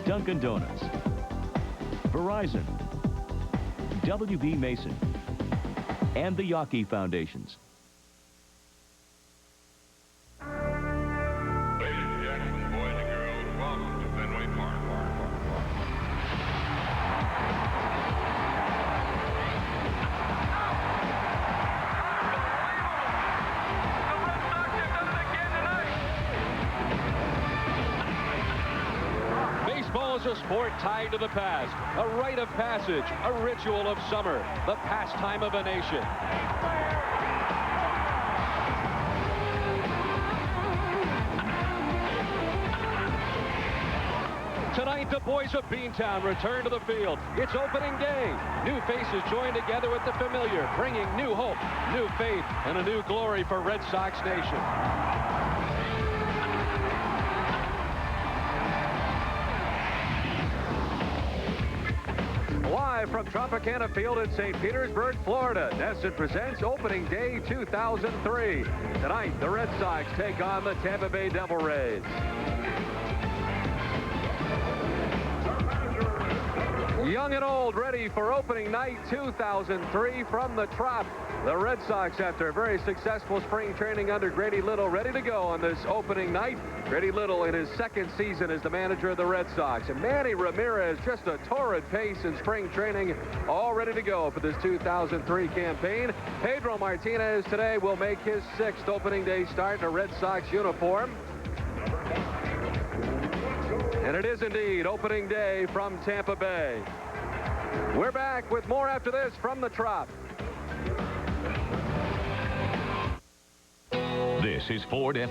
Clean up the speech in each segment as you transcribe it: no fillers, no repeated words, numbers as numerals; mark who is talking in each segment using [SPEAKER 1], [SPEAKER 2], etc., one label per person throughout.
[SPEAKER 1] Dunkin' Donuts, Verizon, W.B. Mason, and the Yawkey Foundations.
[SPEAKER 2] Baseball is a sport tied to the past, a rite of passage, a ritual of summer, the pastime of a nation. Tonight, the boys of Beantown return to the field. It's opening day. New faces join together with the familiar, bringing new hope, new faith, and a new glory for Red Sox Nation. Live from Tropicana Field in St. Petersburg, Florida, NESN presents Opening Day 2003. Tonight, the Red Sox take on the Tampa Bay Devil Rays. Young and old, ready for opening night 2003 from the Trop. The Red Sox, after a very successful spring training under Grady Little, ready to go on this opening night. Grady Little in his second season as the manager of the Red Sox. And Manny Ramirez, just a torrid pace in spring training, all ready to go for this 2003 campaign. Pedro Martinez today will make his sixth opening day start in a Red Sox uniform. And it is indeed opening day from Tampa Bay. We're back with more after this from the Trop.
[SPEAKER 1] This is Ford F.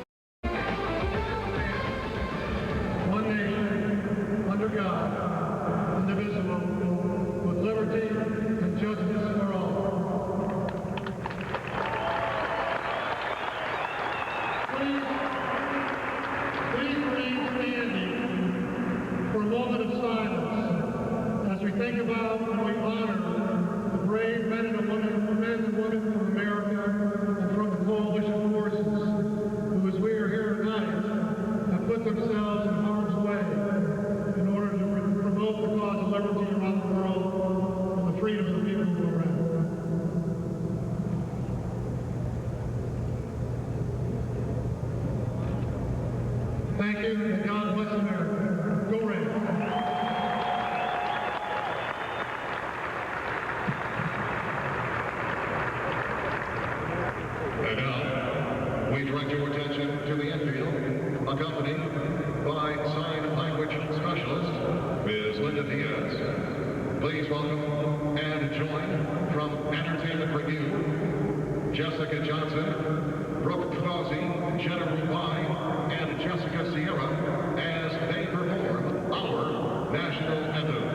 [SPEAKER 3] One nation, under God, indivisible, with liberty and justice for all. Please remain standing for a moment of silence as we think about and we honor the brave men and women from America and from the coalition forces who, as we are here tonight, have put themselves in harm's way in order to promote the cause of liberty around the world and the freedom of the people who are around. Thank you, and God bless America. Go Rays.
[SPEAKER 4] And now, we direct your attention to the infield, accompanied by sign language specialist, Ms. Linda Diaz. Please welcome and join from Entertainment Review, Jessica Johnson, Brooke Causey, Jenna Rubine, and Jessica Sierra as they perform our national anthem.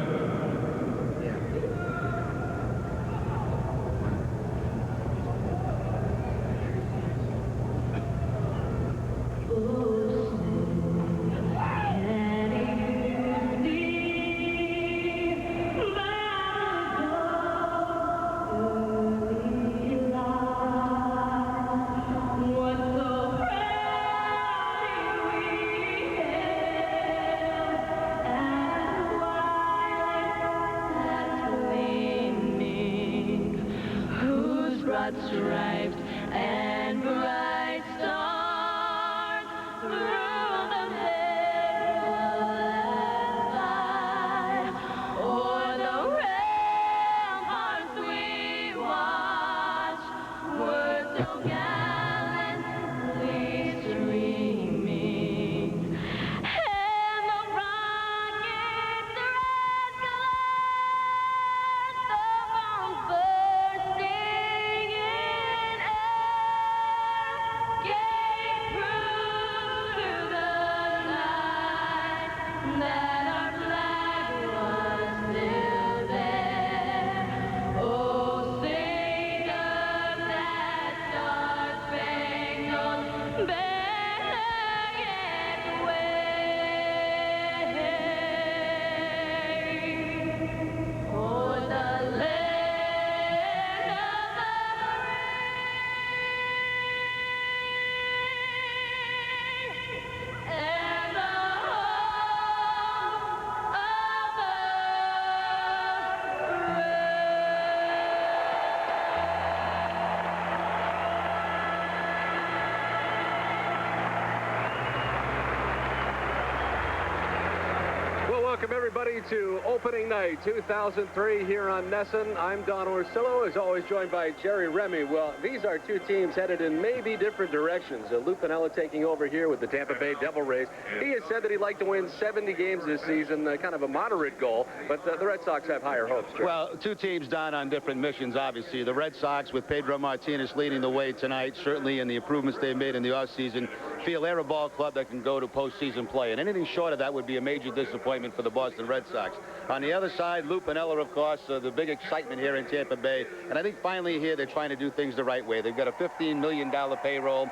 [SPEAKER 5] Stripes and bright stars through the perilous sky, o'er the ramparts we watched, were so gallantly streaming, and the rockets' red glare, the bombs bursting Oh, sing of that star.
[SPEAKER 2] welcome everybody to opening night 2003 here on Nesson. I'm Don Orsillo, as always joined by Jerry Remy. Well, these are two teams headed in maybe different directions. Lou Piniella taking over here with the Tampa Bay Devil Rays. He has said that he'd like to win 70 games this season, kind of a moderate goal, but the Red Sox have higher hopes. Jerry.
[SPEAKER 6] Well, two teams done on different missions, obviously. The Red Sox with Pedro Martinez leading the way tonight, certainly in the improvements they've made in the offseason, feel they're a ball club that can go to postseason play, and anything short of that would be a major disappointment for the Boston Red Sox. On the other side, Lou Piniella, of course, the big excitement here in Tampa Bay, and I think finally here they're trying to do things the right way. They've got a $15 million payroll.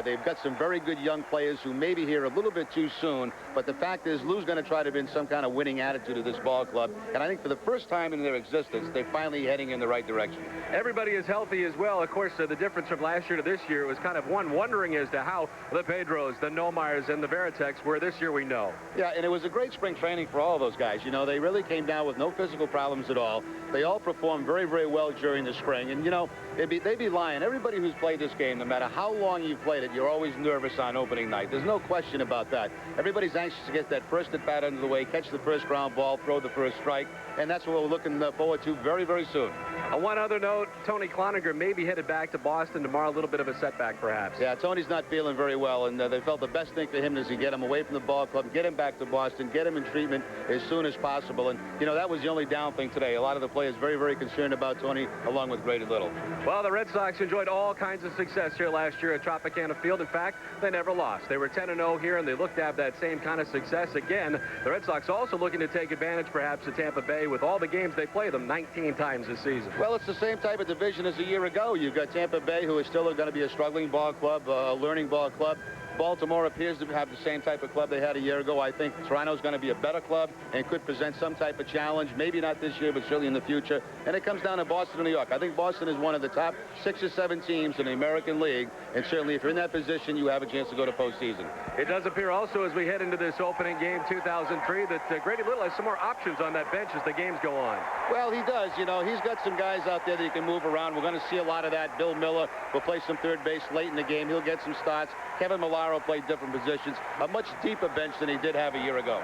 [SPEAKER 6] They've got some very good young players who may be here a little bit too soon, but the fact is Lou's going to try to bring some kind of winning attitude to this ball club, and I think for the first time in their existence, they're finally heading in the right direction.
[SPEAKER 2] Everybody is healthy as well. Of course, the difference from last year to this year was kind of one wondering as to how the Pedros, the Nomeyers, and the Veritek's were this year, we know. Yeah,
[SPEAKER 6] and it was a great spring training for all of those guys. You know, they really came down with no physical problems at all. They all performed very, very well during the spring, and, you know, they'd be lying. Everybody who's played this game, no matter how long you've played it, you're always nervous on opening night. There's no question about that. Everybody's anxious to get that first at-bat under the way, catch the first ground ball, throw the first strike, and that's what we're looking forward to very, very soon.
[SPEAKER 2] On one other note, Tony Cloninger may be headed back to Boston tomorrow. A little bit of a setback, perhaps.
[SPEAKER 6] Yeah, Tony's not feeling very well, and they felt the best thing for him is to get him away from the ball club, get him back to Boston, get him in treatment as soon as possible. And, you know, that was the only down thing today. A lot of the players very, very concerned about Tony, along with Grady Little.
[SPEAKER 2] Well, the Red Sox enjoyed all kinds of success here last year at Tropicana Field. In fact, they never lost. They were 10-0 here, and they looked to have that same kind of success again. The Red Sox also looking to take advantage, perhaps, of Tampa Bay with all the games they play them 19 times this season.
[SPEAKER 6] Well, it's the same type of division as a year ago. You've got Tampa Bay, who is still going to be a struggling ball club, a learning ball club. Baltimore appears to have the same type of club they had a year ago. I think Toronto's going to be a better club and could present some type of challenge, maybe not this year, but certainly in the future. And it comes down to Boston and New York. I think Boston is one of the top 6 or 7 teams in the American League, and certainly if you're in that position, you have a chance to go to postseason.
[SPEAKER 2] It does appear also as we head into this opening game 2003 that Grady Little has some more options on that bench as the games go on.
[SPEAKER 6] Well, he does. You know, he's got some guys out there that he can move around. We're going to see a lot of that. Bill Miller will play some third base late in the game. He'll get some starts. Kevin Millar played different positions. A much deeper bench than he did have a year ago.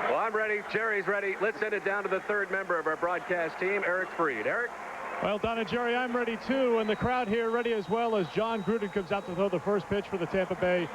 [SPEAKER 2] Well, I'm ready. Jerry's ready. Let's send it down to the third member of our broadcast team, Eric Freed. Eric?
[SPEAKER 7] Well, Don and Jerry, I'm ready too, and the crowd here ready as well as John Gruden comes out to throw the first pitch for the Tampa Bay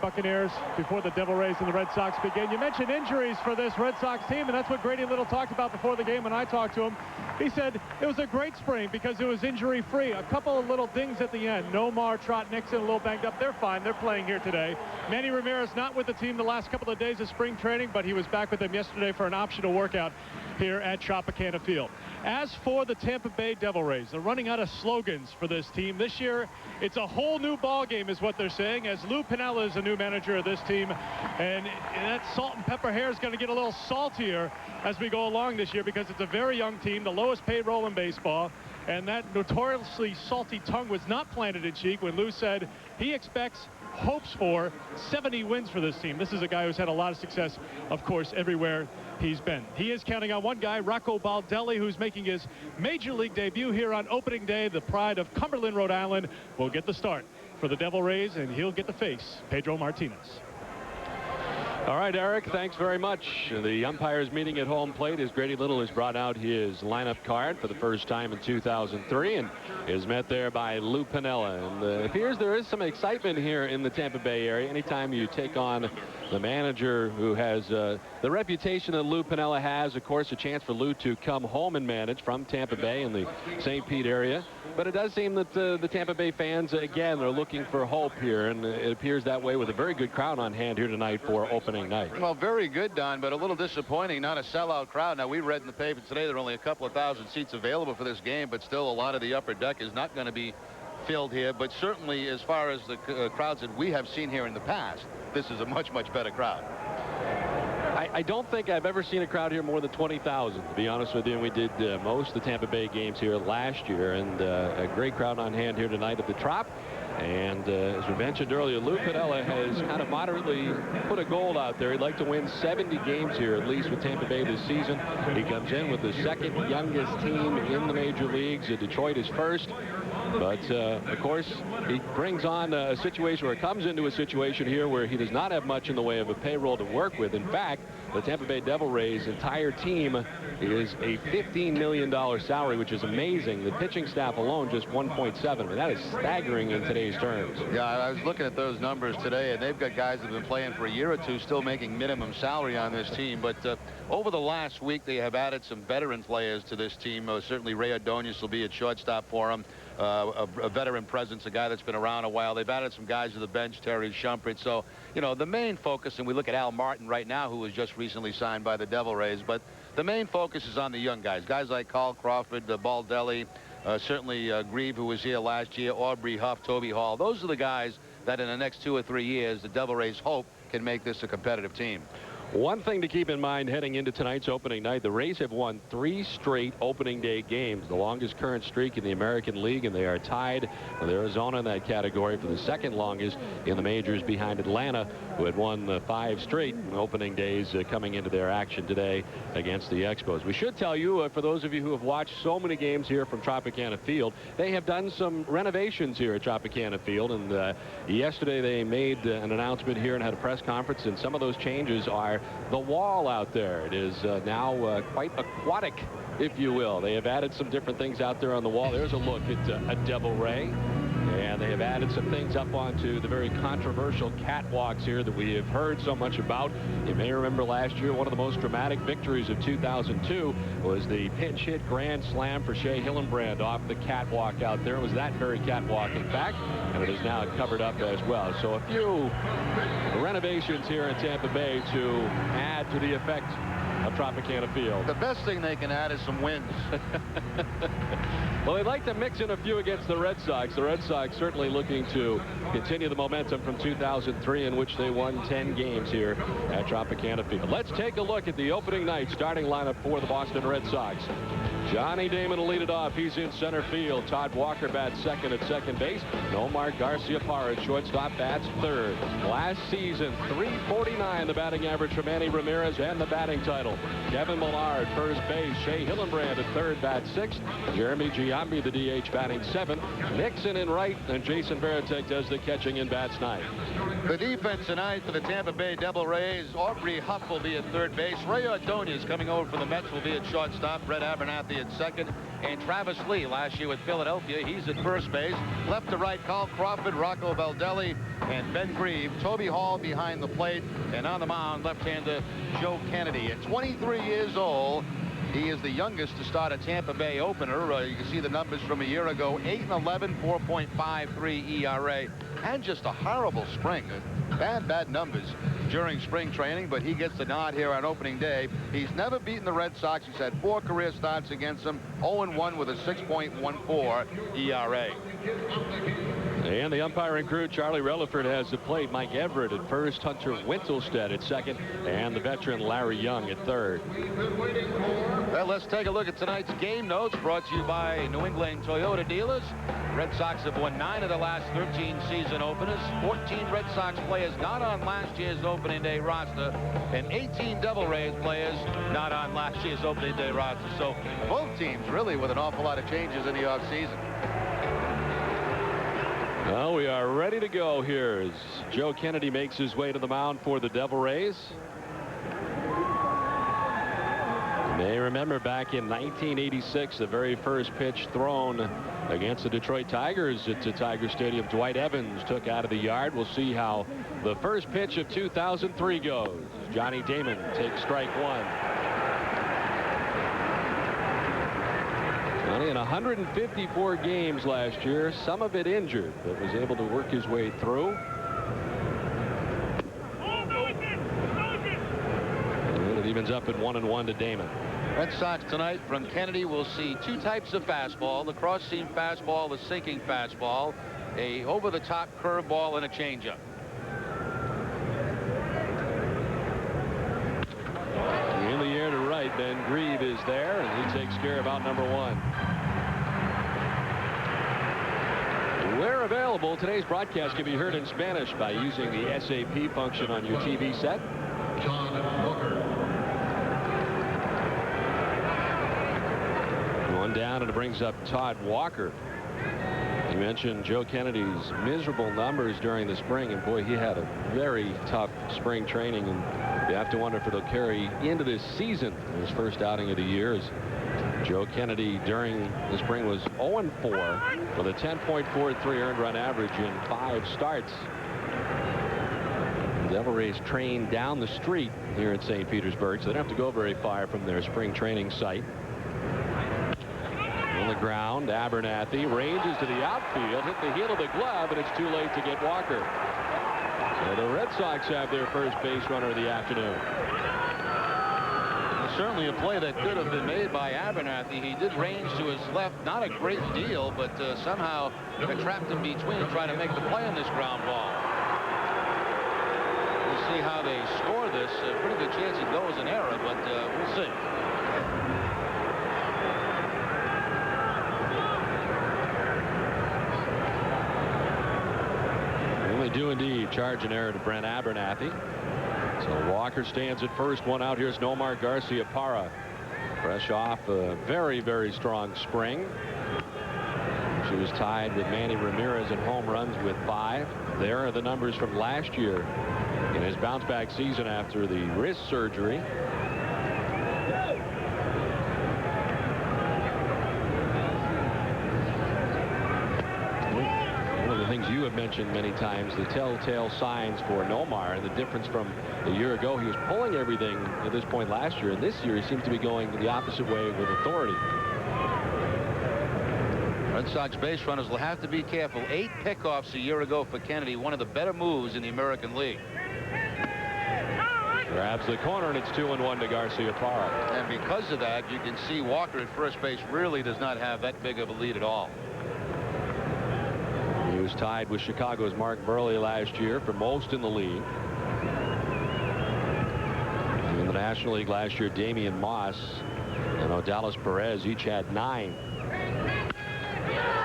[SPEAKER 7] Buccaneers before the Devil Rays and the Red Sox begin. You mentioned injuries for this Red Sox team, and that's what Grady Little talked about before the game when I talked to him. He said it was a great spring because it was injury-free. A couple of little dings at the end. Nomar, Trot, Nixon, a little banged up. They're fine. They're playing here today. Manny Ramirez not with the team the last couple of days of spring training, but he was back with them yesterday for an optional workout here at Tropicana Field. As for the Tampa Bay Devil Rays, they're running out of slogans for this team. This year, it's a whole new ball game is what they're saying, as Lou Piniella is the new manager of this team. And that salt and pepper hair is going to get a little saltier as we go along this year because it's a very young team, the lowest payroll in baseball. And that notoriously salty tongue was not planted in cheek when Lou said he hopes for 70 wins for this team. This is a guy who's had a lot of success, of course, everywhere he's been. He is counting on one guy, Rocco Baldelli, who's making his major league debut here on opening day. The pride of Cumberland, Rhode Island, will get the start for the Devil Rays, and he'll get to face Pedro Martinez.
[SPEAKER 2] All right, Eric, thanks very much. The umpires meeting at home plate as Grady Little has brought out his lineup card for the first time in 2003 and is met there by Lou Piniella. And it appears there is some excitement here in the Tampa Bay area. Anytime you take on the manager who has the reputation that Lou Piniella has, of course, a chance for Lou to come home and manage from Tampa Bay in the St. Pete area. But it does seem that the Tampa Bay fans, again, are looking for hope here, and it appears that way with a very good crowd on hand here tonight for opening night.
[SPEAKER 6] Well, very good, Don, but a little disappointing. Not a sellout crowd. Now, we read in the paper today there are only a couple of thousand seats available for this game, but still a lot of the upper deck is not going to be filled here. But certainly, as far as the crowds that we have seen here in the past, this is a much, much better crowd.
[SPEAKER 2] I don't think I've ever seen a crowd here more than 20,000, to be honest with you. And we did most of the Tampa Bay games here last year, and a great crowd on hand here tonight at the Trop. And as we mentioned earlier, Lou Piniella has kind of moderately put a goal out there. He'd like to win 70 games here, at least with Tampa Bay this season. He comes in with the second youngest team in the major leagues. Detroit is first. But, of course, he brings on a situation, or comes into a situation here where he does not have much in the way of a payroll to work with. In fact, the Tampa Bay Devil Rays' entire team is a $15 million salary, which is amazing. The pitching staff alone just 1.7. I mean, that is staggering in today's terms.
[SPEAKER 6] Yeah, I was looking at those numbers today, and they've got guys that have been playing for a year or two still making minimum salary on this team. But over the last week, they have added some veteran players to this team. Certainly Ray Ordonez will be at shortstop for them. A veteran presence, a guy that's been around a while. They've added some guys to the bench, Terry Shumpert. So, you know, the main focus, and we look at Al Martin right now, who was just recently signed by the Devil Rays, but the main focus is on the young guys. Guys like Carl Crawford, Baldelli, certainly Grieve, who was here last year, Aubrey Huff, Toby Hall. Those are the guys that in the next 2 or 3 years, the Devil Rays hope can make this a competitive team.
[SPEAKER 2] One thing to keep in mind heading into tonight's opening night, the Rays have won 3 straight opening day games, the longest current streak in the American League, and they are tied with Arizona in that category for the second longest in the majors, behind Atlanta, who had won 5 straight opening days coming into their action today against the Expos. We should tell you, for those of you who have watched so many games here from Tropicana Field, they have done some renovations here at Tropicana Field, and yesterday they made an announcement here and had a press conference, and some of those changes are the wall out there. It is now quite aquatic, if you will. They have added some different things out there on the wall. There's a look at a Devil Ray. And they have added some things up onto the very controversial catwalks here that we have heard so much about. You may remember last year, one of the most dramatic victories of 2002 was the pinch hit grand slam for Shea Hillenbrand off the catwalk out there. It was that very catwalk, in fact, and it is now covered up as well. So a few renovations here in Tampa Bay to add to the effect of Tropicana Field.
[SPEAKER 6] The best thing they can add is some wins.
[SPEAKER 2] Well, they'd like to mix in a few against the Red Sox. The Red Sox certainly looking to continue the momentum from 2003, in which they won 10 games here at Tropicana Field. Let's take a look at the opening night starting lineup for the Boston Red Sox. Johnny Damon will lead it off. He's in center field. Todd Walker bats second at second base. Nomar Garciaparra, shortstop, bats third. Last season, .349 the batting average for Manny Ramirez and the batting title. Kevin Millard, first base. Shea Hillenbrand at third, bats sixth. Jeremy Giambi, the DH, batting seventh. Nixon in right, and Jason Varitek does the catching in bats ninth.
[SPEAKER 6] The defense tonight for the Tampa Bay Devil Rays. Aubrey Huff will be at third base. Ray Ordonez coming over for the Mets will be at shortstop. Brett Abernathy at second. And Travis Lee, last year with Philadelphia, he's at first base. Left to right, Carl Crawford, Rocco Baldelli, and Ben Grieve. Toby Hall behind the plate. And on the mound, left-hander Joe Kennedy. At 23 years old, he is the youngest to start a Tampa Bay opener. You can see the numbers from a year ago. 8-11, 4.53 ERA. And just a horrible spring. Bad numbers during spring training, but he gets the nod here on opening day. He's never beaten the Red Sox. He's had 4 career starts against them. 0-1 with a 6.14 ERA.
[SPEAKER 2] And the umpiring crew, Charlie Relaford has the plate. Mike Everett at first, Hunter Wintelstead at second, and the veteran Larry Young at third.
[SPEAKER 6] Well, let's take a look at tonight's game notes, brought to you by New England Toyota dealers. Red Sox have won 9 of the last 13 season openers. 14 Red Sox players not on last year's opening day roster, and 18 Devil Rays players not on last year's opening day roster. So both teams really with an awful lot of changes in the offseason.
[SPEAKER 2] Well, we are ready to go here as Joe Kennedy makes his way to the mound for the Devil Rays. You may remember back in 1986, the very first pitch thrown against the Detroit Tigers at Tiger Stadium, Dwight Evans took out of the yard. We'll see how the first pitch of 2003 goes. Johnny Damon takes strike one. Johnny in 154 games last year, some of it injured, but was able to work his way through. And it evens up at 1-1 to Damon.
[SPEAKER 6] Red Sox tonight from Kennedy will see 2 types of fastball: the cross-seam fastball, the sinking fastball, a over-the-top curveball, and a changeup.
[SPEAKER 2] In the air to right, Ben Grieve is there, and he takes care of out number 1. Where available, today's broadcast can be heard in Spanish by using the SAP function on your TV set.
[SPEAKER 4] John Walker.
[SPEAKER 2] One down, and it brings up Todd Walker. You mentioned Joe Kennedy's miserable numbers during the spring, and boy, he had a very tough spring training, and you have to wonder if it'll carry into this season. His first outing of the year is Joe Kennedy during the spring was 0-4 with a 10.43 earned run average in 5 starts. The Devil Rays train down the street here in St. Petersburg, so they don't have to go very far from their spring training site. On the ground, Abernathy ranges to the outfield, hit the heel of the glove, and it's too late to get Walker. So the Red Sox have their first base runner of the afternoon.
[SPEAKER 6] Certainly a play that could have been made by Abernathy. He did range to his left, not a great deal, but somehow got trapped in between trying to make the play on this ground ball. We'll see how they score this. Pretty good chance it goes an error, but we'll see.
[SPEAKER 2] They do indeed charge an error to Brent Abernathy. So Walker stands at first. One out. Here's Nomar Garciaparra, fresh off a very, very strong spring. She was tied with Manny Ramirez in home runs with 5. There are the numbers from last year in his bounce back season after the wrist surgery. You have mentioned many times the telltale signs for Nomar, and the difference from a year ago. He was pulling everything at this point last year, and this year he seems to be going the opposite way with authority.
[SPEAKER 6] Red Sox base runners will have to be careful. 8 pickoffs a year ago for Kennedy, one of the better moves in the American League.
[SPEAKER 2] Grabs the corner, and it's 2-1 to Garciaparra.
[SPEAKER 6] And because of that, you can see Walker at first base really does not have that big of a lead at all.
[SPEAKER 2] He was tied with Chicago's Mark Burley last year for most in the league. In the National League last year, Damian Moss and Odalis Perez each had 9.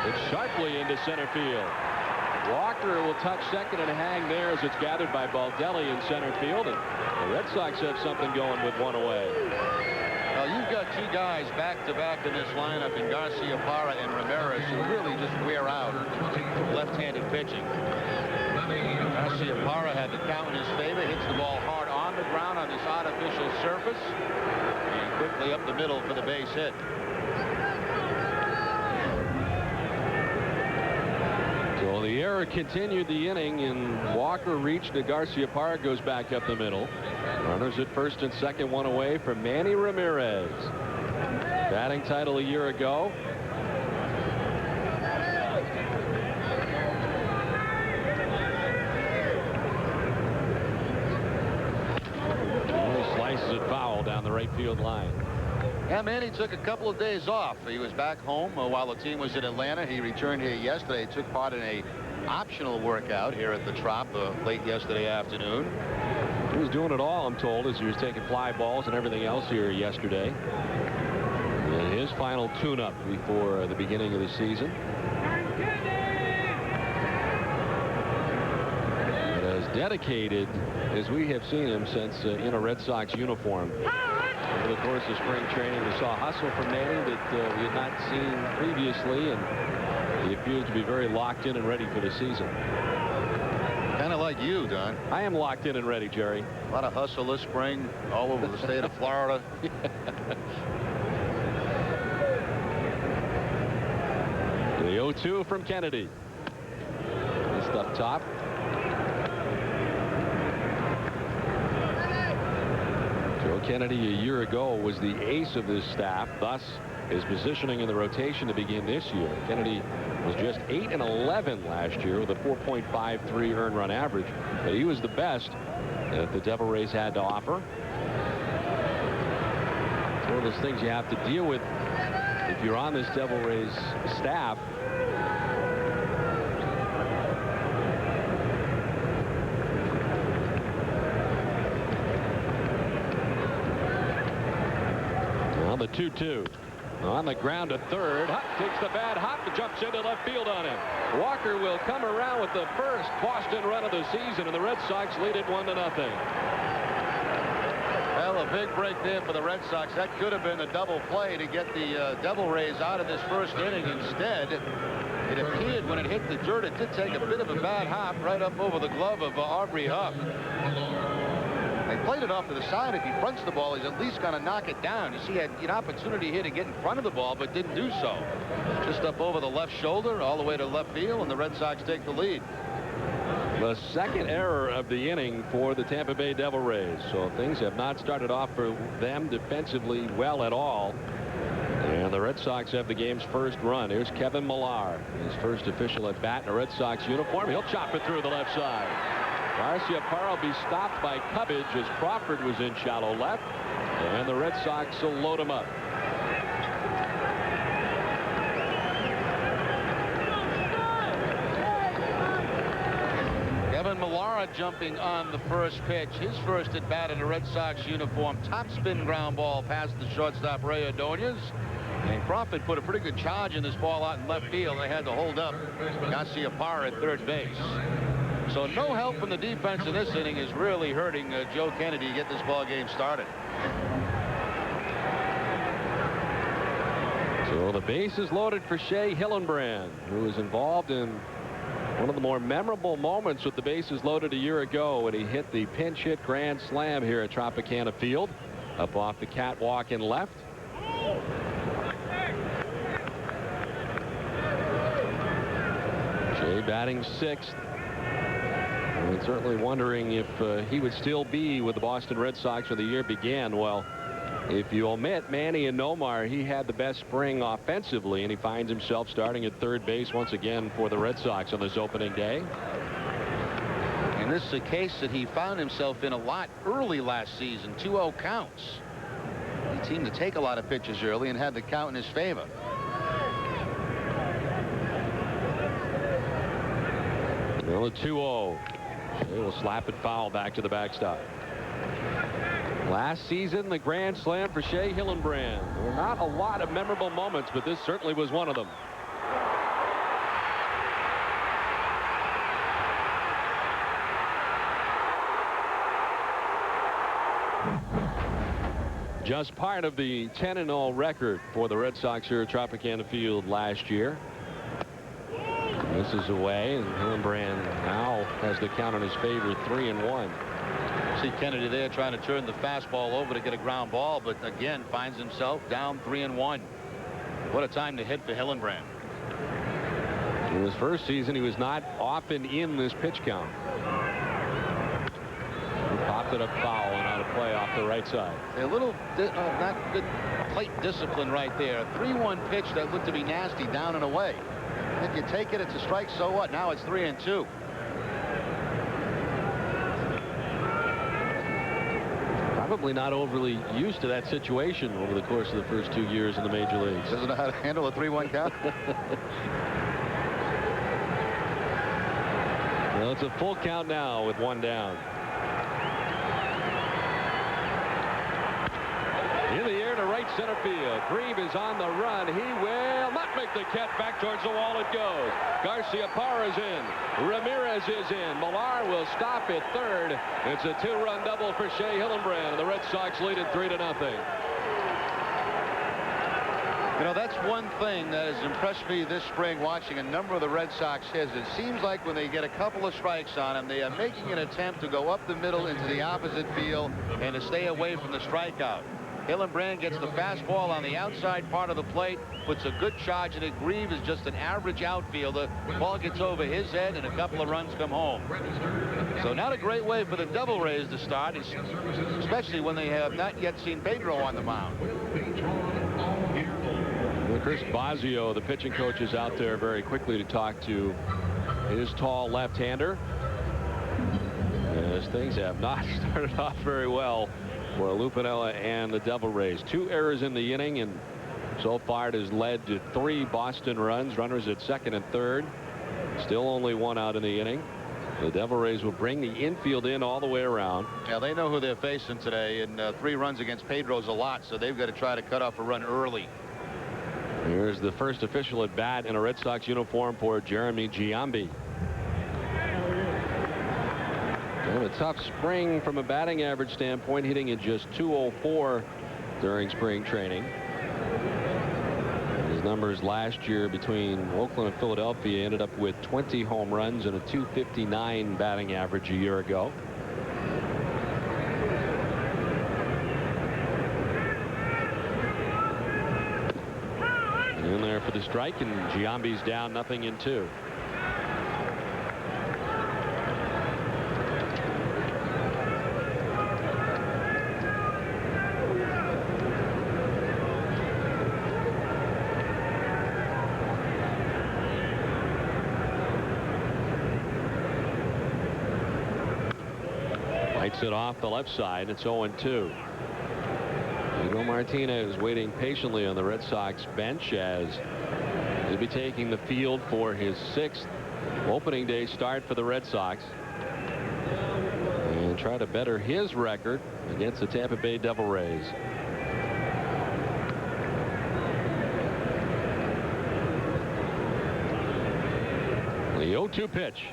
[SPEAKER 2] It's sharply into center field. Walker will touch second and hang there as it's gathered by Baldelli in center field, and the Red Sox have something going with 1 away.
[SPEAKER 6] Well, you've got 2 guys back-to-back in this lineup in Garciaparra and Ramirez who really just wear out left-handed pitching. Garciaparra had the count in his favor, hits the ball hard on the ground on this artificial surface, and quickly up the middle for the base hit.
[SPEAKER 2] So the error continued the inning, and Walker reached to Garciaparra, goes back up the middle. Runners at first and second, 1 away from Manny Ramirez. Batting title a year ago. He slices it foul down the right field line.
[SPEAKER 6] Yeah, Manny took a couple of days off. He was back home while the team was in Atlanta. He returned here yesterday, took part in a optional workout here at the Trop late yesterday afternoon.
[SPEAKER 2] He was doing it all, I'm told, as he was taking fly balls and everything else here yesterday. And his final tune-up before the beginning of the season. But as dedicated as we have seen him since in a Red Sox uniform. Over the course of spring training, we saw hustle from Manny that we had not seen previously, and he appears to be very locked in and ready for the season.
[SPEAKER 6] Kind of like you, Don.
[SPEAKER 2] I am locked in and ready, Jerry.
[SPEAKER 6] A lot of hustle this spring all over the state of Florida.
[SPEAKER 2] The 0-2 from Kennedy. Just up top. Joe Kennedy a year ago was the ace of this staff, thus his positioning in the rotation to begin this year. Kennedy was just 8-11 last year with a 4.53 earned run average, but he was the best that the Devil Rays had to offer. It's one of those things you have to deal with if you're on this Devil Rays staff. Well, the 2-2. On the ground to third. Huck takes the bad hop and jumps into left field on him. Walker will come around with the first Boston run of the season, and the Red Sox lead it 1-0.
[SPEAKER 6] Well, a big break there for the Red Sox. That could have been a double play to get the Devil Rays out of this first inning. Instead, it appeared when it hit the dirt, it did take a bit of a bad hop right up over the glove of Aubrey Huff. They played it off to the side. If he fronts the ball, he's at least going to knock it down. You see, he had an opportunity here to get in front of the ball, but didn't do so. Just up over the left shoulder, all the way to left field, and the Red Sox take the lead.
[SPEAKER 2] The second error of the inning for the Tampa Bay Devil Rays. So things have not started off for them defensively well at all. And the Red Sox have the game's first run. Here's Kevin Millar, his first official at bat in a Red Sox uniform. He'll chop it through the left side. Garciaparra will be stopped by Cubbage as Crawford was in shallow left. And the Red Sox will load him up.
[SPEAKER 6] Kevin Millar jumping on the first pitch. His first at bat in a Red Sox uniform. Top spin ground ball past the shortstop Ray Ordonez. And Crawford put a pretty good charge in this ball out in left field. They had to hold up Garciaparra at third base. So no help from the defense in this inning is really hurting Joe Kennedy to get this ball game started.
[SPEAKER 2] So the base is loaded for Shea Hillenbrand, who was involved in one of the more memorable moments with the bases loaded a year ago when he hit the pinch hit grand slam here at Tropicana Field up off the catwalk in left. Shea batting sixth. And certainly wondering if he would still be with the Boston Red Sox when the year began. Well, if you omit Manny and Nomar, he had the best spring offensively, and he finds himself starting at third base once again for the Red Sox on this opening day.
[SPEAKER 6] And this is a case that he found himself in a lot early last season. 2-0 counts. He seemed to take a lot of pitches early and had the count in his favor.
[SPEAKER 2] Well, a 2-0. Shea will slap it foul back to the backstop. Last season, the grand slam for Shea Hillenbrand. There were not a lot of memorable moments, but this certainly was one of them. Just part of the 10-0 record for the Red Sox here at Tropicana Field last year. This is away, and Hillenbrand now has the count in his favor, 3-1.
[SPEAKER 6] See Kennedy there trying to turn the fastball over to get a ground ball, but again finds himself down 3-1. What a time to hit for Hillenbrand.
[SPEAKER 2] In his first season, he was not often in this pitch count. He popped it up foul and out of play off the right side.
[SPEAKER 6] A little not good plate discipline right there. A 3-1 pitch that looked to be nasty down and away. If you take it, it's a strike. So what? Now it's 3-2.
[SPEAKER 2] Probably not overly used to that situation over the course of the first 2 years in the major leagues.
[SPEAKER 6] Doesn't know how to handle a 3-1 count.
[SPEAKER 2] Well, it's a full count now with one down. In the air to right center field. Grieve is on the run. He will not make the catch. Back towards the wall it goes. Garciaparra is in. Ramirez is in. Millar will stop at third. It's a 2-run double for Shea Hillenbrand. The Red Sox lead it 3-0.
[SPEAKER 6] You know, that's one thing that has impressed me this spring watching a number of the Red Sox hits. It seems like when they get a couple of strikes on them, they are making an attempt to go up the middle into the opposite field and to stay away from the strikeout. Hillenbrand gets the fastball on the outside part of the plate, puts a good charge in it. Grieve is just an average outfielder. The ball gets over his head and a couple of runs come home. So not a great way for the Devil Rays to start, especially when they have not yet seen Pedro on the mound.
[SPEAKER 2] Well, Chris Bosio, the pitching coach, is out there very quickly to talk to his tall left-hander. As things have not started off very well for Lupinella and the Devil Rays. 2 errors in the inning, and so far it has led to 3 Boston runs. Runners at second and third. Still only 1 out in the inning. The Devil Rays will bring the infield in all the way around.
[SPEAKER 6] Yeah, they know who they're facing today, and 3 runs against Pedro's a lot, so they've got to try to cut off a run early.
[SPEAKER 2] Here's the first official at bat in a Red Sox uniform for Jeremy Giambi. And a tough spring from a batting average standpoint, hitting at just .204 during spring training. His numbers last year between Oakland and Philadelphia ended up with 20 home runs and a .259 batting average a year ago. In there for the strike, and Giambi's down 0-2. Lights it off the left side. It's 0-2. Pedro Martinez waiting patiently on the Red Sox bench as he'll be taking the field for his 6th opening day start for the Red Sox and try to better his record against the Tampa Bay Devil Rays. The 0-2 pitch.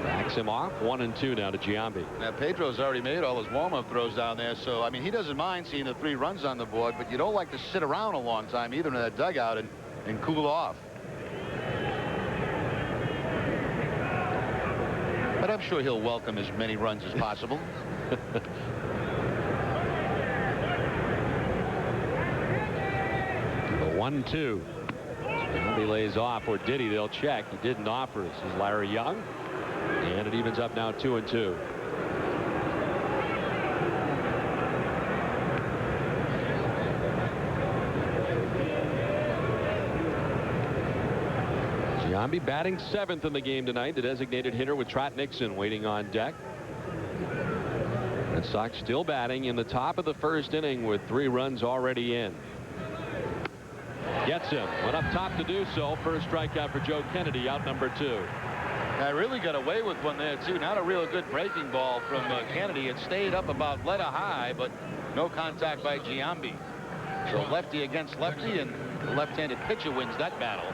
[SPEAKER 2] Backs him off. 1-2 now to Giambi.
[SPEAKER 6] Now Pedro's already made all his warm-up throws down there, so I mean he doesn't mind seeing the 3 runs on the board, but you don't like to sit around a long time either in that dugout and cool off. But I'm sure he'll welcome as many runs as possible.
[SPEAKER 2] The 1-2. Giambi lays off, or did he? They'll check. He didn't offer. This is Larry Young. And it evens up now 2-2. Giambi batting 7th in the game tonight. The designated hitter with Trot Nixon waiting on deck. Red Sox still batting in the top of the 1st inning with 3 runs already in. Gets him. Went up top to do so. First strikeout for Joe Kennedy, out number 2.
[SPEAKER 6] I really got away with one there too. Not a real good breaking ball from Kennedy. It stayed up about letter high, but no contact by Giambi. So lefty against lefty, and the left-handed pitcher wins that battle.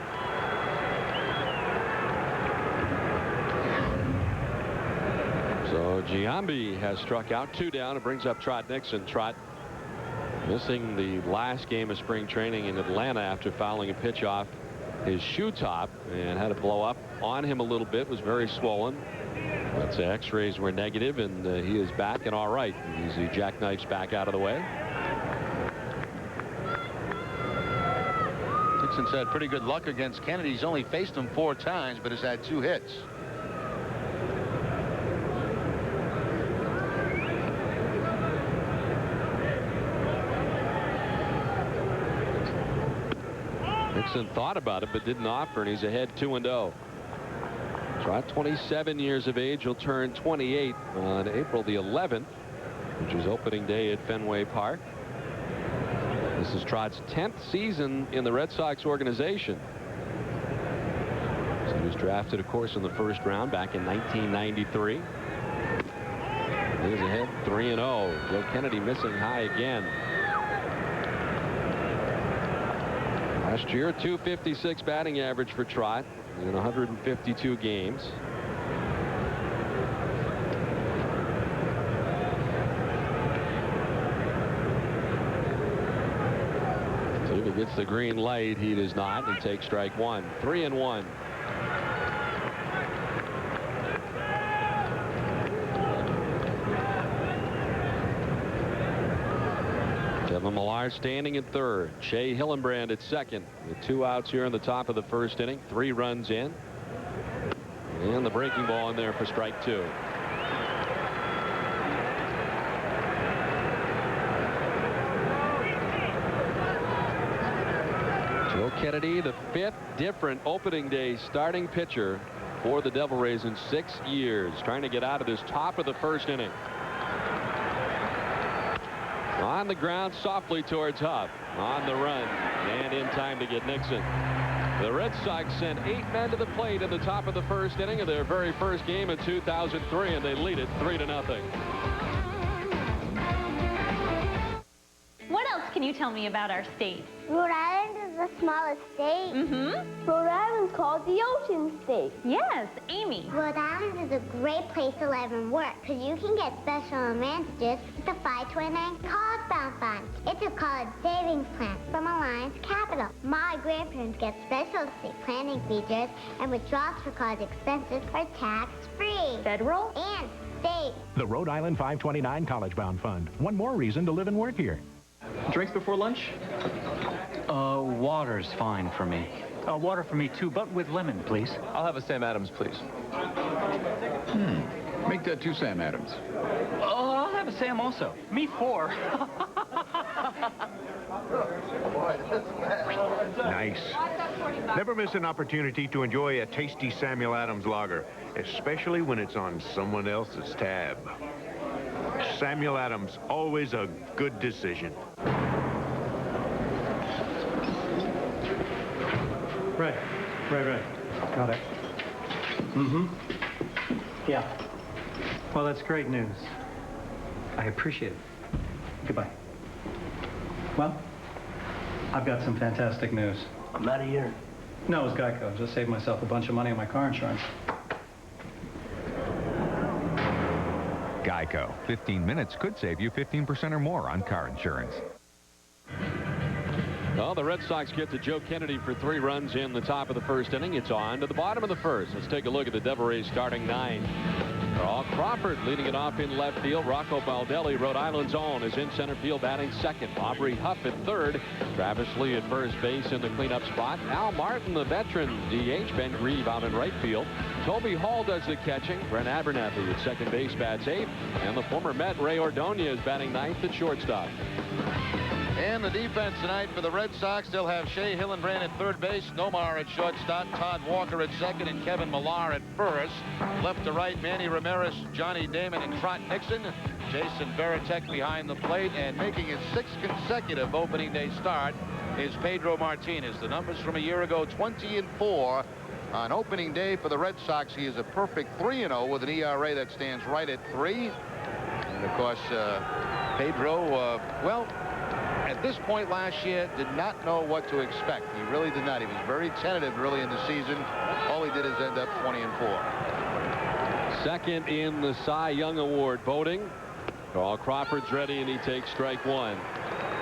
[SPEAKER 2] So Giambi has struck out, 2 down. It brings up Trot Nixon. Trot missing the last game of spring training in Atlanta after fouling a pitch off his shoe top and had to blow up on him a little bit. Was very swollen, but the x-rays were negative, and he is back and all right. He's the jackknifes back out of the way.
[SPEAKER 6] Nixon's had pretty good luck against Kennedy. He's only faced him 4 times, but has had 2 hits.
[SPEAKER 2] Nixon thought about it but didn't offer, and he's ahead 2-0. Trot, 27 years of age. He'll turn 28 on April the 11th, which is opening day at Fenway Park. This is Trot's 10th season in the Red Sox organization. So he was drafted, of course, in the 1st round back in 1993. He's ahead 3-0. Joe Kennedy missing high again. Last year, .256 batting average for Trot in 152 games. So if he gets the green light, he does not, and takes strike 1. 3-1. Kevin Millar standing at 3rd. Shea Hillenbrand at 2nd. With 2 outs here in the top of the 1st inning. 3 runs in. And the breaking ball in there for strike 2. Joe Kennedy, the 5th different opening day starting pitcher for the Devil Rays in 6 years. Trying to get out of this top of the 1st inning. On the ground softly towards Huff. On the run and in time to get Nixon. The Red Sox sent 8 men to the plate in the top of the 1st inning of their very first game in 2003, and they lead it 3-0.
[SPEAKER 5] What else can you tell me about our state? Rhode Island is the smallest state.
[SPEAKER 8] Mm-hmm.
[SPEAKER 5] Rhode Island's called the Ocean State.
[SPEAKER 8] Yes, Amy.
[SPEAKER 5] Rhode Island is a great place to live and work because you can get special advantages with the 529 College Bound Fund. It's a college savings plan from Alliance Capital. My grandparents get special estate planning features, and withdrawals for college expenses are tax-free.
[SPEAKER 8] Federal
[SPEAKER 5] And state.
[SPEAKER 9] The Rhode Island 529 College Bound Fund. One more reason to live and work here.
[SPEAKER 10] Drinks before lunch?
[SPEAKER 11] Water's fine for me. Water for me too, but with lemon, please.
[SPEAKER 10] I'll have a Sam Adams, please.
[SPEAKER 12] Make that 2 Sam Adams.
[SPEAKER 11] Oh, I'll have a Sam also. Me 4.
[SPEAKER 13] Nice. Never miss an opportunity to enjoy a tasty Samuel Adams lager, especially when it's on someone else's tab. Samuel Adams, always a good decision.
[SPEAKER 14] Right. Got it. Yeah. Well, that's great news. I appreciate it. Goodbye. Well, I've got some fantastic news.
[SPEAKER 11] I'm out of here.
[SPEAKER 14] No, it was Geico. Just saved myself a bunch of money on my car insurance.
[SPEAKER 15] Geico. 15 minutes could save you 15% or more on car insurance.
[SPEAKER 2] Well, the Red Sox get to Joe Kennedy for 3 runs in the top of the first inning. It's on to the bottom of the first. Let's take a look at the Devil Rays starting 9. Crawford leading it off in left field. Rocco Baldelli, Rhode Island's own, is in center field batting second. Aubrey Huff at third. Travis Lee at first base in the cleanup spot. Al Martin, the veteran DH. Ben Grieve out in right field. Toby Hall does the catching. Brent Abernathy at second base bats 8th. And the former Met Ray Ordonez batting 9th at shortstop.
[SPEAKER 6] And the defense tonight for the Red Sox, they'll have Shea Hillenbrand at third base, Nomar at shortstop, Todd Walker at second, and Kevin Millar at first. Left to right, Manny Ramirez, Johnny Damon, and Trot Nixon. Jason Veritek behind the plate, and making his 6th consecutive opening day start is Pedro Martinez. The numbers from a year ago, 20-4. On opening day for the Red Sox, he is a perfect 3-0 with an ERA that stands right at 3. And of course, Pedro, well, at this point last year, did not know what to expect. He really did not. He was very tentative early in the season. All he did is end up 20-4.
[SPEAKER 2] Second in the Cy Young Award voting. Carl Crawford's ready, and he takes strike 1.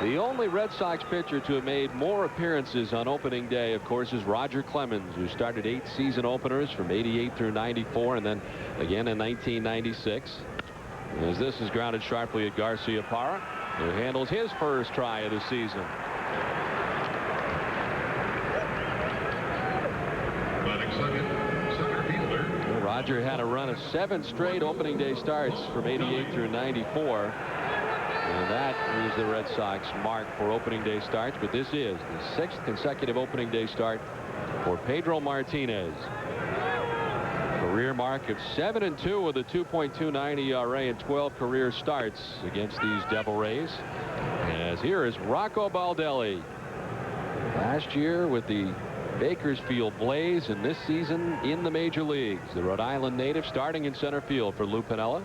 [SPEAKER 2] The only Red Sox pitcher to have made more appearances on opening day, of course, is Roger Clemens, who started 8 season openers from 88 through 94, and then again in 1996. As this is grounded sharply at Garcia Parra, who handles his first try of the season. Well, Roger had a run of 7 straight opening day starts from 88 through 94. And that is the Red Sox mark for opening day starts. But this is the 6th consecutive opening day start for Pedro Martinez. Career mark of 7-2 with a 2.29 ERA and 12 career starts against these Devil Rays. As here is Rocco Baldelli. Last year with the Bakersfield Blaze, and this season in the major leagues. The Rhode Island native starting in center field for Lou Piniella.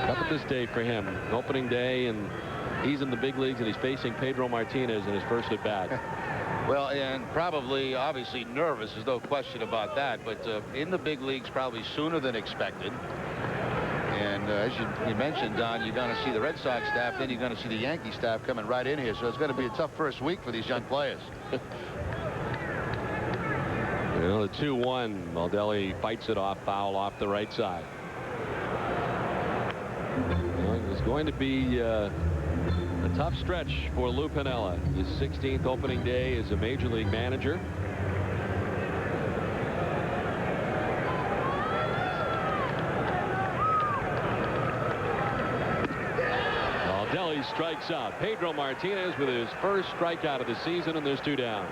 [SPEAKER 2] Up at this day for him, opening day, and he's in the big leagues, and he's facing Pedro Martinez in his first at bat.
[SPEAKER 6] Well, and probably, obviously, nervous. There's no question about that. But in the big leagues, probably sooner than expected. And as you mentioned, Don, you're going to see the Red Sox staff, then you're going to see the Yankee staff coming right in here. So it's going to be a tough first week for these young players.
[SPEAKER 2] You know, the 2-1, Baldelli fights it off, foul off the right side. Well, it's going to be a tough stretch for Lou Piniella. His 16th opening day as a major league manager. Baldelli strikes out. Pedro Martinez with his first strikeout of the season, and there's 2 down.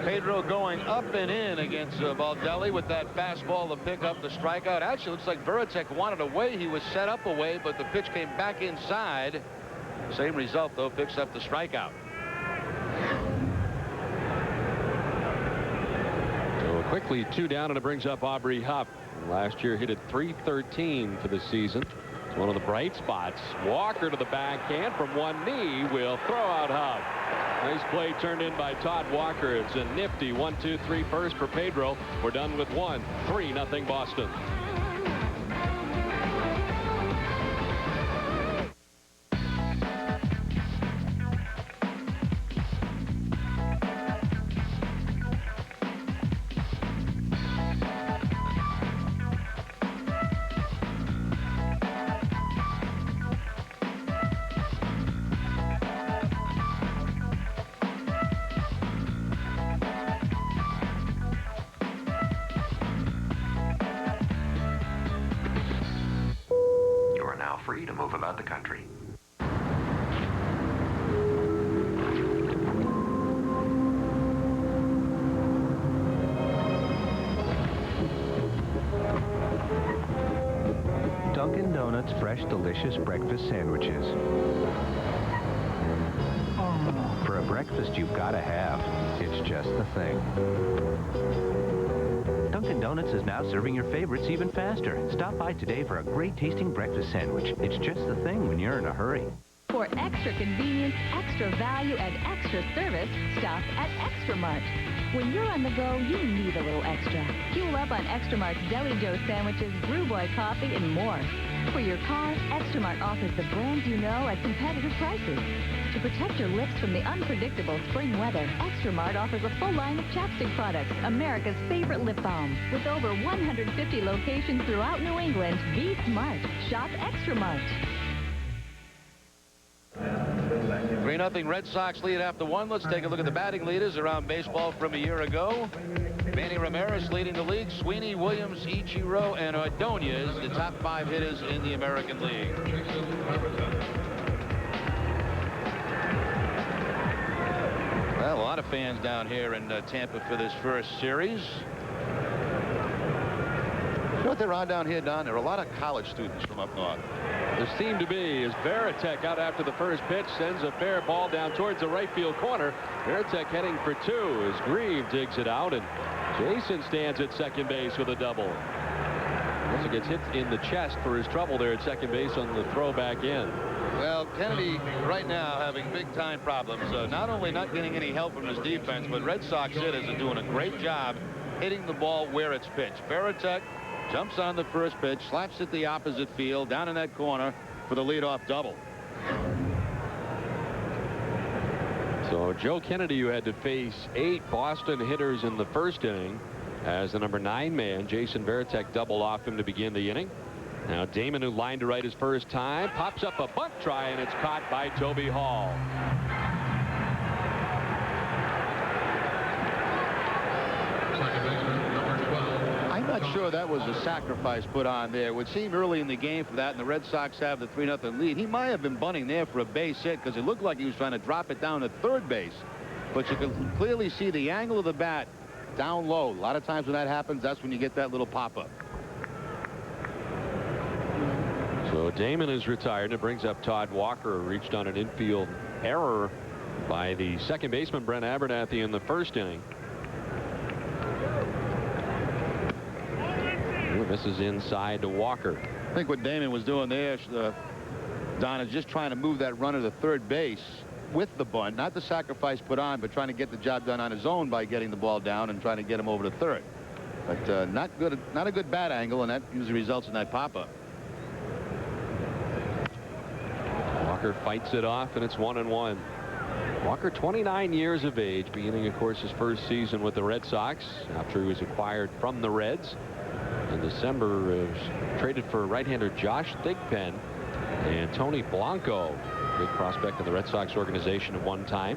[SPEAKER 6] Pedro going up and in against Baldelli with that fastball to pick up the strikeout. Actually, looks like Veritek wanted away. He was set up away, but the pitch came back inside. Same result, though, picks up the strikeout.
[SPEAKER 2] So quickly 2 down, and it brings up Aubrey Huff. Last year hit at .313 for the season. It's one of the bright spots. Walker to the backhand from one knee will throw out Hub. Nice play turned in by Todd Walker. It's a nifty 1-2-3 first for Pedro. We're done with one. 3-0 Boston.
[SPEAKER 12] Free to move about the country.
[SPEAKER 16] Dunkin' Donuts fresh, delicious breakfast sandwiches. For a breakfast you've got to have. It's just the thing. Dunkin' Donuts is now serving your favorites even faster. Stop by today for a great tasting breakfast sandwich. It's just the thing when you're in a hurry.
[SPEAKER 17] For extra convenience, extra value, and extra service, stop at Extra Mart. When you're on the go, you need a little extra. Fuel up on Extra Mart's Deli Joe sandwiches, Brew Boy coffee, and more. For your car, Extra Mart offers the brands you know at competitive prices. To protect your lips from the unpredictable spring weather, Extra Mart offers a full line of chapstick products, America's favorite lip balm. With over 150 locations throughout New England, be smart. Shop Extra Mart.
[SPEAKER 6] 3-0 Red Sox lead after one. Let's take a look at the batting leaders around baseball from a year ago. Manny Ramirez leading the league. Sweeney, Williams, Ichiro, and Ordonez, the top 5 hitters in the American League. Well, a lot of fans down here in Tampa for this first series. You know what they're on down here, Don? There are a lot of college students from up north.
[SPEAKER 2] There seemed to be as Varitek out after the first pitch sends a fair ball down towards the right field corner. Varitek heading for 2 as Grieve digs it out, and Jason stands at second base with a double. Also gets hit in the chest for his trouble there at second base on the throw back in.
[SPEAKER 6] Well, Kennedy right now having big time problems. Not only not getting any help from his defense, but Red Sox hitters are doing a great job hitting the ball where it's pitched. Varitek jumps on the first pitch, slaps it the opposite field, down in that corner for the leadoff double.
[SPEAKER 2] So Joe Kennedy, who had to face 8 Boston hitters in the first inning, as the number 9 man, Jason Varitek doubled off him to begin the inning. Now Damon, who lined to right his first time, pops up a bunt try, and it's caught by Toby Hall.
[SPEAKER 6] I'm not sure that was a sacrifice put on there. It would seem early in the game for that, and the Red Sox have the 3-0 lead. He might have been bunting there for a base hit because it looked like he was trying to drop it down to third base. But you can clearly see the angle of the bat down low. A lot of times when that happens, that's when you get that little pop-up.
[SPEAKER 2] So Damon is retired, and it brings up Todd Walker, who reached on an infield error by the second baseman Brent Abernathy in the first inning. Ooh, this is inside to Walker.
[SPEAKER 6] I think what Damon was doing there, Don, is just trying to move that runner to third base with the bunt, not the sacrifice put on, but trying to get the job done on his own by getting the ball down and trying to get him over to third. But not a good bat angle, and that usually results in that pop-up.
[SPEAKER 2] Walker fights it off, and it's 1-1. Walker, 29 years of age, beginning, of course, his first season with the Red Sox after he was acquired from the Reds. In December, was traded for right-hander Josh Thigpen and Tony Blanco, big prospect in the Red Sox organization at one time.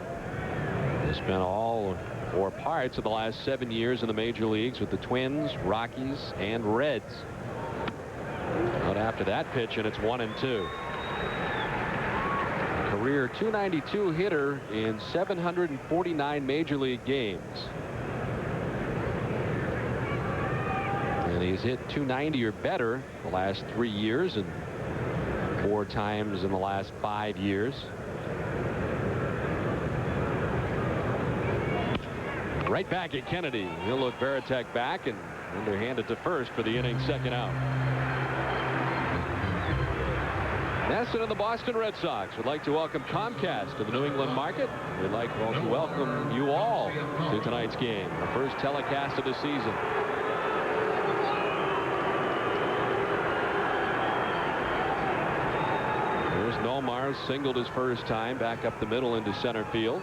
[SPEAKER 2] He spent all or parts of the last 7 years in the major leagues with the Twins, Rockies, and Reds. But after that pitch, and it's 1-2. Career .292 hitter in 749 major league games. And he's hit .290 or better the last 3 years and 4 times in the last 5 years. Right back at Kennedy. He'll look Varitek back and underhand it to first for the inning's second out. Nesson and the Boston Red Sox would like to welcome Comcast to the New England market. We'd like to welcome you all to tonight's game, the first telecast of the season. Here's Nomar, singled his first time, back up the middle into center field.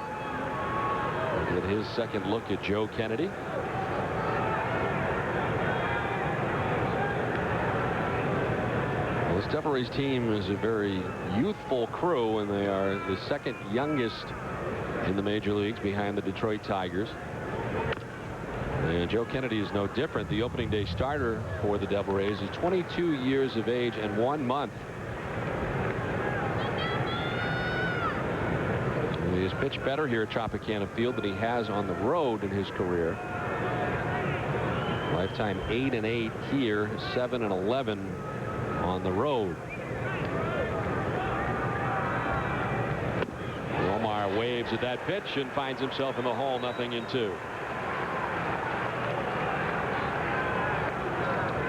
[SPEAKER 2] We'll get his second look at Joe Kennedy. This Devil Rays team is a very youthful crew, and they are the second youngest in the major leagues behind the Detroit Tigers. And Joe Kennedy is no different. The opening day starter for the Devil Rays is 22 years of age and 1 month. He has pitched better here at Tropicana Field than he has on the road in his career. Lifetime 8-8 here, 7-11 on the road. Omar waves at that pitch and finds himself in the hole, 0-2.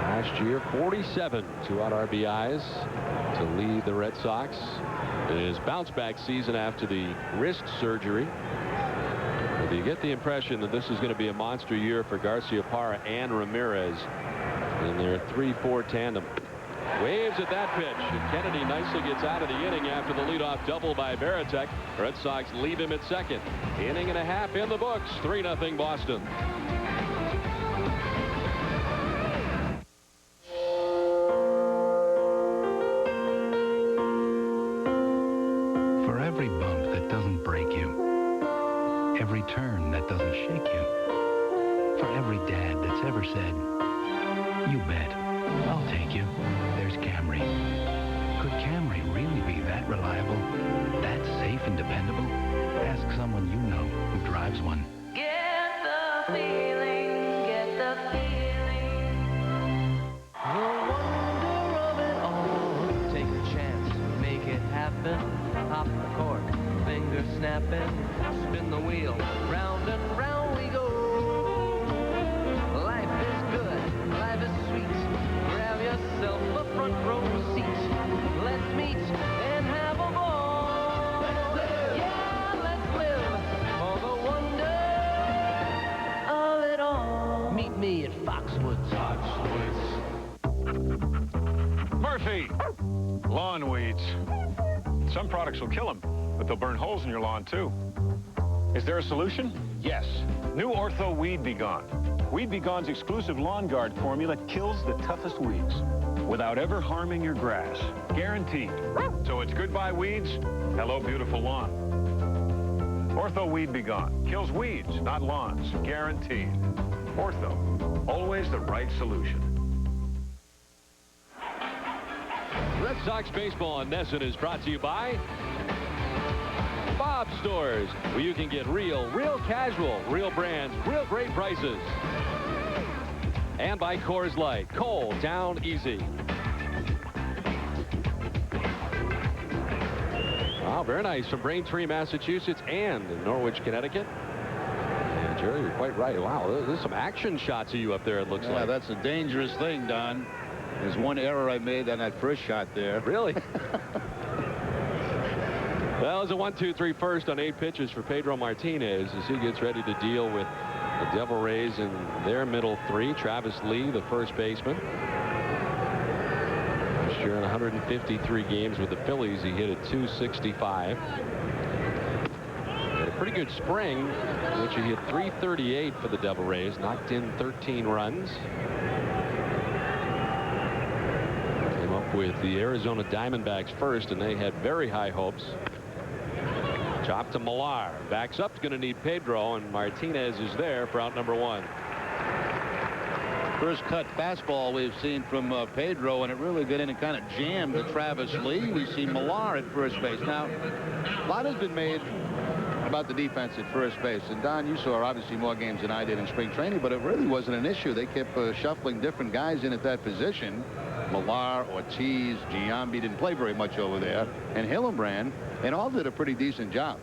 [SPEAKER 2] Last year, 47 2-out RBIs to lead the Red Sox. His bounce-back season after the wrist surgery. But you get the impression that this is going to be a monster year for Garciaparra and Ramirez in their 3-4 tandem. Waves at that pitch, and Kennedy nicely gets out of the inning after the leadoff double by Varitek. Red Sox leave him at second. Inning and a half in the books, 3-0 Boston.
[SPEAKER 18] For every bump that doesn't break you, every turn that doesn't shake you, for every dad that's ever said, "You bet, I'll take you," there's Camry. Could Camry really be that reliable, that safe and dependable? Ask someone you know who drives one.
[SPEAKER 19] Get the feeling, get the feeling. The wonder of it all. Take a chance, make it happen. Hop the cork, finger snapping, spin the wheel, round and round we go. Life is good, life is sweet. Grab yourself a front row seat. Let's meet and have a ball. Let's live. Yeah, let's live for the wonder of it all. Meet me at Foxwoods.
[SPEAKER 20] Murphy! Lawn weeds. Some products will kill them, but they'll burn holes in your lawn, too. Is there a solution? Yes. New Ortho Weed Be Gone. Weed Be Gone's exclusive Lawn Guard formula kills the toughest weeds without ever harming your grass. Guaranteed. So it's goodbye weeds, hello beautiful lawn. Ortho Weed Be Gone. Kills weeds, not lawns. Guaranteed. Ortho. Always the right solution.
[SPEAKER 2] Red Sox baseball on Nesson is brought to you by Bob's Stores, where you can get real casual, real brands, real great prices. And by Coors Light, cold down easy. Wow, very nice from Braintree, Massachusetts, and in Norwich, Connecticut. And Jerry, you're quite right. Wow, there's some action shots of you up there, it looks like.
[SPEAKER 6] Yeah, that's a dangerous thing, Don. There's one error I made on that first shot there.
[SPEAKER 2] Really? Well, it was a 1-2-3 first on 8 pitches for Pedro Martinez as he gets ready to deal with the Devil Rays in their middle 3. Travis Lee, the first baseman. Last year in 153 games with the Phillies, he hit at .265. Had a pretty good spring, in which he hit .338 for the Devil Rays, knocked in 13 runs. With the Arizona Diamondbacks first, and they had very high hopes. Chop to Millar. Backs up, going to need Pedro, and Martinez is there for out number 1.
[SPEAKER 6] First cut fastball we've seen from Pedro, and it really got in and kind of jammed to Travis Lee. We see Millar at first base. Now, a lot has been made about the defense at first base. And Don, you saw obviously more games than I did in spring training, but it really wasn't an issue. They kept shuffling different guys in at that position. Millar, Ortiz, Giambi didn't play very much over there, and Hillenbrand, and all did a pretty decent job.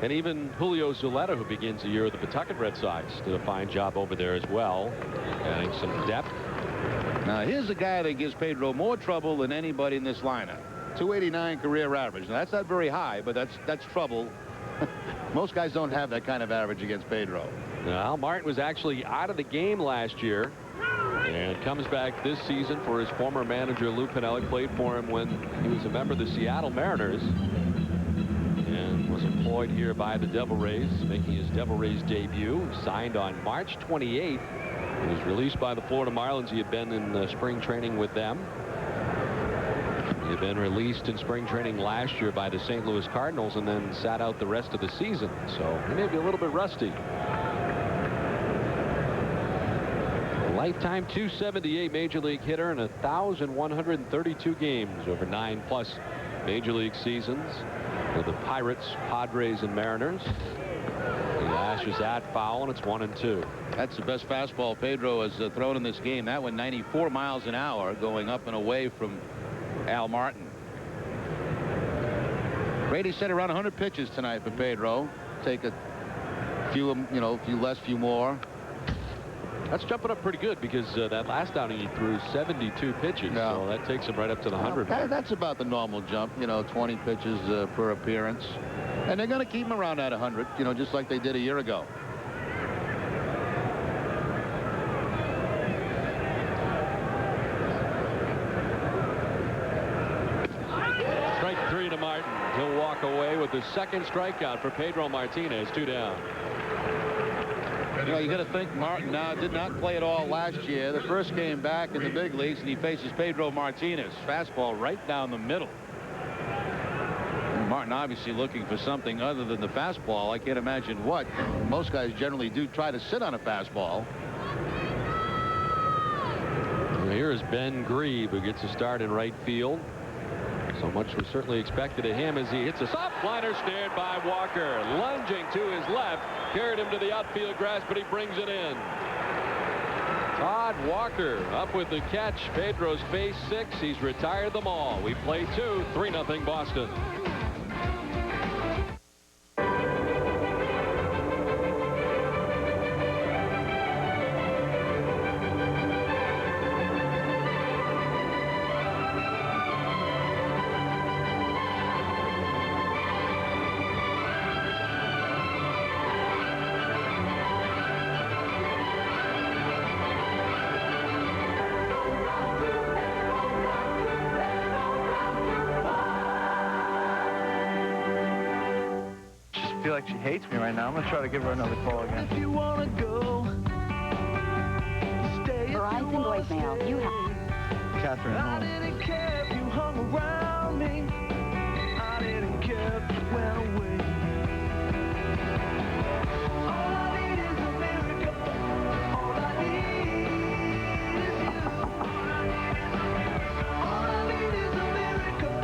[SPEAKER 2] And even Julio Zuleta, who begins the year with the Pawtucket Red Sox, did a fine job over there as well, adding some depth.
[SPEAKER 6] Now, here's a guy that gives Pedro more trouble than anybody in this lineup. .289 career average. Now, that's not very high, but that's trouble. Most guys don't have that kind of average against Pedro.
[SPEAKER 2] Now, Martin was actually out of the game last year and comes back this season for his former manager, Lou Piniella. Played for him when he was a member of the Seattle Mariners and was employed here by the Devil Rays, making his Devil Rays debut. Signed on March 28th. He was released by the Florida Marlins. He had been in spring training with them. He had been released in spring training last year by the St. Louis Cardinals and then sat out the rest of the season. So he may be a little bit rusty. Lifetime .278 major league hitter in 1,132 games over 9+ major league seasons with the Pirates, Padres, and Mariners. He lashes at foul, and it's 1-2.
[SPEAKER 6] That's the best fastball Pedro has thrown in this game. That one 94 miles an hour going up and away from Al Martin. Brady said around 100 pitches tonight for Pedro. Take a few, a few less, few more.
[SPEAKER 2] That's jumping up pretty good because that last outing he threw 72 pitches. Yeah. So that takes him right up to the 100.
[SPEAKER 6] That's about the normal jump, 20 pitches per appearance. And they're going to keep him around at 100, just like they did a year ago.
[SPEAKER 2] Strike 3 to Martin. He'll walk away with the second strikeout for Pedro Martinez. 2 down.
[SPEAKER 6] You got to think Martin now did not play at all last year. The first game back in the big leagues, and he faces Pedro Martinez. Fastball right down the middle. And Martin obviously looking for something other than the fastball. I can't imagine what. Most guys generally do try to sit on a fastball.
[SPEAKER 2] Well, here is Ben Grieve, who gets a start in right field. So much was certainly expected of him as he hits a soft liner, snared by Walker. Lunging to his left, carried him to the outfield grass, but he brings it in. Todd Walker up with the catch. Pedro's phase 6. He's retired them all. We play 2, 3-0 Boston.
[SPEAKER 10] I feel like she hates me right now. I'm gonna try to give her another call again. If you wanna go,
[SPEAKER 17] Verizon voicemail. You have
[SPEAKER 10] Catherine home.
[SPEAKER 19] I didn't care if you hung around me. I didn't care if you went away. All I need is a miracle. All I need is you. All I need is a miracle.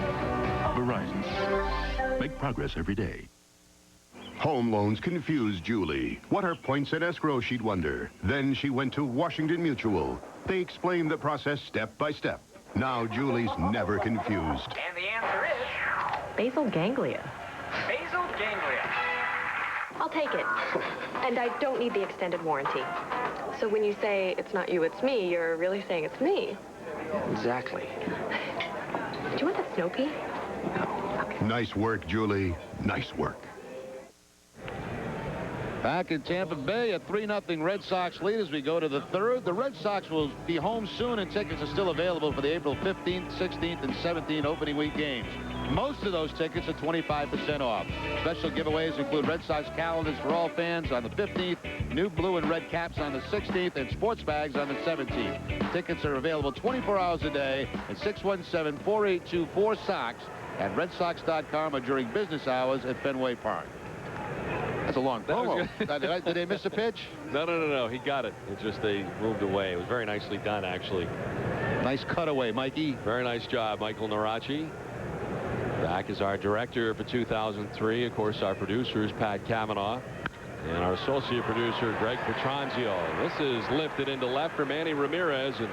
[SPEAKER 21] Verizon. Make progress every day. Home loans confused Julie. What are points at escrow, she'd wonder. Then she went to Washington Mutual. They explained the process step by step. Now Julie's never confused.
[SPEAKER 22] And the answer is...
[SPEAKER 23] basal ganglia.
[SPEAKER 22] Basal ganglia.
[SPEAKER 23] I'll take it. And I don't need the extended warranty. So when you say it's not you, it's me, you're really saying it's me.
[SPEAKER 22] Exactly.
[SPEAKER 23] Do you want that snow pea?
[SPEAKER 21] Nice work, Julie. Nice work.
[SPEAKER 6] Back in Tampa Bay, a 3-0 Red Sox lead as we go to the third. The Red Sox will be home soon, and tickets are still available for the April 15th, 16th, and 17th opening week games. Most of those tickets are 25% off. Special giveaways include Red Sox calendars for all fans on the 15th, new blue and red caps on the 16th, and sports bags on the 17th. Tickets are available 24 hours a day at 617-4824-SOX at redsox.com or during business hours at Fenway Park. That's a long promo. Did they miss a pitch?
[SPEAKER 2] No. He got it. It's just they moved away. It was very nicely done, actually.
[SPEAKER 6] Nice cutaway, Mikey.
[SPEAKER 2] Very nice job, Michael Narachi. Back is our director for 2003. Of course, our producer is Pat Cavanaugh. And our associate producer, Greg Petranzio. This is lifted into left for Manny Ramirez. And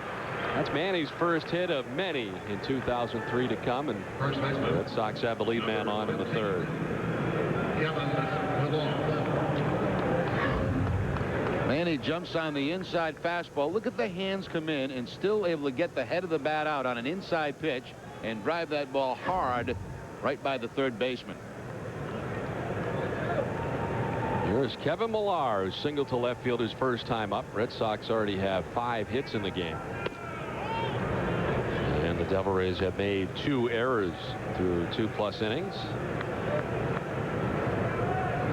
[SPEAKER 2] that's Manny's first hit of many in 2003 to come. And the Red Sox have the lead man on in the third.
[SPEAKER 6] Manny jumps on the inside fastball. Look at the hands come in and still able to get the head of the bat out on an inside pitch and drive that ball hard right by the third baseman.
[SPEAKER 2] Here's Kevin Millar, who singled to left field his first time up. Red Sox already have 5 hits in the game. And the Devil Rays have made 2 errors through 2+ innings.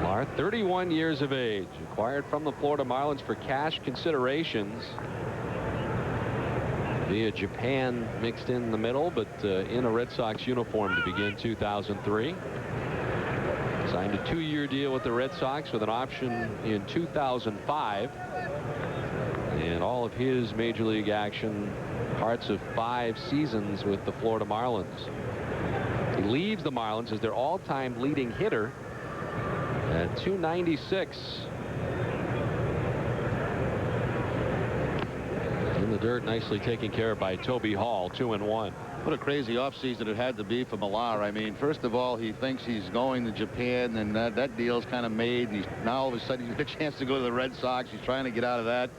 [SPEAKER 2] Millar, 31 years of age, acquired from the Florida Marlins for cash considerations via Japan mixed in the middle, but in a Red Sox uniform to begin 2003. Signed a 2-year deal with the Red Sox with an option in 2005. And all of his major league action, parts of 5 seasons with the Florida Marlins. He leaves the Marlins as their all-time leading hitter at 296. In the dirt, nicely taken care of by Toby Hall, 2-1.
[SPEAKER 6] What a crazy offseason it had to be for Millar. I mean, first of all, he thinks he's going to Japan, and that deal's kind of made. And now all of a sudden he's got a chance to go to the Red Sox. He's trying to get out of that.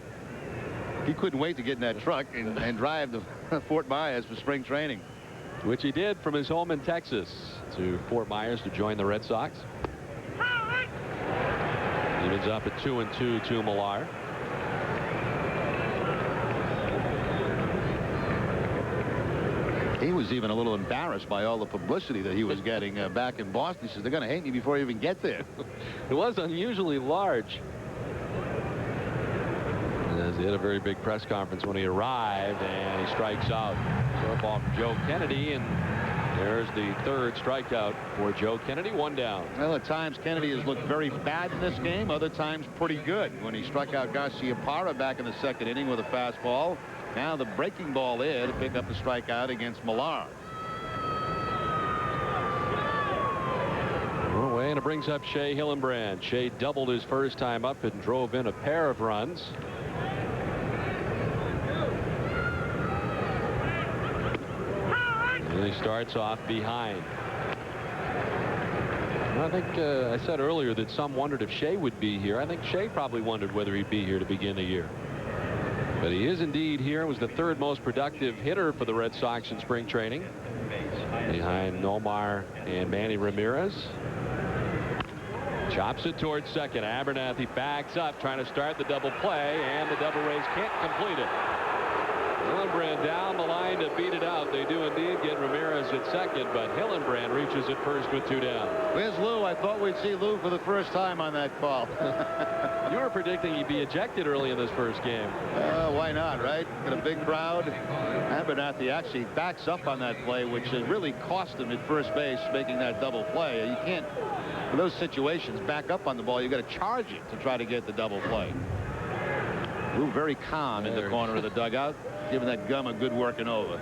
[SPEAKER 6] He couldn't wait to get in that truck and drive to Fort Myers for spring training.
[SPEAKER 2] Which he did from his home in Texas to Fort Myers to join the Red Sox. Evens up at 2-2 to Millar.
[SPEAKER 6] He was even a little embarrassed by all the publicity that he was getting back in Boston. He says, they're going to hate me before you even get there.
[SPEAKER 2] It was unusually large. As he had a very big press conference when he arrived, and he strikes out. Short ball from Joe Kennedy, and there's the 3rd strikeout for Joe Kennedy. 1 down.
[SPEAKER 6] Well, at times Kennedy has looked very bad in this game. Other times pretty good. When he struck out Garcia Parra back in the 2nd inning with a fastball. Now the breaking ball there to pick up the strikeout against Millar.
[SPEAKER 2] Away, and it brings up Shea Hillenbrand. Shea doubled his first time up and drove in a pair of runs. And he starts off behind. I think I said earlier that some wondered if Shea would be here. I think Shea probably wondered whether he'd be here to begin the year. But he is indeed here. Was the 3rd most productive hitter for the Red Sox in spring training, behind Nomar and Manny Ramirez. Chops it towards second. Abernathy backs up, trying to start the double play, and the Devil Rays can't complete it. Hillenbrand down the line to beat it out. They do indeed get Ramirez at second, but Hillenbrand reaches at first with 2 down.
[SPEAKER 6] Where's Lou? I thought we'd see Lou for the first time on that call.
[SPEAKER 2] You were predicting he'd be ejected early in this first game.
[SPEAKER 6] Why not, right? Got a big crowd. Abernathy actually backs up on that play, which really cost him at first base, making that double play. You can't, for those situations, back up on the ball. You got to charge it to try to get the double play. Lou very calm in the corner of the dugout, giving that gum a good working over.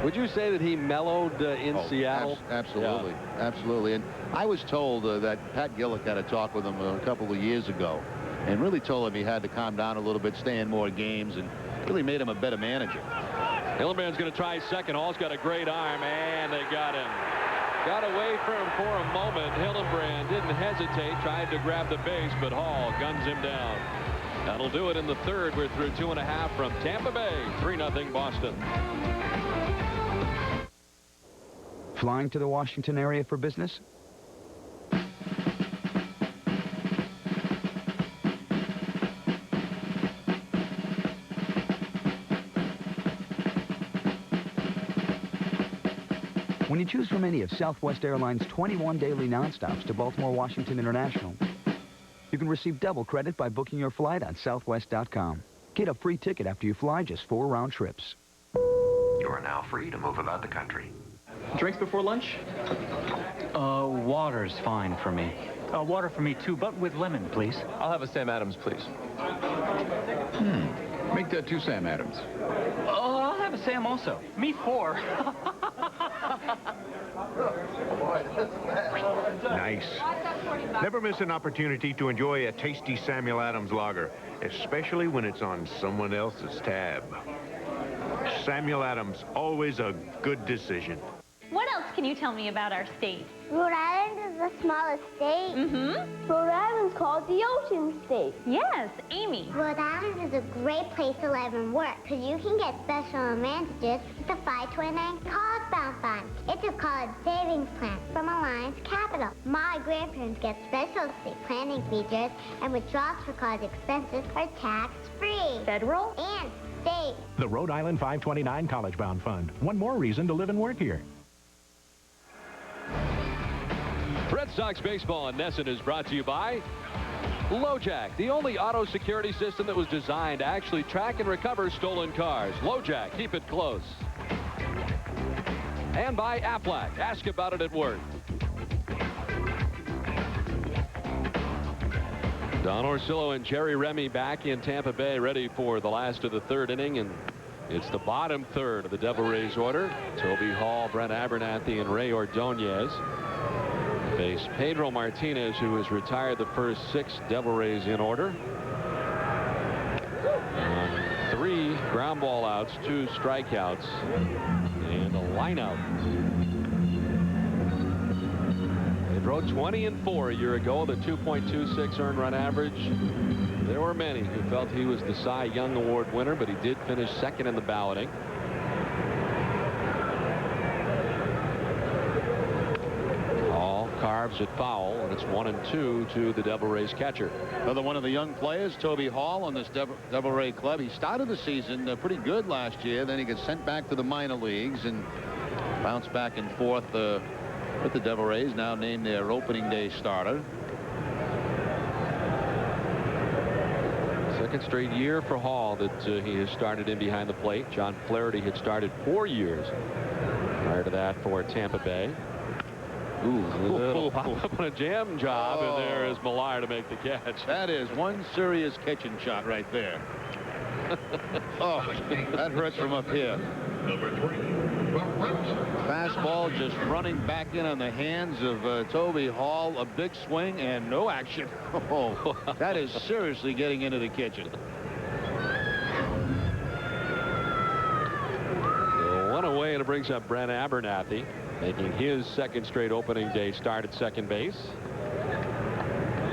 [SPEAKER 2] Would you say that he mellowed in Seattle?
[SPEAKER 6] Absolutely. Yeah. Absolutely. And I was told that Pat Gillick had a talk with him a couple of years ago and really told him he had to calm down a little bit, stay in more games, and really made him a better manager.
[SPEAKER 2] Hillenbrand's going to try second. Hall's got a great arm, and they got him. Got away from him for a moment. Hillenbrand didn't hesitate, tried to grab the base, but Hall guns him down. That'll do it in the 3rd. We're through 2.5 from Tampa Bay. 3-0 Boston.
[SPEAKER 1] Flying to the Washington area for business? When you choose from any of Southwest Airlines' 21 daily nonstops to Baltimore Washington International, you can receive double credit by booking your flight on Southwest.com. Get a free ticket after you fly just 4 round trips.
[SPEAKER 12] You are now free to move about the country.
[SPEAKER 11] Drinks before lunch? Water's fine for me. Water for me too, but with lemon, please.
[SPEAKER 10] I'll have a Sam Adams, please.
[SPEAKER 3] Make that 2 Sam Adams.
[SPEAKER 11] I'll have a Sam also. Me 4.
[SPEAKER 13] Nice. Never miss an opportunity to enjoy a tasty Samuel Adams lager, especially when it's on someone else's tab. Samuel Adams, always a good decision.
[SPEAKER 8] What else can you tell me about our state?
[SPEAKER 5] Rhode Island is the smallest state?
[SPEAKER 8] Mm-hmm.
[SPEAKER 5] Rhode Island's called the Ocean State.
[SPEAKER 8] Yes, Amy.
[SPEAKER 5] Rhode Island is a great place to live and work because you can get special advantages with the 529 college-bound fund. It's a college savings plan from Alliance Capital. My grandparents get special estate planning features, and withdrawals for college expenses are tax-free.
[SPEAKER 8] Federal
[SPEAKER 5] and state.
[SPEAKER 9] The Rhode Island 529 College Bound Fund. One more reason to live and work here.
[SPEAKER 2] Red Sox baseball in Nesson is brought to you by LoJack, the only auto security system that was designed to actually track and recover stolen cars. LoJack, keep it close. And by Aflac, ask about it at work. Don Orsillo and Jerry Remy back in Tampa Bay, ready for the last of the third inning, and it's the bottom third of the Devil Rays order. Toby Hall, Brent Abernathy, and Ray Ordonez face Pedro Martinez, who has retired the first 6 Devil Rays in order. On 3 ground ball outs, 2 strikeouts, and a lineout. Pedro 20-4 a year ago, the 2.26 earned run average. There were many who felt he was the Cy Young Award winner, but he did finish second in the balloting. Carves at foul, and it's 1-2 to the Devil Rays catcher.
[SPEAKER 6] Another one of the young players, Toby Hall, on this Devil Ray club. He started the season pretty good last year. Then he gets sent back to the minor leagues and bounced back and forth with the Devil Rays, now named their opening day starter.
[SPEAKER 2] Second straight year for Hall that he has started in behind the plate. John Flaherty had started 4 years prior to that for Tampa Bay. Ooh, a little pop-up on a jam job, and there is Millar to make the catch.
[SPEAKER 6] That is one serious catching shot right there. Oh, that hurts from up here. Fastball just running back in on the hands of Toby Hall. A big swing and no action. Oh, that is seriously getting into the kitchen.
[SPEAKER 2] So one away, and it brings up Brent Abernathy, making his second straight opening day start at second base.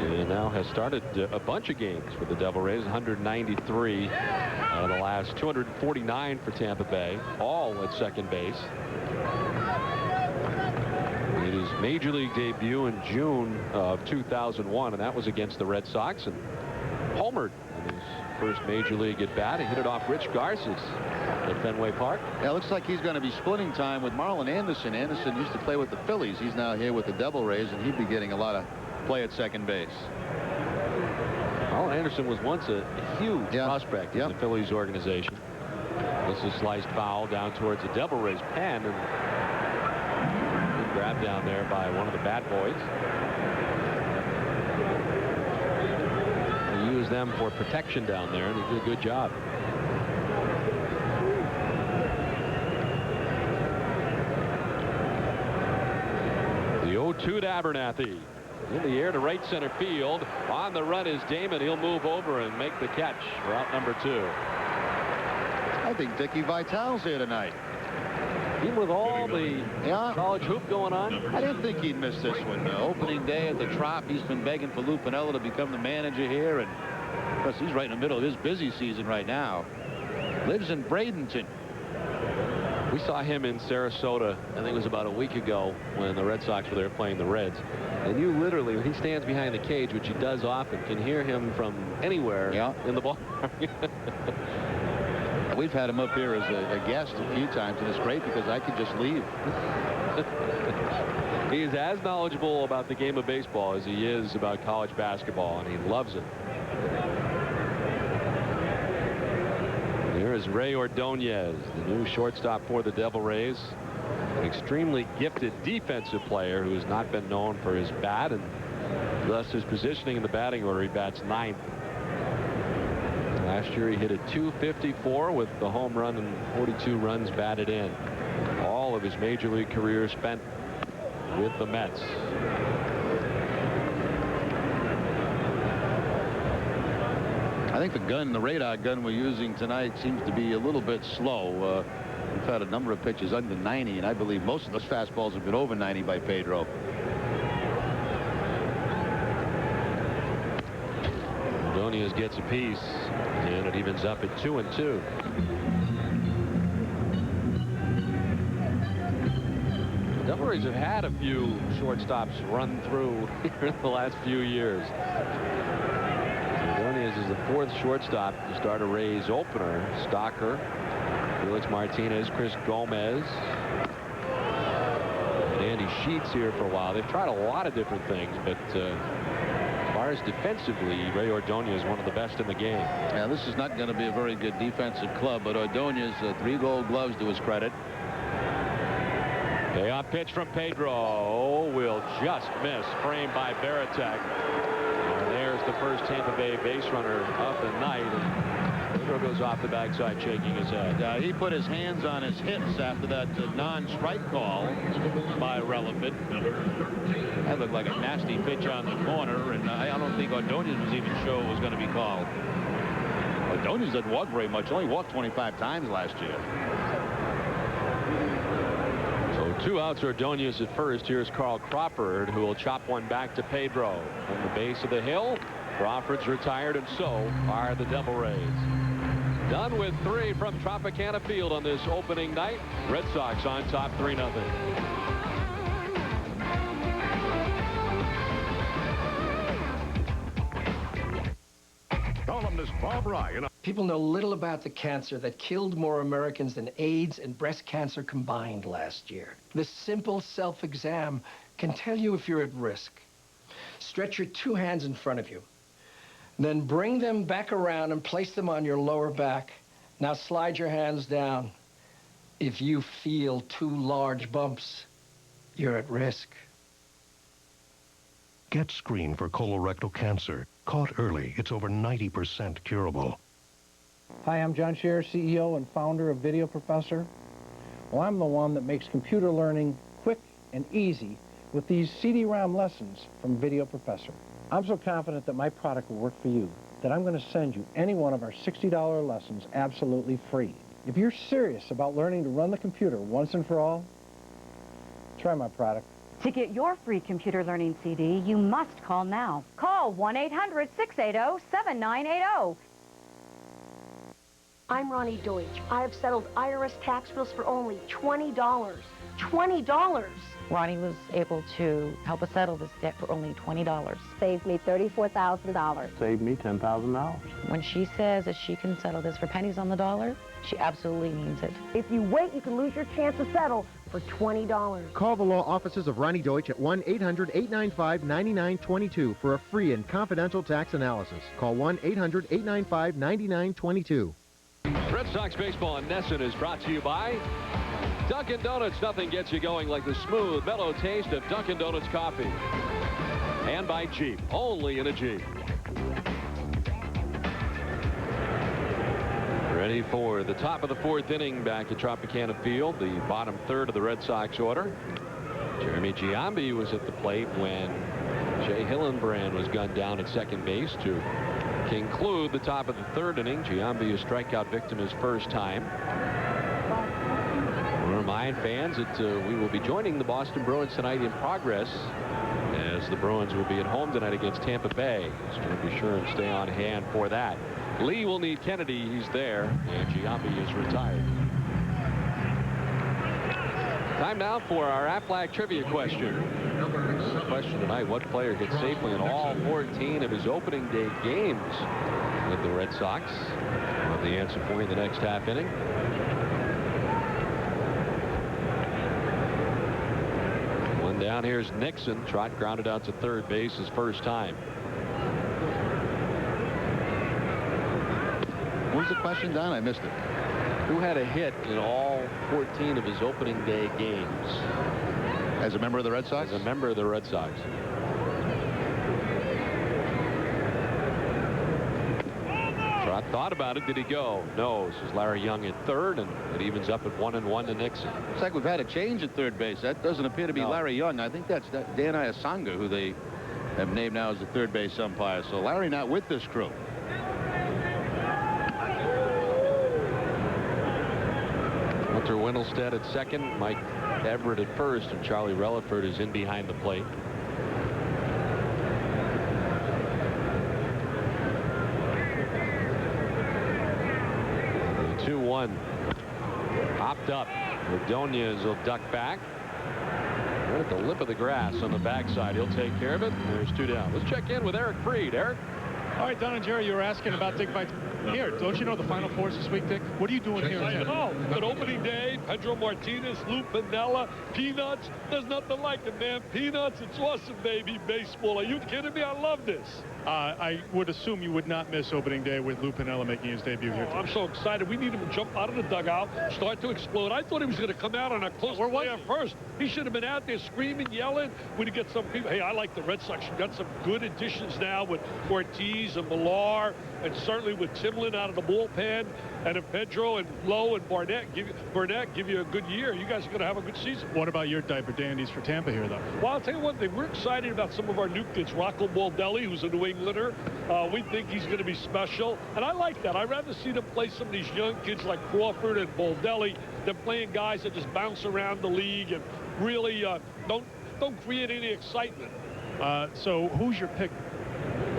[SPEAKER 2] And now has started a bunch of games for the Devil Rays. 193 out of the last 249 for Tampa Bay, all at second base. It is major league debut in June of 2001, and that was against the Red Sox, and homered in his first major league at bat. He hit it off Rich Garces at Fenway Park.
[SPEAKER 6] Yeah, looks like he's going to be splitting time with Marlon Anderson. Anderson used to play with the Phillies. He's now here with the Devil Rays, and he'd be getting a lot of play at second base.
[SPEAKER 2] Marlon Anderson was once a huge prospect in the Phillies organization. This is sliced foul down towards the Devil Rays pen, and grabbed down there by one of the bat boys. They use them for protection down there, and he did a good job. The 0-2 to Abernathy. In the air to right center field. On the run is Damon. He'll move over and make the catch for out number 2.
[SPEAKER 6] I think Dickie Vitale's here tonight.
[SPEAKER 2] Even with all the college hoop going on?
[SPEAKER 6] I didn't think he'd miss this one. Opening day at the Trop, he's been begging for Lou Piniella to become the manager here, and of course he's right in the middle of his busy season right now. Lives in Bradenton.
[SPEAKER 2] We saw him in Sarasota, I think it was about a week ago, when the Red Sox were there playing the Reds. And you literally, when he stands behind the cage, which he does often, can hear him from anywhere in the ballpark.
[SPEAKER 6] We've had him up here as a guest a few times, and it's great because I could just leave.
[SPEAKER 2] He is as knowledgeable about the game of baseball as he is about college basketball, and he loves it. Here is Ray Ordonez, the new shortstop for the Devil Rays. An extremely gifted defensive player who has not been known for his bat, and thus his positioning in the batting order. He bats 9th. Last year he hit a .254 with the home run and 42 runs batted in. All of his major league career spent with the Mets.
[SPEAKER 6] I think the gun, the radar gun we're using tonight, seems to be a little bit slow. We've had a number of pitches under 90, and I believe most of those fastballs have been over 90 by Pedro.
[SPEAKER 2] Ordonez gets a piece, and it evens up at 2-2. The Devil Rays have had a few shortstops run through here in the last few years. Ordonez is the 4th shortstop to start a Rays opener. Stocker, Felix Martinez, Chris Gomez, and Andy Sheets here for a while. They've tried a lot of different things, but as far as defensively, Ray Ordonez is one of the best in the game.
[SPEAKER 6] Yeah, this is not going to be a very good defensive club, but Ordonez, 3 Gold Gloves to his credit.
[SPEAKER 2] Payoff pitch from Pedro will just miss. Framed by Baratek. And there's the first Tampa Bay base runner of the night. And Pedro goes off the backside shaking his head.
[SPEAKER 6] He put his hands on his hips after that non-strike call by Relevant. That looked like a nasty pitch on the corner, and I don't think Ordonez was even sure it was going to be called. Ordonez didn't walk very much. Only walked 25 times last year.
[SPEAKER 2] 2 outs, Ordonez at first. Here's Carl Crawford, who will chop one back to Pedro. From the base of the hill, Crawford's retired, and so are the Devil Rays. Done with 3 from Tropicana Field on this opening night. Red Sox on top 3-0.
[SPEAKER 3] Columnist Bob Ryan.
[SPEAKER 4] People know little about the cancer that killed more Americans than AIDS and breast cancer combined last year. This simple self-exam can tell you if you're at risk. Stretch your 2 hands in front of you. Then bring them back around and place them on your lower back. Now slide your hands down. If you feel 2 large bumps, you're at risk.
[SPEAKER 3] Get screened for colorectal cancer. Caught early, it's over 90% curable.
[SPEAKER 7] Hi, I'm John Scherer, CEO and founder of Video Professor. Well, I'm the one that makes computer learning quick and easy with these CD-ROM lessons from Video Professor. I'm so confident that my product will work for you that I'm going to send you any one of our $60 lessons absolutely free. If you're serious about learning to run the computer once and for all, try my product.
[SPEAKER 24] To get your free computer learning CD, you must call now. Call 1-800-680-7980.
[SPEAKER 25] I'm Ronnie Deutsch. I have settled IRS tax bills for only $20. $20!
[SPEAKER 26] Ronnie was able to help us settle this debt for only $20.
[SPEAKER 24] Saved me $34,000.
[SPEAKER 10] Saved me $10,000.
[SPEAKER 26] When she says that she can settle this for pennies on the dollar, she absolutely means it.
[SPEAKER 25] If you wait, you can lose your chance to settle for $20.
[SPEAKER 27] Call the law offices of Ronnie Deutsch at 1-800-895-9922 for a free and confidential tax analysis. Call 1-800-895-9922.
[SPEAKER 2] Red Sox baseball on Nesson is brought to you by Dunkin' Donuts. Nothing gets you going like the smooth, mellow taste of Dunkin' Donuts coffee. And by Jeep, only in a Jeep. Ready for the top of the 4th inning back at Tropicana Field, the bottom third of the Red Sox order. Jeremy Giambi was at the plate when Jay Hillenbrand was gunned down at second base to conclude the top of the 3rd inning. Giambi, a strikeout victim, his first time. Remind fans that we will be joining the Boston Bruins tonight in progress, as the Bruins will be at home tonight against Tampa Bay. So be sure and stay on hand for that. Lee will need Kennedy. He's there, and Giambi is retired. Time now for our Aflac trivia question. The question tonight: what player hit safely in all 14 of his opening day games with the Red Sox? We'll have the answer for you in the next half inning. One down. Here's Nixon. Trot grounded out to third base his first time.
[SPEAKER 6] What was the question, Don? I missed it.
[SPEAKER 2] Who had a hit in all 14 of his opening day games?
[SPEAKER 6] As a member of the Red Sox?
[SPEAKER 2] As a member of the Red Sox. Trot thought about it. Did he go? No. This is Larry Young at third, and it evens up at 1-1 to Nixon.
[SPEAKER 6] Looks like we've had a change at third base. That doesn't appear to be Larry Young. I think that's Dan Iasanga, who they have named now as the third base umpire. So Larry not with this crew.
[SPEAKER 2] Walter Windelstead at second, Mike Everett at first, and Charlie Relaford is in behind the plate. Chopped up. Ordonez will duck back. Right at the lip of the grass on the backside. He'll take care of it. There's 2 down. Let's check in with Eric Freed. Eric?
[SPEAKER 14] All right, Don and Jerry, you were asking about Dick Vitale. Here, don't you know the Final Four is this week, Dick? What are you doing here?
[SPEAKER 15] I know. But opening day, Pedro Martinez, Lou Piniella, Peanuts. There's nothing like it, man. Peanuts, it's awesome, baby. Baseball. Are you kidding me? I love this.
[SPEAKER 14] I would assume you would not miss opening day with Lou Piniella making his debut here.
[SPEAKER 15] I'm so excited. We need him to jump out of the dugout, start to explode. I thought he was going to come out on a close play at first. He should have been out there screaming, yelling. We'd get some people. Hey, I like the Red Sox. You've got some good additions now with Ortiz and Millar, and certainly with Timlin out of the bullpen. And if Pedro and Lowe and Burnett give you a good year, you guys are going to have a good season.
[SPEAKER 14] What about your diaper dandies for Tampa here, though?
[SPEAKER 15] Well, I'll tell you one thing. We're excited about some of our new kids. Rocco Baldelli, who's a New Englander. We think he's going to be special. And I like that. I'd rather see them play some of these young kids like Crawford and Baldelli than playing guys that just bounce around the league and really don't create any excitement.
[SPEAKER 14] So who's your pick?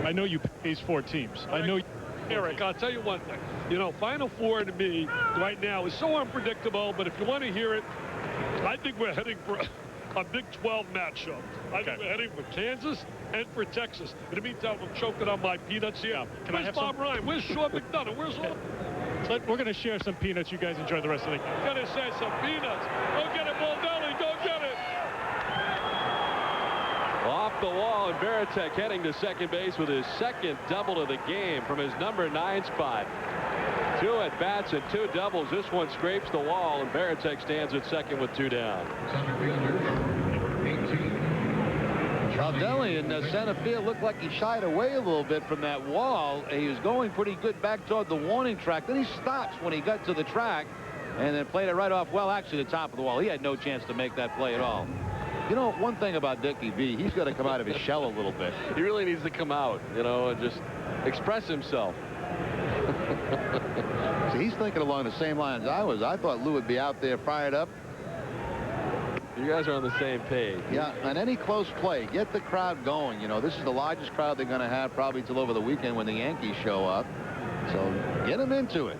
[SPEAKER 14] I know you pick these 4 teams. I know.
[SPEAKER 15] Eric, I'll tell you one thing. You know, Final Four to me right now is so unpredictable, but if you want to hear it, I think we're heading for a Big 12 matchup. I think we're heading for Kansas and for Texas. In the meantime, I'm choking on my peanuts here. Where's Bob Ryan? Where's Sean McDonough? Where's all...
[SPEAKER 14] We're going to share some peanuts. You guys enjoy the rest of the game.
[SPEAKER 15] Going to say some peanuts. Go get it, Baldelli. Go get it.
[SPEAKER 2] Off the wall, and Varitek heading to second base with his second double of the game from his number 9 spot. 2 at-bats and 2 doubles. This one scrapes the wall, and Varitek stands at second with 2 down.
[SPEAKER 6] Baldelli in the center field looked like he shied away a little bit from that wall. He was going pretty good back toward the warning track. Then he stops when he got to the track and then played it right off. Well, actually, the top of the wall. He had no chance to make that play at all. You know, one thing about Dickie V, he's got to come out of his shell a little bit.
[SPEAKER 2] He really needs to come out, you know, and just express himself.
[SPEAKER 6] See, he's thinking along the same lines I was. I thought Lou would be out there fired up.
[SPEAKER 2] You guys are on the same page.
[SPEAKER 6] Yeah, on any close play, get the crowd going. You know, this is the largest crowd they're going to have probably till over the weekend when the Yankees show up. So get them into it.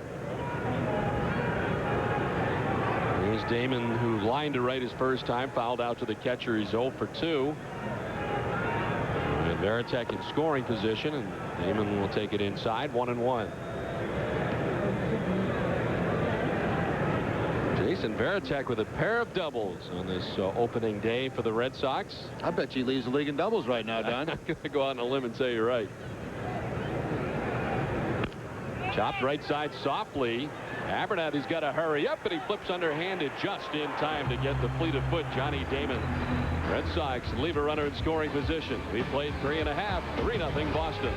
[SPEAKER 2] Here's Damon, who lined to right his first time, fouled out to the catcher. He's 0 for 2. And Varitek in scoring position, and Damon will take it inside, 1-1. Jason Varitek with a pair of doubles on this opening day for the Red Sox.
[SPEAKER 6] I bet you he leads the league in doubles right now, Don.
[SPEAKER 2] I'm going to go out on a limb and say you're right. Chopped right side softly. Abernathy's got to hurry up, and he flips underhanded just in time to get the fleet of foot, Johnny Damon. Red Sox leave a runner in scoring position. We played 3.5, 3-0 Boston.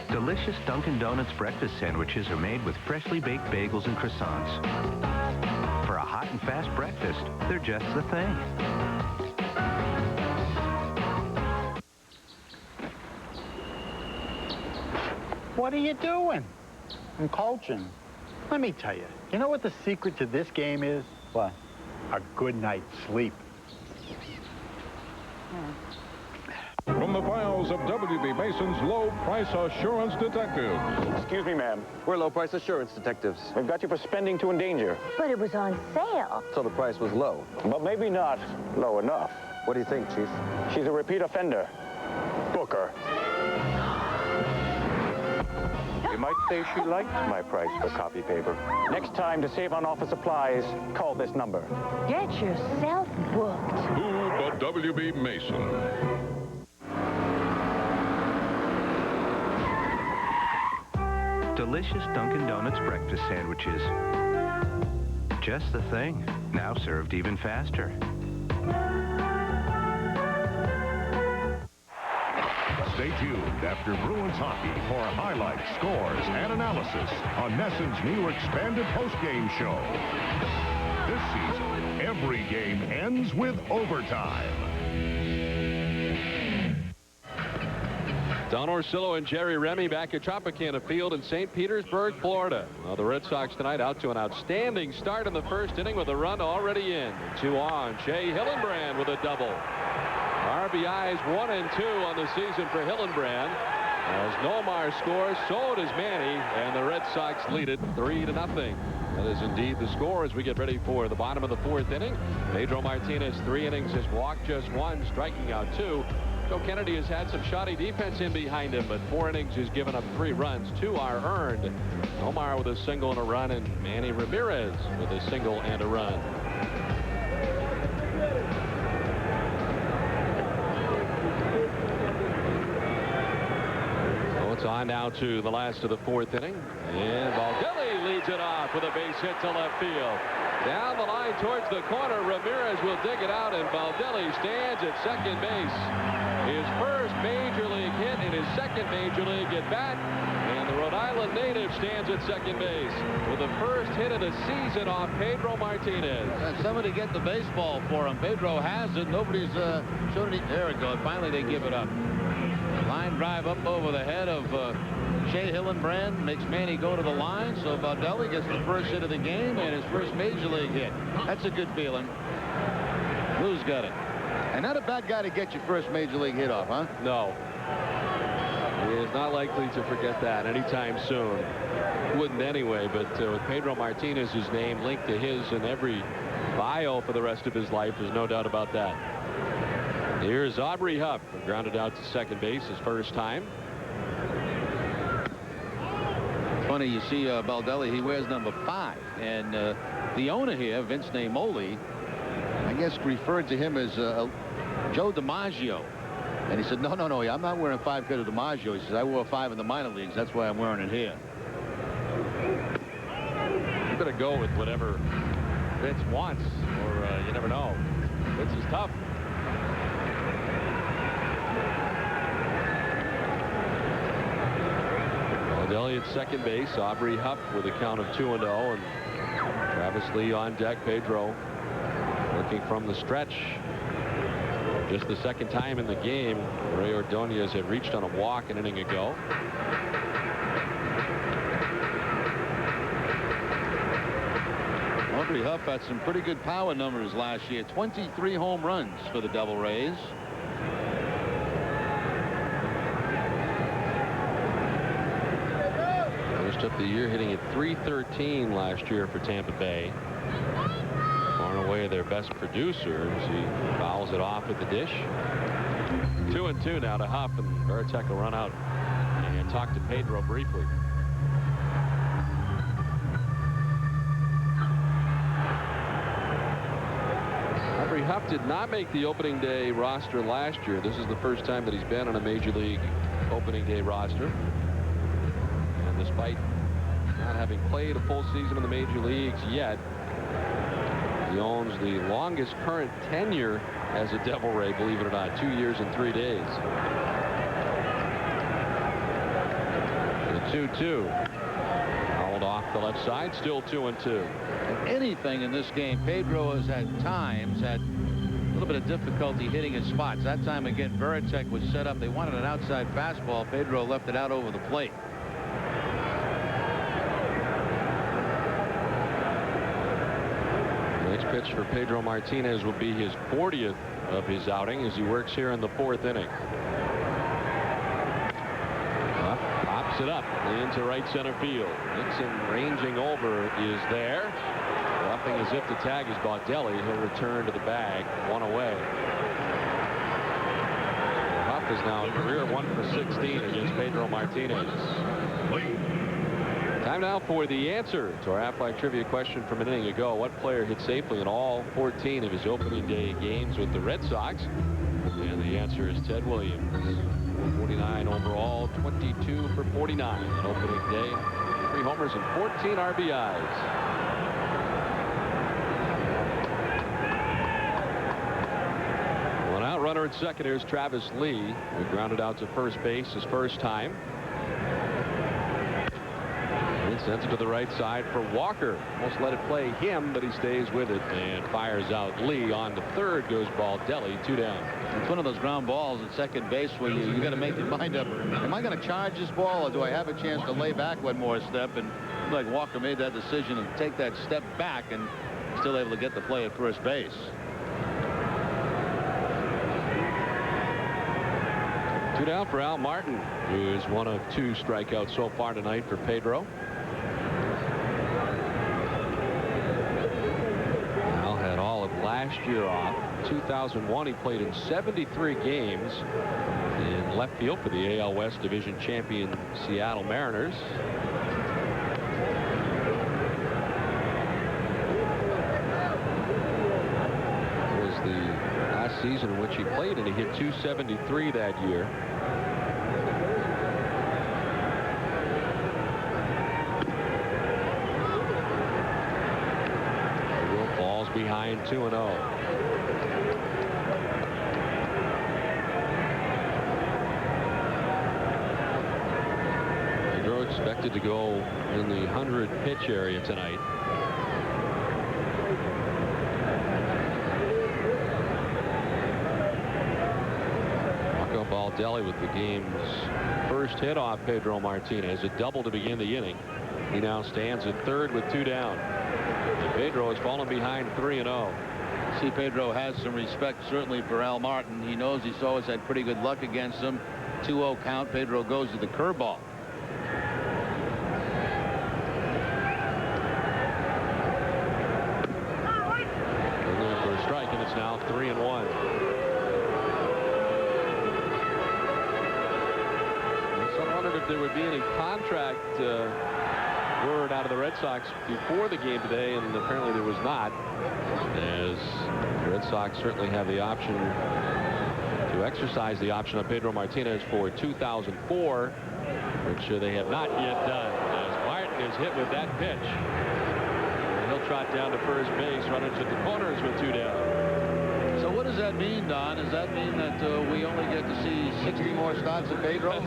[SPEAKER 12] Delicious Dunkin' Donuts breakfast sandwiches are made with freshly baked bagels and croissants. For a hot and fast breakfast, they're just the thing.
[SPEAKER 16] What are you doing? I'm coaching. Let me tell you. You know what the secret to this game is? What? A good night's sleep.
[SPEAKER 17] From the files of W.B. Mason's Low Price Assurance Detectives.
[SPEAKER 10] Excuse me, ma'am. We're low price assurance detectives. We've got you for spending to endanger.
[SPEAKER 25] But it was on sale.
[SPEAKER 10] So the price was low. But maybe not low enough. What do you think, Chief? She's a repeat offender. Book her. You might say she liked my price for copy paper. Next time, to save on office supplies, call this number.
[SPEAKER 25] Get yourself booked.
[SPEAKER 17] Who but W.B. Mason?
[SPEAKER 12] Delicious Dunkin' Donuts breakfast sandwiches. Just the thing. Now served even faster.
[SPEAKER 17] Stay tuned after Bruins hockey for highlights, scores, and analysis on NESN's new expanded postgame show. This season, every game ends with overtime.
[SPEAKER 2] Don Orsillo and Jerry Remy back at Tropicana Field in St. Petersburg, Florida. Well, the Red Sox tonight out to an outstanding start in the first inning with a run already in. 2 on. Shea Hillenbrand with a double. RBIs 1 and 2 on the season for Hillenbrand. As Nomar scores, so does Manny, and the Red Sox lead it 3-0. That is indeed the score as we get ready for the bottom of the 4th inning. Pedro Martinez, 3 innings, has walked just 1, striking out 2. Joe Kennedy has had some shoddy defense in behind him, but 4 innings has given up 3 runs. 2 are earned. Nomar with a single and a run, and Manny Ramirez with a single and a run. It's on now to the last of the 4th inning, and Baldelli leads it off with a base hit to left field. Down the line towards the corner, Ramirez will dig it out, and Baldelli stands at second base. His first major league hit in his second major league at bat, and the Rhode Island native stands at second base with the first hit of the season off Pedro Martinez.
[SPEAKER 6] Somebody get the baseball for him. Pedro has it. Nobody's shown it. There it goes. Finally, they give it up. Line drive up over the head of Shea Hillenbrand makes Manny go to the line, so Baldelli gets the first hit of the game and his first major league hit. That's a good feeling. Lou's got it. And not a bad guy to get your first major league hit off, huh?
[SPEAKER 2] No. He is not likely to forget that anytime soon. Wouldn't anyway, but with Pedro Martinez's name linked to his in every bio for the rest of his life, there's no doubt about that. Here's Aubrey Huff, grounded out to second base his first time.
[SPEAKER 6] Funny, you see Baldelli, he wears number 5, and the owner here, Vince Namoli, I guess referred to him as Joe DiMaggio, and he said, no, I'm not wearing 5 because of DiMaggio. He says, I wore 5 in the minor leagues, that's why I'm wearing it here.
[SPEAKER 2] You better go with whatever Vince wants, or you never know. Vince is tough. Baldelli at second base, Aubrey Huff with a count of 2-0, and Travis Lee on deck. Pedro working from the stretch. Just the second time in the game, Ray Ordonez had reached on a walk an inning ago.
[SPEAKER 6] Aubrey Huff had some pretty good power numbers last year. 23 home runs for the Devil Rays.
[SPEAKER 2] Up the year hitting at .313 last year for Tampa Bay. Far and away their best producer as he fouls it off at the dish. 2-2 now to Huff, and Veritek will run out and talk to Pedro briefly. Aubrey Huff did not make the opening day roster last year. This is the first time that he's been on a major league opening day roster. Despite not having played a full season in the major leagues yet, he owns the longest current tenure as a Devil Ray, believe it or not, 2 years and 3 days. The 2-2. Fouled off the left side, still 2-2.
[SPEAKER 6] And anything in this game, Pedro has at times had a little bit of difficulty hitting his spots. That time again, Veritek was set up. They wanted an outside fastball. Pedro left it out over the plate.
[SPEAKER 2] Next pitch for Pedro Martinez will be his 40th of his outing as he works here in the 4th inning. Pops it up into right center field. Nixon ranging over is there. Roughing as if the tag is Baldelli. He'll return to the bag. 1 away. Huff is now a career 1 for 16 against Pedro Martinez. Time now for the answer to our Aflac trivia question from an inning ago. What player hit safely in all 14 of his opening day games with the Red Sox? And the answer is Ted Williams. 49 overall, 22 for 49 on opening day. 3 homers and 14 RBIs. One out, runner at second. Here's Travis Lee, who grounded out to first base his first time. Sends it to the right side for Walker. Almost let it play him, but he stays with it and fires out Lee. On to third goes Baldelli. 2 down.
[SPEAKER 6] It's one of those ground balls at second base where you got to make your mind up. Am I going to charge this ball, or do I have a chance to lay back one more step? And like Walker made that decision and take that step back and still able to get the play at first base.
[SPEAKER 2] 2 down for Al Martin, who is one of 2 strikeouts so far tonight for Pedro. Al had all of last year off. 2001, he played in 73 games in left field for the AL West Division champion Seattle Mariners. It was the last season in which he played, and he hit .273 that year. Pedro falls behind 2-0. Expected to go in the 100 pitch area tonight. Marco Baldelli with the game's first hit off Pedro Martinez, a double to begin the inning. He now stands at third with 2 down. And Pedro has fallen behind 3-0.
[SPEAKER 6] See, Pedro has some respect certainly for Al Martin. He knows he's always had pretty good luck against him. 2-0 count. Pedro goes to the curveball.
[SPEAKER 2] It's now 3-1. So I wondered if there would be any contract word out of the Red Sox before the game today, and apparently there was not, as the Red Sox certainly have the option to exercise the option on Pedro Martinez for 2004, which they have not yet done, as Martin is hit with that pitch. He'll trot down to first base, run into the corners with 2 down.
[SPEAKER 6] So what does that mean, Don? Does that mean that we only get to see 60 more starts of Pedro?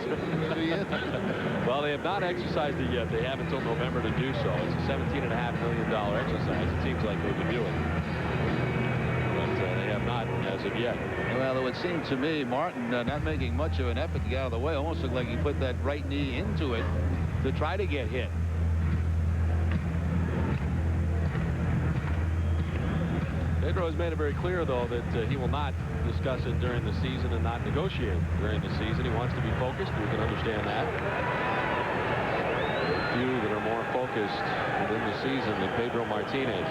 [SPEAKER 2] Well, they have not exercised it yet. They have until November to do so. It's a $17.5 million exercise. It seems like they would do it. But they have not as of yet.
[SPEAKER 6] Well, it would seem to me, Martin not making much of an effort to get out of the way. Almost looked like he put that right knee into it to try to get hit.
[SPEAKER 2] Pedro has made it very clear, though, that he will not discuss it during the season and not negotiate during the season. He wants to be focused. We can understand that. Few that are more focused within the season than Pedro Martinez.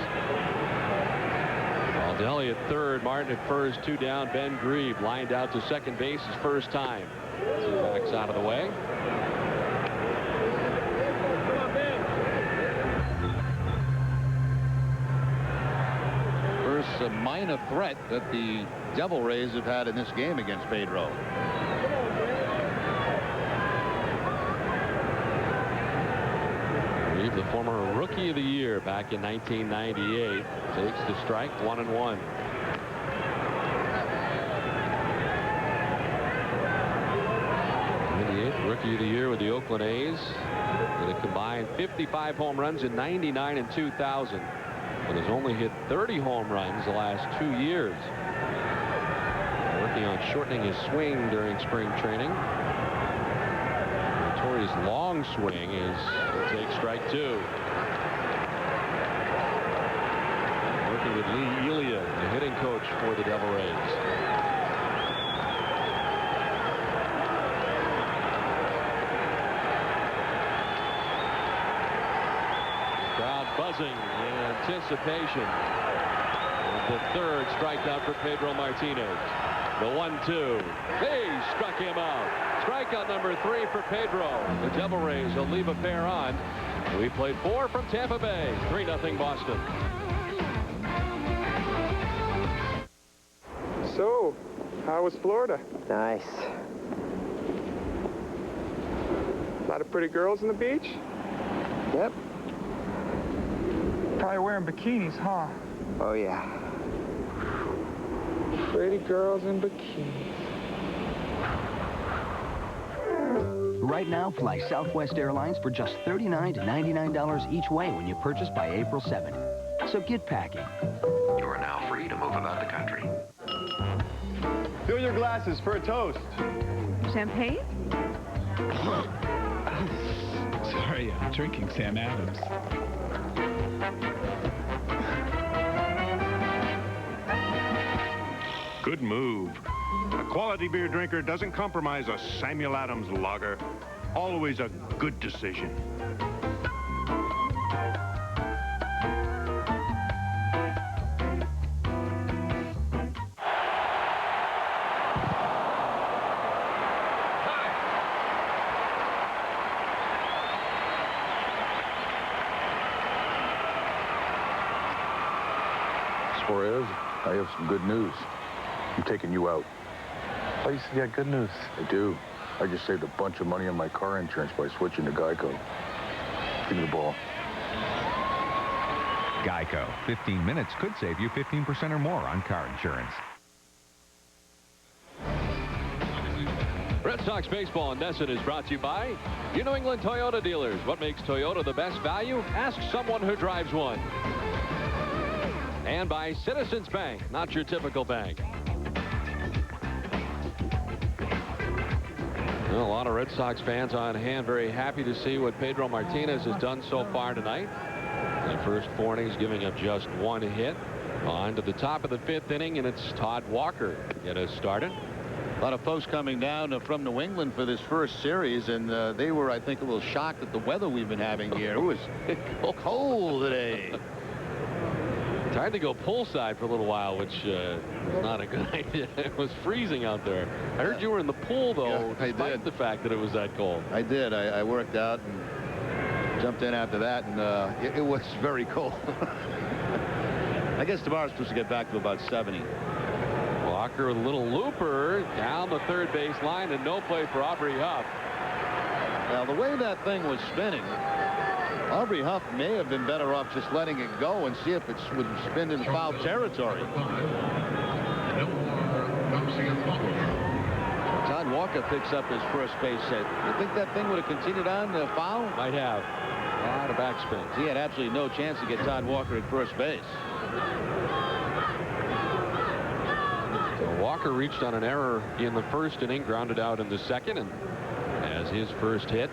[SPEAKER 2] Baldelli at third, Martin at first, 2 down. Ben Grieve lined out to second base his first time. He backs out of the way.
[SPEAKER 6] A minor threat that the Devil Rays have had in this game against Pedro.
[SPEAKER 2] Grieve, the former Rookie of the Year back in 1998, takes the strike, 1-1. Rookie of the Year with the Oakland A's, with a combined 55 home runs in 99 and 2000. But has only hit 30 home runs the last 2 years. Working on shortening his swing during spring training. Torrey's long swing is take strike 2. Working with Lee Elia, the hitting coach for the Devil Rays. Buzzing in anticipation. The third strikeout for Pedro Martinez. The 1-2. He struck him out. Strikeout number 3 for Pedro. The Devil Rays will leave a pair on. We played 4 from Tampa Bay. 3-0 Boston.
[SPEAKER 1] So, how was Florida?
[SPEAKER 18] Nice.
[SPEAKER 1] A lot of pretty girls on the beach?
[SPEAKER 18] Yep.
[SPEAKER 1] Probably wearing bikinis, huh?
[SPEAKER 18] Oh, yeah.
[SPEAKER 1] Pretty girls in bikinis.
[SPEAKER 19] Right now, fly Southwest Airlines for just $39 to $99 each way when you purchase by April 7th. So get packing.
[SPEAKER 12] You are now free to move about the country.
[SPEAKER 20] Fill your glasses for a toast.
[SPEAKER 21] Champagne?
[SPEAKER 20] Sorry, I'm drinking Sam Adams.
[SPEAKER 17] Good move. A quality beer drinker doesn't compromise a Samuel Adams lager. Always a good decision.
[SPEAKER 5] Suarez, I have some good news. I'm taking you out.
[SPEAKER 1] Oh, you said you had good news.
[SPEAKER 5] I do. I just saved a bunch of money on my car insurance by switching to Geico. Give me the ball.
[SPEAKER 8] Geico. 15 minutes could save you 15% or more on car insurance.
[SPEAKER 2] Red Sox baseball in Nesson is brought to you by your New England Toyota dealers. What makes Toyota the best value? Ask someone who drives one. And by Citizens Bank, not your typical bank. Well, a lot of Red Sox fans on hand, very happy to see what Pedro Martinez has done so far tonight. In the first 4 innings, giving up just 1 hit. On to the top of the 5th inning, and it's Todd Walker to get us started.
[SPEAKER 6] A lot of folks coming down from New England for this first series, and they were, I think, a little shocked at the weather we've been having here. It was cold today.
[SPEAKER 2] Tried to go poolside for a little while, which was not a good idea. It was freezing out there. I heard you were in the pool, though,
[SPEAKER 6] yeah,
[SPEAKER 2] despite the fact that it was that cold.
[SPEAKER 6] I did. I worked out and jumped in after that, and it was very cold. I guess tomorrow's supposed to get back to about 70.
[SPEAKER 2] Walker with a little looper down the third base line, and no play for Aubrey Huff.
[SPEAKER 6] Now, the way that thing was spinning, Aubrey Huff may have been better off just letting it go and see if it would spin in foul territory. Todd Walker picks up his first base hit. You think that thing would have continued on the foul?
[SPEAKER 2] Might have. A lot of backspin.
[SPEAKER 6] He had absolutely no chance to get Todd Walker at first base.
[SPEAKER 2] So Walker reached on an error in the first inning, grounded out in the second, and has his first hit.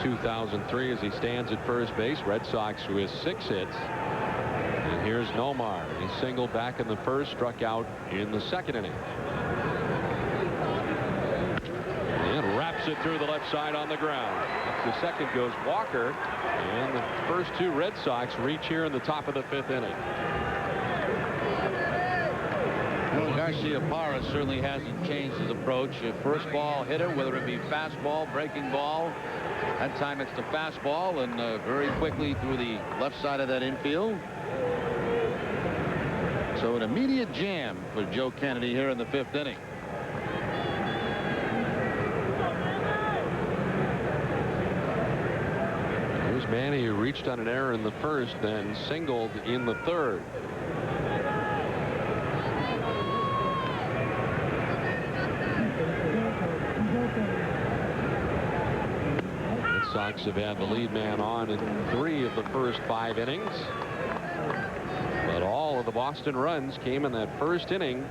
[SPEAKER 2] 2003 as he stands at first base. Red Sox with 6 hits. And here's Nomar. He singled back in the first, struck out in the second inning. And wraps it through the left side on the ground. Up the second goes Walker. And the first 2 Red Sox reach here in the top of the 5th inning.
[SPEAKER 6] Well, Garcia-Parra certainly hasn't changed his approach. First ball hitter, whether it be fastball, breaking ball. That time it's the fastball, and very quickly through the left side of that infield. So an immediate jam for Joe Kennedy here in the 5th inning.
[SPEAKER 2] Here's Manny, who reached on an error in the first, then singled in the third. Sox have had the lead man on in 3 of the first 5 innings. But all of the Boston runs came in that first inning.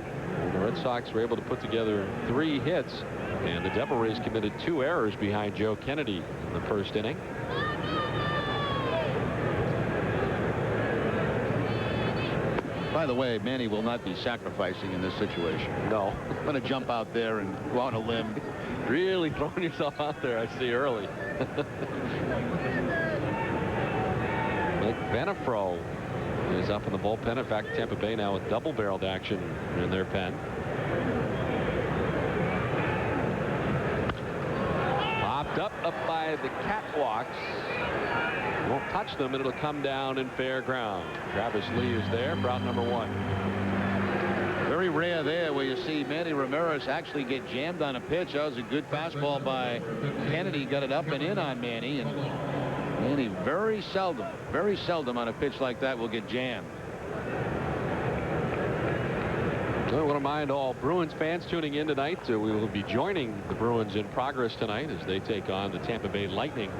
[SPEAKER 2] The Red Sox were able to put together 3 hits. And the Devil Rays committed 2 errors behind Joe Kennedy in the first inning.
[SPEAKER 6] By the way, Manny will not be sacrificing in this situation.
[SPEAKER 2] No.
[SPEAKER 6] I'm going to jump out there and go on a limb.
[SPEAKER 2] Really throwing yourself out there, I see, early. Nick Benefro is up in the bullpen. In fact, Tampa Bay now with double-barreled action in their pen. Popped up by the catwalks. Won't touch them, and it'll come down in fair ground. Travis Lee is there for out number 1.
[SPEAKER 6] Very rare there where you see Manny Ramirez actually get jammed on a pitch. That was a good fastball by Kennedy. Got it up and in on Manny. And Manny very seldom on a pitch like that will get jammed.
[SPEAKER 2] So I want to mind all Bruins fans tuning in tonight. We will be joining the Bruins in progress tonight as they take on the Tampa Bay Lightning.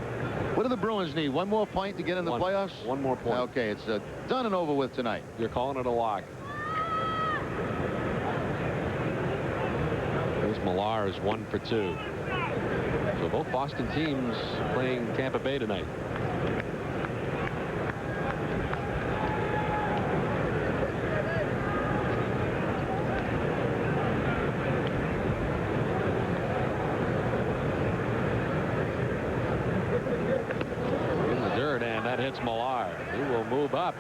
[SPEAKER 6] What do the Bruins need? 1 more point to get in the playoffs?
[SPEAKER 2] 1 more point.
[SPEAKER 6] Okay, it's done and over with tonight.
[SPEAKER 2] You're calling it a lock. There's Millar is 1 for 2. So both Boston teams playing Tampa Bay tonight. It's Millar. He will move up.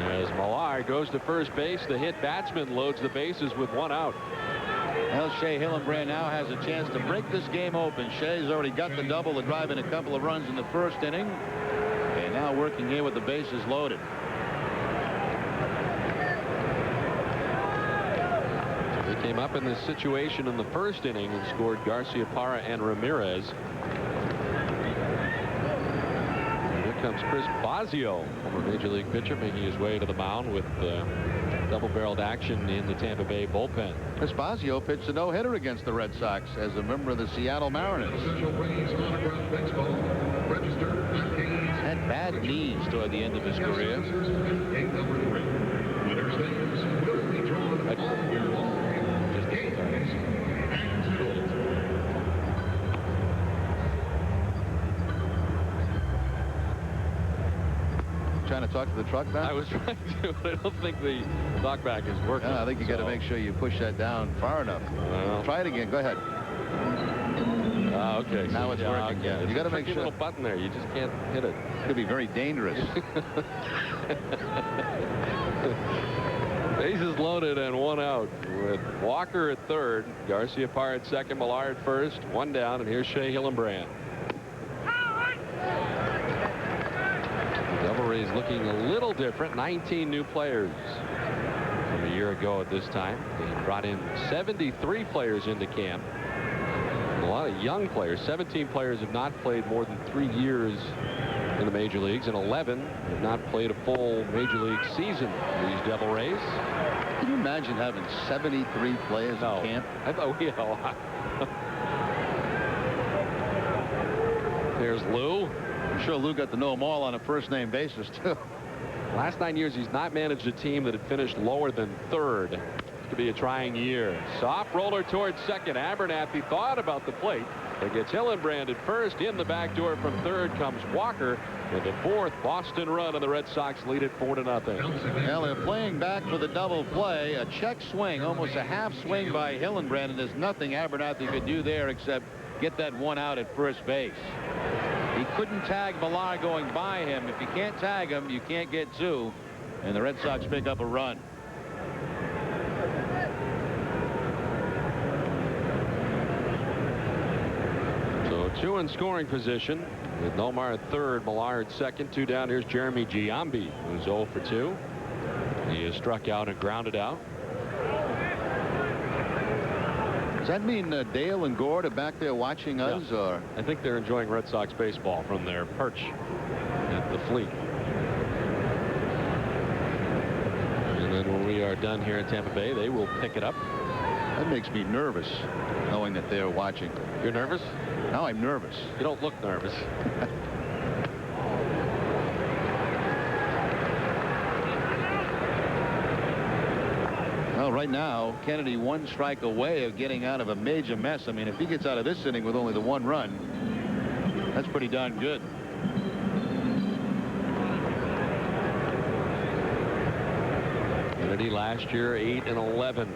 [SPEAKER 2] As Millar goes to first base, the hit batsman loads the bases with 1 out.
[SPEAKER 6] Well, Shea Hillenbrand now has a chance to break this game open. Shea's already got the double to drive in a couple of runs in the first inning. And now working here with the bases loaded.
[SPEAKER 2] They came up in this situation in the first inning and scored Garciaparra and Ramirez. Here comes Chris Bosio, former Major League pitcher, making his way to the mound with double-barreled action in the Tampa Bay bullpen.
[SPEAKER 6] Chris Bosio pitched a no-hitter against the Red Sox as a member of the Seattle Mariners. Had bad knees toward the end of his career. Trying to talk to the truck back?
[SPEAKER 2] I was trying to, but I don't think the talkback is working.
[SPEAKER 6] Yeah, I think you got to make sure you push that down far enough. Try it again. Go ahead.
[SPEAKER 2] Okay.
[SPEAKER 6] Now it's working.
[SPEAKER 2] Okay.
[SPEAKER 6] Yeah. You got to make sure.
[SPEAKER 2] Little button there. You just can't hit it.
[SPEAKER 6] Could be very dangerous.
[SPEAKER 2] Bases loaded and 1 out with Walker at third, Garciaparra at second, Millar at first, 1 down, and here's Shea Hillenbrand. The Devil Rays looking a little different. 19 new players from a year ago at this time. They brought in 73 players into camp. A lot of young players. 17 players have not played more than 3 years in the major leagues, and 11 have not played a full major league season. These Devil Rays.
[SPEAKER 6] Can you imagine having 73 players in camp?
[SPEAKER 2] I thought we had a lot. There's Lou.
[SPEAKER 6] I'm sure Lou got to know them all on a first-name basis, too.
[SPEAKER 2] Last 9 years, he's not managed a team that had finished lower than third. This could be a trying year. Soft roller towards second. Abernathy thought about the plate. But gets Hillenbrand at first. In the back door from third comes Walker. And the 4th Boston run, and the Red Sox lead it 4-0.
[SPEAKER 6] Well, they're playing back for the double play. A check swing, almost a half swing by Hillenbrand, and there's nothing Abernathy could do there except get that 1 out at first base. He couldn't tag Millar going by him. If you can't tag him, you can't get 2. And the Red Sox pick up a run.
[SPEAKER 2] So 2 in scoring position with Nomar at third, Millar at second. 2 down. Here's Jeremy Giambi, who's 0 for 2. He is struck out and grounded out.
[SPEAKER 6] Does that mean Dale and Gord are back there watching us?
[SPEAKER 2] Yeah.
[SPEAKER 6] Or
[SPEAKER 2] I think they're enjoying Red Sox baseball from their perch at the Fleet. And then when we are done here in Tampa Bay, they will pick it up.
[SPEAKER 6] That makes me nervous, knowing that they're watching.
[SPEAKER 2] You're nervous?
[SPEAKER 6] Now I'm nervous.
[SPEAKER 2] You don't look nervous.
[SPEAKER 6] Well, right now, Kennedy 1 strike away of getting out of a major mess. I mean, if he gets out of this inning with only the 1 run, that's pretty darn good.
[SPEAKER 2] Kennedy last year 8-11.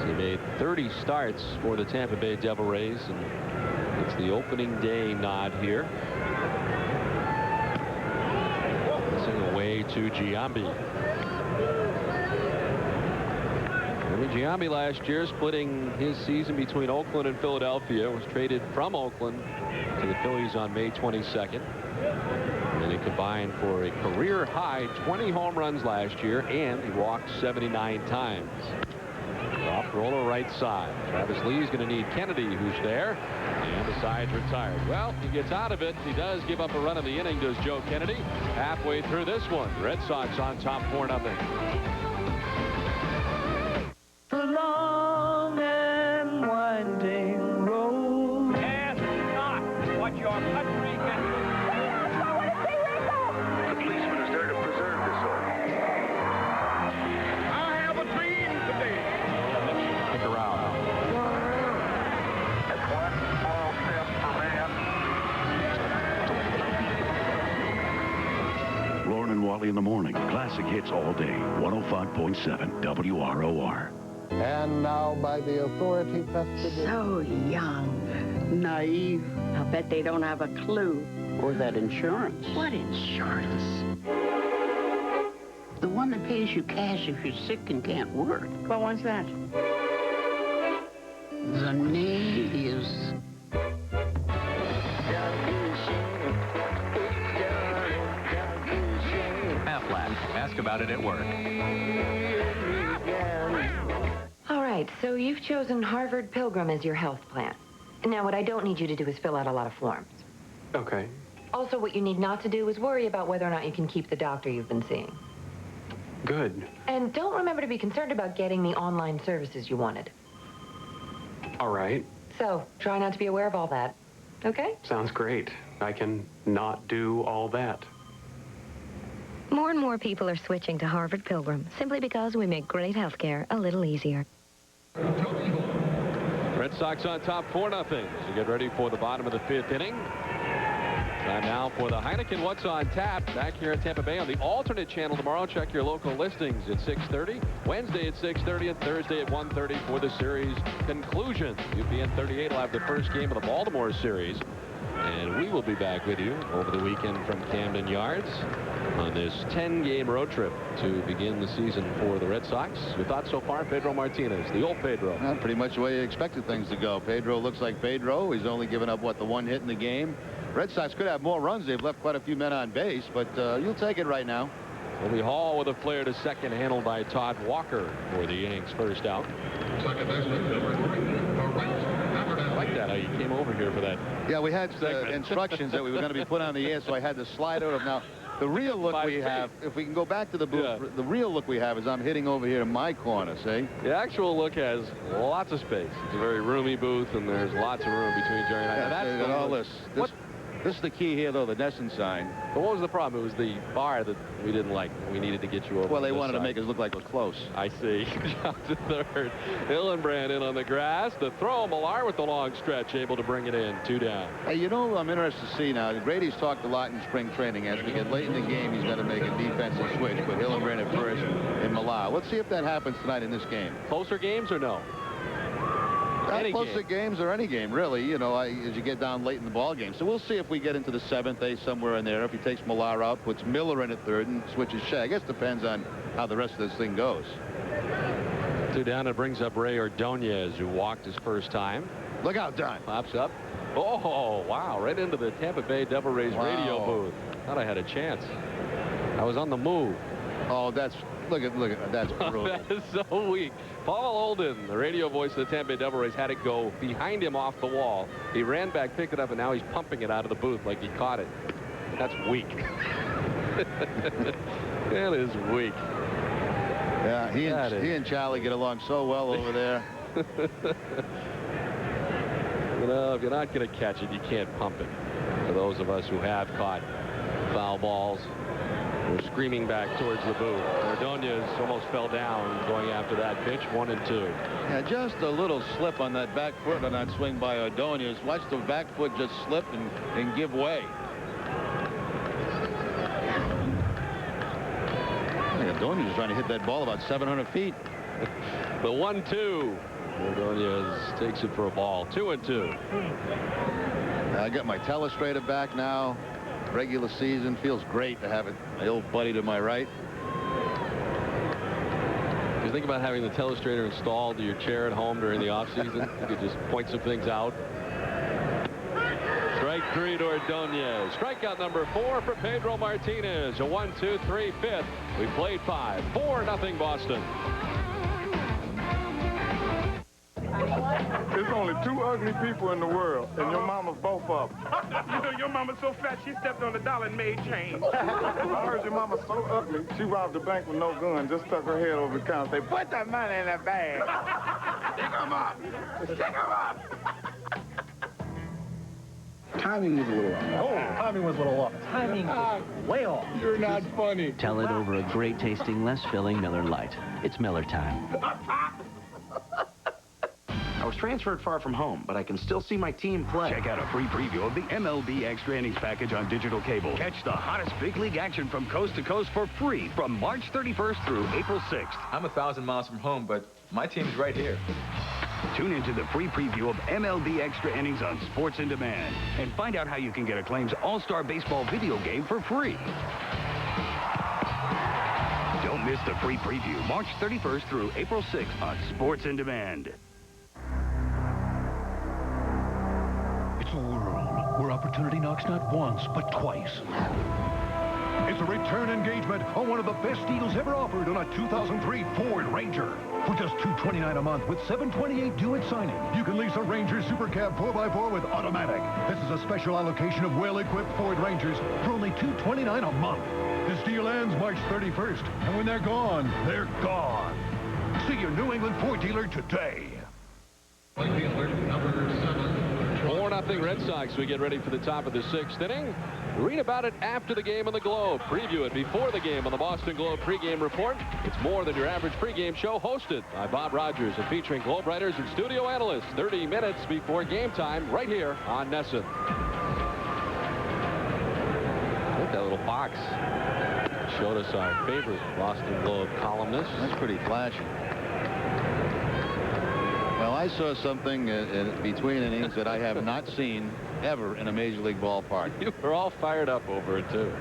[SPEAKER 2] He made 30 starts for the Tampa Bay Devil Rays, and it's the opening day nod here. Missing away to Giambi. Giambi last year, splitting his season between Oakland and Philadelphia, was traded from Oakland to the Phillies on May 22nd. And he combined for a career high 20 home runs last year, and he walked 79 times. Soft roller right side. Travis Lee's going to need Kennedy, who's there, and the side's retired. Well, he gets out of it. He does give up a run of the inning, does Joe Kennedy. Halfway through this one, Red Sox on top 4-0.
[SPEAKER 4] The long and winding road.
[SPEAKER 9] Ask not what your country can do.
[SPEAKER 5] The policeman is there to preserve this order.
[SPEAKER 9] I have a dream today.
[SPEAKER 5] Stick around. That's 1 small step for man.
[SPEAKER 11] Lauren and Wally in the morning. Classic hits all day. 105.7 WROR.
[SPEAKER 13] And now, by the authority vested in...
[SPEAKER 21] So young, naive. I'll bet they don't have a clue.
[SPEAKER 3] Or that insurance.
[SPEAKER 7] What insurance?
[SPEAKER 3] The one that pays you cash if you're sick and can't work.
[SPEAKER 7] Well, what's that?
[SPEAKER 3] The name is...
[SPEAKER 12] Aflac. Ask about it at work.
[SPEAKER 21] All right, so you've chosen Harvard Pilgrim as your health plan. Now, what I don't need you to do is fill out a lot of forms.
[SPEAKER 22] Okay.
[SPEAKER 21] Also, what you need not to do is worry about whether or not you can keep the doctor you've been seeing.
[SPEAKER 22] Good.
[SPEAKER 21] And don't remember to be concerned about getting the online services you wanted.
[SPEAKER 22] All right.
[SPEAKER 21] So, try not to be aware of all that. Okay?
[SPEAKER 22] Sounds great. I can not do all that.
[SPEAKER 23] More and more people are switching to Harvard Pilgrim simply because we make great health care a little easier.
[SPEAKER 2] Red Sox on top 4-0 as we get ready for the bottom of the 5th inning. Time now for the Heineken What's on Tap back here in Tampa Bay on the alternate channel tomorrow. Check your local listings at 6:30, Wednesday at 6:30, and Thursday at 1:30 for the series conclusion. UPN 38 will have the first game of the Baltimore series. And we will be back with you over the weekend from Camden Yards on this 10-game road trip to begin the season for the Red Sox. Your thoughts so far? Pedro Martinez, the old Pedro.
[SPEAKER 6] Well, pretty much the way you expected things to go. Pedro looks like Pedro. He's only given up, what, the one hit in the game. Red Sox could have more runs. They've left quite a few men on base, but you'll take it right now.
[SPEAKER 2] Will be Hall with a flare to second, handled by Todd Walker for the inning's first out. I like that, how you came over here for that.
[SPEAKER 6] Yeah, we had instructions that we were going to be put on the air, so I had to slide out of now. The real look we have, if we can go back to the booth, the real look we have is I'm hitting over here in my corner, see?
[SPEAKER 2] The actual look has lots of space. It's a very roomy booth, and there's lots of room between Jerry and I.
[SPEAKER 6] Yeah,
[SPEAKER 2] That's
[SPEAKER 6] and all this. This is the key here, though, the Nesson sign.
[SPEAKER 2] But what was the problem? It was the bar that we didn't like. We needed to get you over.
[SPEAKER 6] Well, they wanted to make us look like we're close.
[SPEAKER 2] I see. Out to third. Hillenbrand in on the grass. The throw, Millar with the long stretch, able to bring it in. 2 down.
[SPEAKER 6] Hey, you know, I'm interested to see now. Grady's talked a lot in spring training. As we get late in the game, he's going to make a defensive switch. Put Hillenbrand at first and Millar. Let's see if that happens tonight in this game.
[SPEAKER 2] Closer games or no?
[SPEAKER 6] Closer games or any game, really, you know, as you get down late in the ball game. So we'll see if we get into the 7th, 8th, somewhere in there. If he takes Millar out, puts Miller in at third, and switches Shea. I guess it depends on how the rest of this thing goes.
[SPEAKER 2] 2 down. It brings up Ray Ordonez, who walked his first time.
[SPEAKER 6] Look out, Don.
[SPEAKER 2] Pops up. Oh, wow. Right into the Tampa Bay Devil Rays radio booth. Thought I had a chance. I was on the move.
[SPEAKER 6] Oh, that's... Look at that's brutal.
[SPEAKER 2] That is so weak. Paul Olden, the radio voice of the Tampa Bay Devil Rays, had it go behind him off the wall. He ran back, picked it up, and now he's pumping it out of the booth like he caught it. That's weak. That is weak.
[SPEAKER 6] Yeah, he and Charlie get along so well over there.
[SPEAKER 2] You know, if you're not going to catch it, you can't pump it. For those of us who have caught foul balls, we're screaming back towards the booth. Ordonez almost fell down going after that pitch. 1 and 2.
[SPEAKER 6] Yeah, just a little slip on that back foot on that swing by Ordonez. Watch the back foot just slip and give way. I think Ordonez is trying to hit that ball about 700 feet.
[SPEAKER 2] The 1-2. Ordonez takes it for a ball. 2 and 2.
[SPEAKER 6] I got my telestrator back now. Regular season feels great to have it. My old buddy to my right.
[SPEAKER 2] If you think about having the telestrator installed to your chair at home during the off season, you could just point some things out. Strike 3 to Ordonez. Strikeout number 4 for Pedro Martinez. A 1-2-3 fifth. We played 5. 4-0 Boston.
[SPEAKER 9] There's only 2 ugly people in the world, and your mama's both of them. You know, your mama's so fat, she stepped on the dollar and made change. I heard your mama's so ugly, she robbed the bank with no gun, just stuck her head over the counter and say, put that money in that bag. Stick 'em up. Stick 'em up.
[SPEAKER 20] Timing was a little off.
[SPEAKER 27] Oh, timing was a little off. Timing was way off.
[SPEAKER 20] You're not funny.
[SPEAKER 12] Tell it over a great-tasting, less-filling Miller Lite. It's Miller time.
[SPEAKER 24] I was transferred far from home, but I can still see my team play.
[SPEAKER 11] Check out a free preview of the MLB Extra Innings package on digital cable. Catch the hottest big league action from coast to coast for free from March 31st through April 6th.
[SPEAKER 26] I'm 1,000 miles from home, but my team's right here.
[SPEAKER 11] Tune into the free preview of MLB Extra Innings on Sports On Demand and find out how you can get Acclaim's All-Star Baseball video game for free. Don't miss the free preview March 31st through April 6th on Sports On Demand.
[SPEAKER 10] It's a world where opportunity knocks not once, but twice.
[SPEAKER 17] It's a return engagement on one of the best deals ever offered on a 2003 Ford Ranger. For just $229 a month with $728 due at signing, you can lease a Ranger Super Cab 4x4 with automatic. This is a special allocation of well-equipped Ford Rangers for only $229 a month. This deal ends March 31st, and when they're gone, they're gone. See your New England Ford dealer today.
[SPEAKER 2] 4-0 Red Sox. We get ready for the top of the 6th inning. Read about it after the game on the Globe. Preview it before the game on the Boston Globe pregame report. It's more than your average pregame show, hosted by Bob Rogers and featuring Globe writers and studio analysts 30 minutes before game time right here on NESN. I think that little box showed us our favorite Boston Globe columnist.
[SPEAKER 6] That's pretty flashy. Well, I saw something between innings that I have not seen ever in a Major League ballpark.
[SPEAKER 2] You were all fired up over it, too.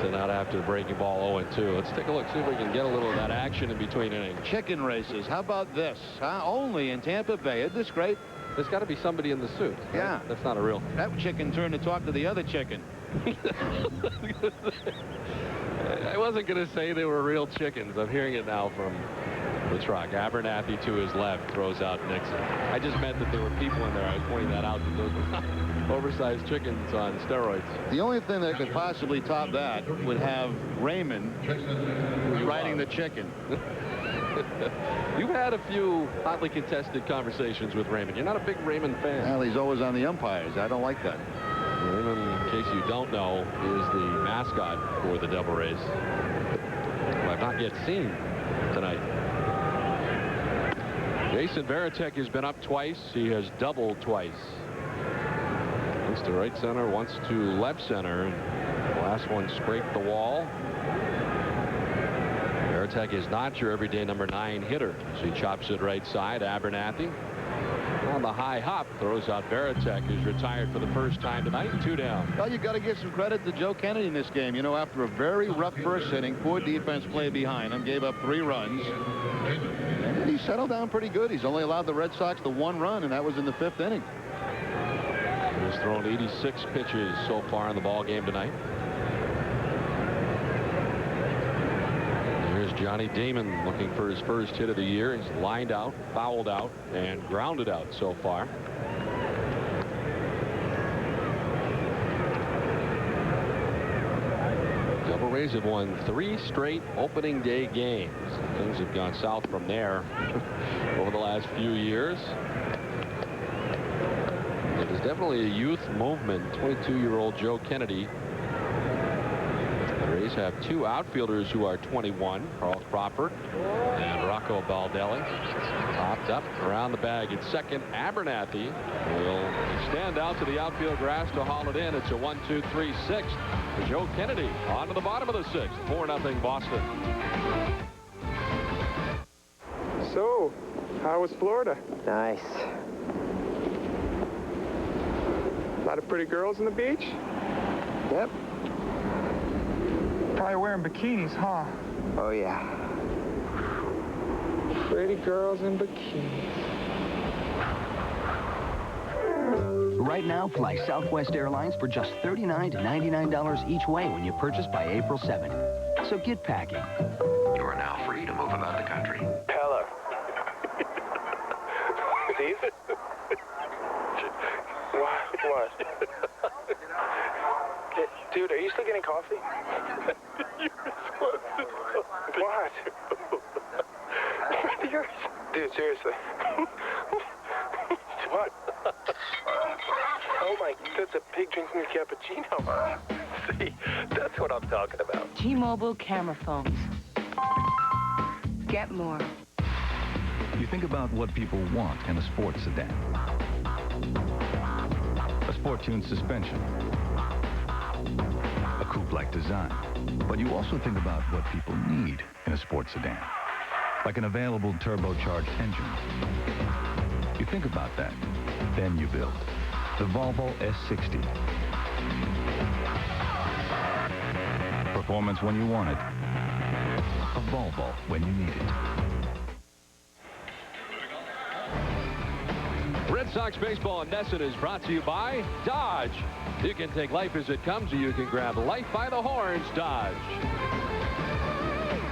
[SPEAKER 2] Sent out after the breaking ball 0-2. Let's take a look, see if we can get a little of that action in between innings.
[SPEAKER 6] Chicken races. How about this? Only in Tampa Bay. Isn't this great?
[SPEAKER 2] There's got to be somebody in the suit. Right?
[SPEAKER 6] Yeah.
[SPEAKER 2] That's not a real...
[SPEAKER 6] That chicken turned to talk to the other chicken.
[SPEAKER 2] I wasn't going to say they were real chickens. I'm hearing it now from the truck. Abernathy to his left throws out Nixon. I just meant that there were people in there. I was pointing that out, that those were not oversized chickens on steroids.
[SPEAKER 6] The only thing that could possibly top that would have Raymond riding the chicken.
[SPEAKER 2] You've had a few hotly contested conversations with Raymond. You're not a big Raymond fan.
[SPEAKER 6] Well, he's always on the umpires. I don't like that.
[SPEAKER 2] Raymond, in case you don't know, is the mascot for the Devil Rays, who I've not yet seen tonight. Jason Varitek has been up twice. He has doubled twice. Once to right center, once to left center. The last one scraped the wall. Varitek is not your everyday number 9 hitter. So he chops it right side. Abernathy on the high hop throws out Varitek, who's retired for the first time tonight. 2 down.
[SPEAKER 6] Well, you got to give some credit to Joe Kennedy in this game. You know, after a very rough first inning, poor defense play behind him, gave up 3 runs. And he settled down pretty good. He's only allowed the Red Sox the 1 run, and that was in the 5th inning.
[SPEAKER 2] He's thrown 86 pitches so far in the ball game tonight. Here's Johnny Damon looking for his first hit of the year. He's lined out, fouled out, and grounded out so far. Devil Rays have won 3 straight opening day games. Things have gone south from there over the last few years. It is definitely a youth movement. 22-year-old Joe Kennedy. The Rays have 2 outfielders who are 21, Carl Crawford and Rocco Baldelli. Popped up around the bag at second. Abernathy will extend out to the outfield grass to haul it in. It's a 1-2-3 6th for Joe Kennedy on to the bottom of the 6th. 4-0 Boston.
[SPEAKER 14] So, how was Florida?
[SPEAKER 15] Nice.
[SPEAKER 14] A lot of pretty girls on the beach?
[SPEAKER 15] Yep.
[SPEAKER 14] Probably wearing bikinis, huh?
[SPEAKER 15] Oh, yeah.
[SPEAKER 14] Pretty girls in bikinis.
[SPEAKER 19] Right now, fly Southwest Airlines for just $39 to $99 each way when you purchase by April 7th. So get packing.
[SPEAKER 12] You are now free to move about the country.
[SPEAKER 14] Hello. Steve? What? Dude, are you still getting coffee? What? Dude, seriously. What? Oh my, that's a pig drinking a cappuccino. See, that's what I'm talking about.
[SPEAKER 16] T-Mobile camera phones. Get more.
[SPEAKER 8] You think about what people want in a sports sedan. A sport-tuned suspension. A coupe-like design. But you also think about what people need in a sports sedan.
[SPEAKER 10] like an available turbocharged engine. You think about that, then you build the Volvo S60. Performance when you want it. A Volvo when you need it.
[SPEAKER 2] Red Sox baseball in Nesson is brought to you by Dodge. You can take life as it comes, or you can grab life by the horns, Dodge.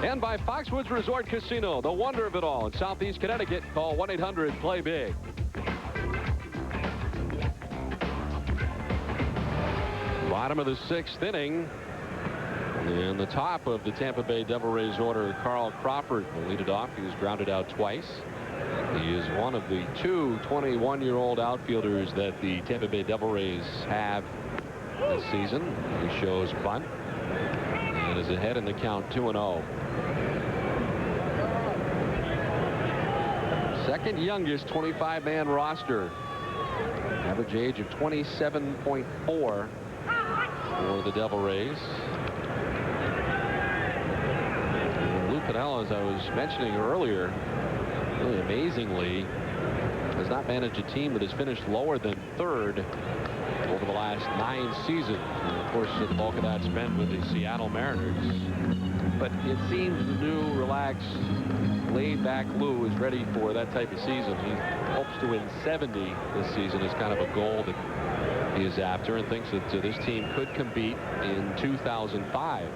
[SPEAKER 2] And by Foxwoods Resort Casino, the wonder of it all in Southeast Connecticut. Call 1-800-PLAY-BIG. Bottom of the 6th inning. In the top of the Tampa Bay Devil Rays order, Carl Crawford will lead it off. He was grounded out twice. He is one of the 2 21-year-old outfielders that the Tampa Bay Devil Rays have this season. He shows bunt and is ahead in the count 2-0. Second youngest 25-man roster. Average age of 27.4 for the Devil Rays. And Lou Piniella, as I was mentioning earlier, really amazingly has not managed a team that has finished lower than 3rd over the last 9 seasons. And of course, the bulk of that's been with the Seattle Mariners. But it seems the new, relaxed, laid-back Lou is ready for that type of season. He hopes to win 70 this season as kind of a goal that he is after, and thinks that this team could compete in 2005.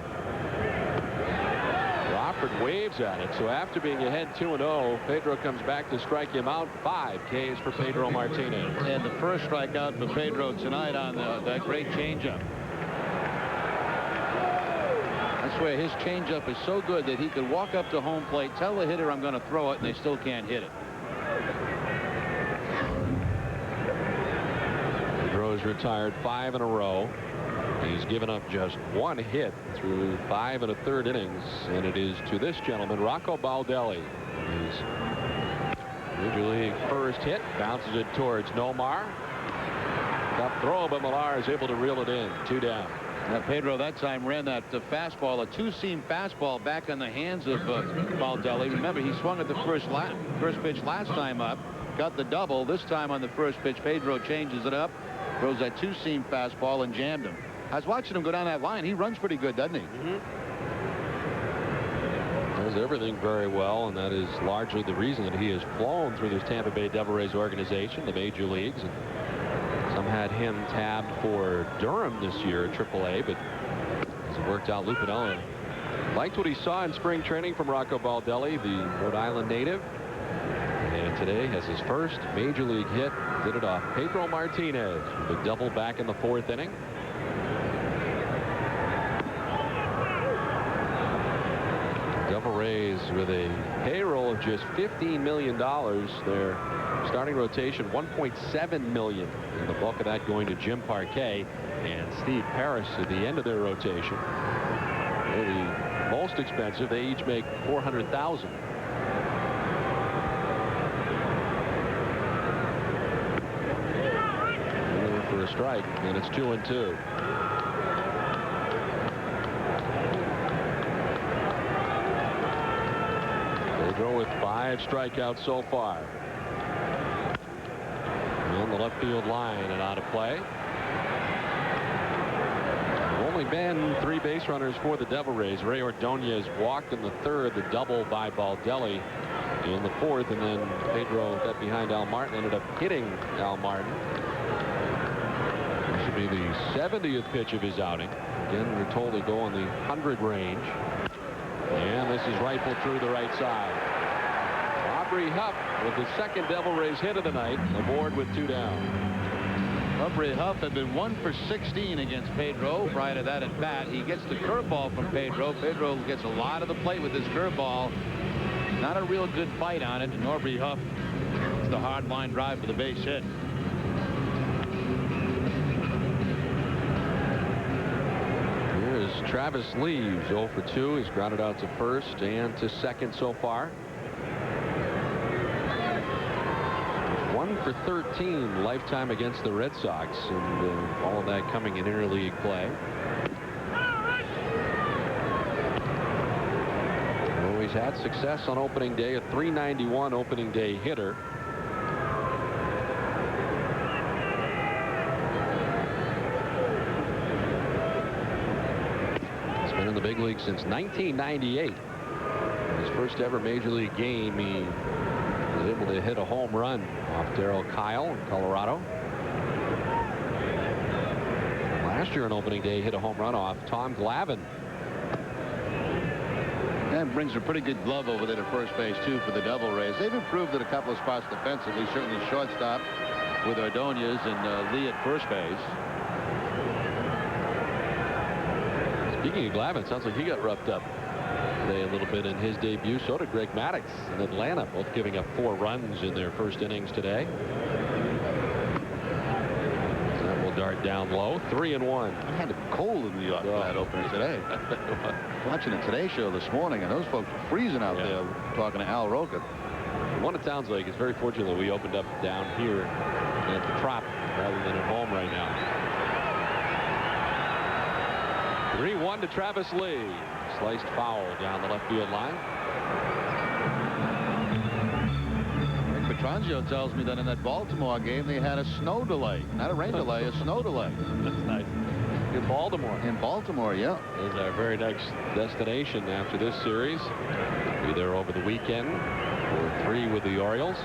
[SPEAKER 2] Crawford waves at it, so after being ahead 2-0, Pedro comes back to strike him out. 5 Ks for Pedro Martinez.
[SPEAKER 6] And the first strikeout for Pedro tonight on that great changeup. I swear his changeup is so good that he could walk up to home plate, tell the hitter I'm going to throw it, and they still can't hit it.
[SPEAKER 2] Pedro's retired 5 in a row. He's given up just 1 hit through 5 1/3 innings, and it is to this gentleman, Rocco Baldelli. His Major League first hit, bounces it towards Nomar. Tough throw, but Millar is able to reel it in. 2 down.
[SPEAKER 6] Now Pedro that time ran that fastball, a 2-seam fastball, back in the hands of Baldelli. Remember, he swung at the first pitch last time up, got the double. This time on the first pitch, Pedro changes it up, throws that 2-seam fastball and jammed him. I was watching him go down that line. He runs pretty good, doesn't he?
[SPEAKER 2] Does everything very well, and that is largely the reason that he has flown through this Tampa Bay Devil Rays organization, the major leagues. And some had him tabbed for Durham this year at AAA, but as it worked out, Lou Piniella liked what he saw in spring training from Rocco Baldelli, the Rhode Island native. And today has his first major league hit. Did it off Pedro Martinez with a double back in the 4th inning. Devil Rays with a payroll of just $15 million. Their starting rotation $1.7 million, and the bulk of that going to Jim Parquet and Steve Paris at the end of their rotation. They're the most expensive. They each make $400,000. For a strike, and it's 2-2. Pedro with 5 strikeouts so far. On the left field line and out of play. Only been 3 base runners for the Devil Rays. Ray Ordonez walked in the 3rd, the double by Baldelli in the 4th, and then Pedro got behind Al Martin, ended up hitting Al Martin. This should be the 70th pitch of his outing. Again, we're told to go on the 100 range. And this is rifled through the right side. Aubrey Huff with the 2nd Devil Rays hit of the night, aboard with 2 down.
[SPEAKER 6] Aubrey Huff had been 1 for 16 against Pedro prior to that at bat. He gets the curveball from Pedro. Pedro gets a lot of the plate with his curveball. Not a real good bite on it, and Aubrey Huff is the hard line drive for the base hit.
[SPEAKER 2] Travis Leaves 0 for 2. He's grounded out to 1st and to 2nd so far. 1 for 13 lifetime against the Red Sox, and all of that coming in interleague play. Always He's had success on opening day, a .391 opening day hitter. He's been in the big league since 1998. His first ever major league game, he was able to hit a home run off Darryl Kyle in Colorado. Last year on opening day, hit a home run off Tom Glavine.
[SPEAKER 6] And brings a pretty good glove over there to first base, too, for the Devil Rays. They've improved at a couple of spots defensively, certainly shortstop with Ordonez and Lee at first base.
[SPEAKER 2] Speaking of Glavine, sounds like he got roughed up today a little bit in his debut. So did Greg Maddux in Atlanta, both giving up 4 runs in their first innings today. So that will dart down low. 3-1.
[SPEAKER 6] I had it cold in New York for that opener today. Watching the Today Show this morning, and those folks were freezing out there talking to Al Roker.
[SPEAKER 2] What it sounds like is very fortunate that we opened up down here at the Trop rather than at home right now. 3-1 to Travis Lee. Sliced foul down the left field line.
[SPEAKER 6] Rick Petrangio tells me that in that Baltimore game they had a snow delay. Not a rain delay, a snow delay.
[SPEAKER 2] That's nice. In Baltimore.
[SPEAKER 6] In Baltimore, yeah.
[SPEAKER 2] Is our very next destination after this series. Be there over the weekend for 3 with the Orioles.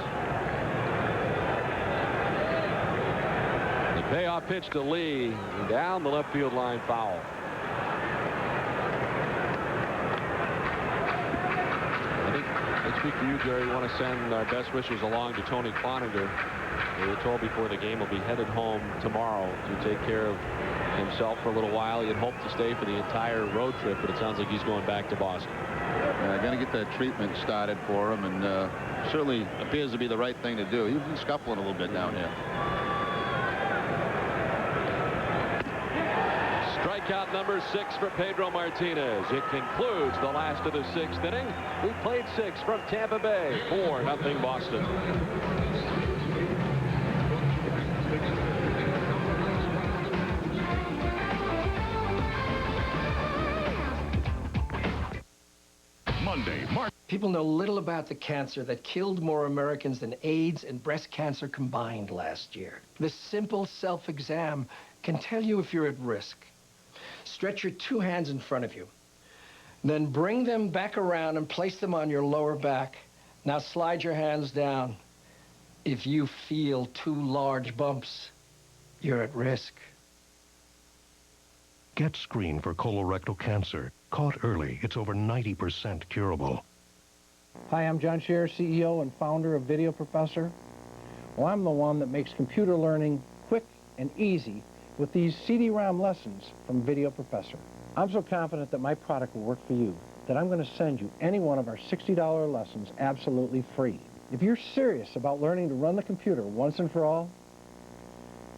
[SPEAKER 2] The payoff pitch to Lee. Down the left field line, foul. I speak for you, Jerry. We want to send our best wishes along to Tony Cloninger. We were told before the game he'll be headed home tomorrow to take care of himself for a little while. He had hoped to stay for the entire road trip, but it sounds like he's going back to Boston.
[SPEAKER 6] Going to get that treatment started for him, and certainly appears to be the right thing to do. He's been scuffling a little bit down here.
[SPEAKER 2] Strikeout number 6 for Pedro Martinez. It concludes the last of the 6th inning. We played 6 from Tampa Bay. 4-0 Boston.
[SPEAKER 17] Monday, March.
[SPEAKER 27] People know little about the cancer that killed more Americans than AIDS and breast cancer combined last year. This simple self-exam can tell you if you're at risk. Stretch your 2 hands in front of you. Then bring them back around and place them on your lower back. Now slide your hands down. If you feel 2 large bumps, you're at risk.
[SPEAKER 17] Get screened for colorectal cancer. Caught early, it's over 90% curable.
[SPEAKER 27] Hi, I'm John Scherer, CEO and founder of Video Professor. Well, I'm the one that makes computer learning quick and easy with these CD-ROM lessons from Video Professor. I'm so confident that my product will work for you that I'm going to send you any one of our $60 lessons absolutely free. If you're serious about learning to run the computer once and for all,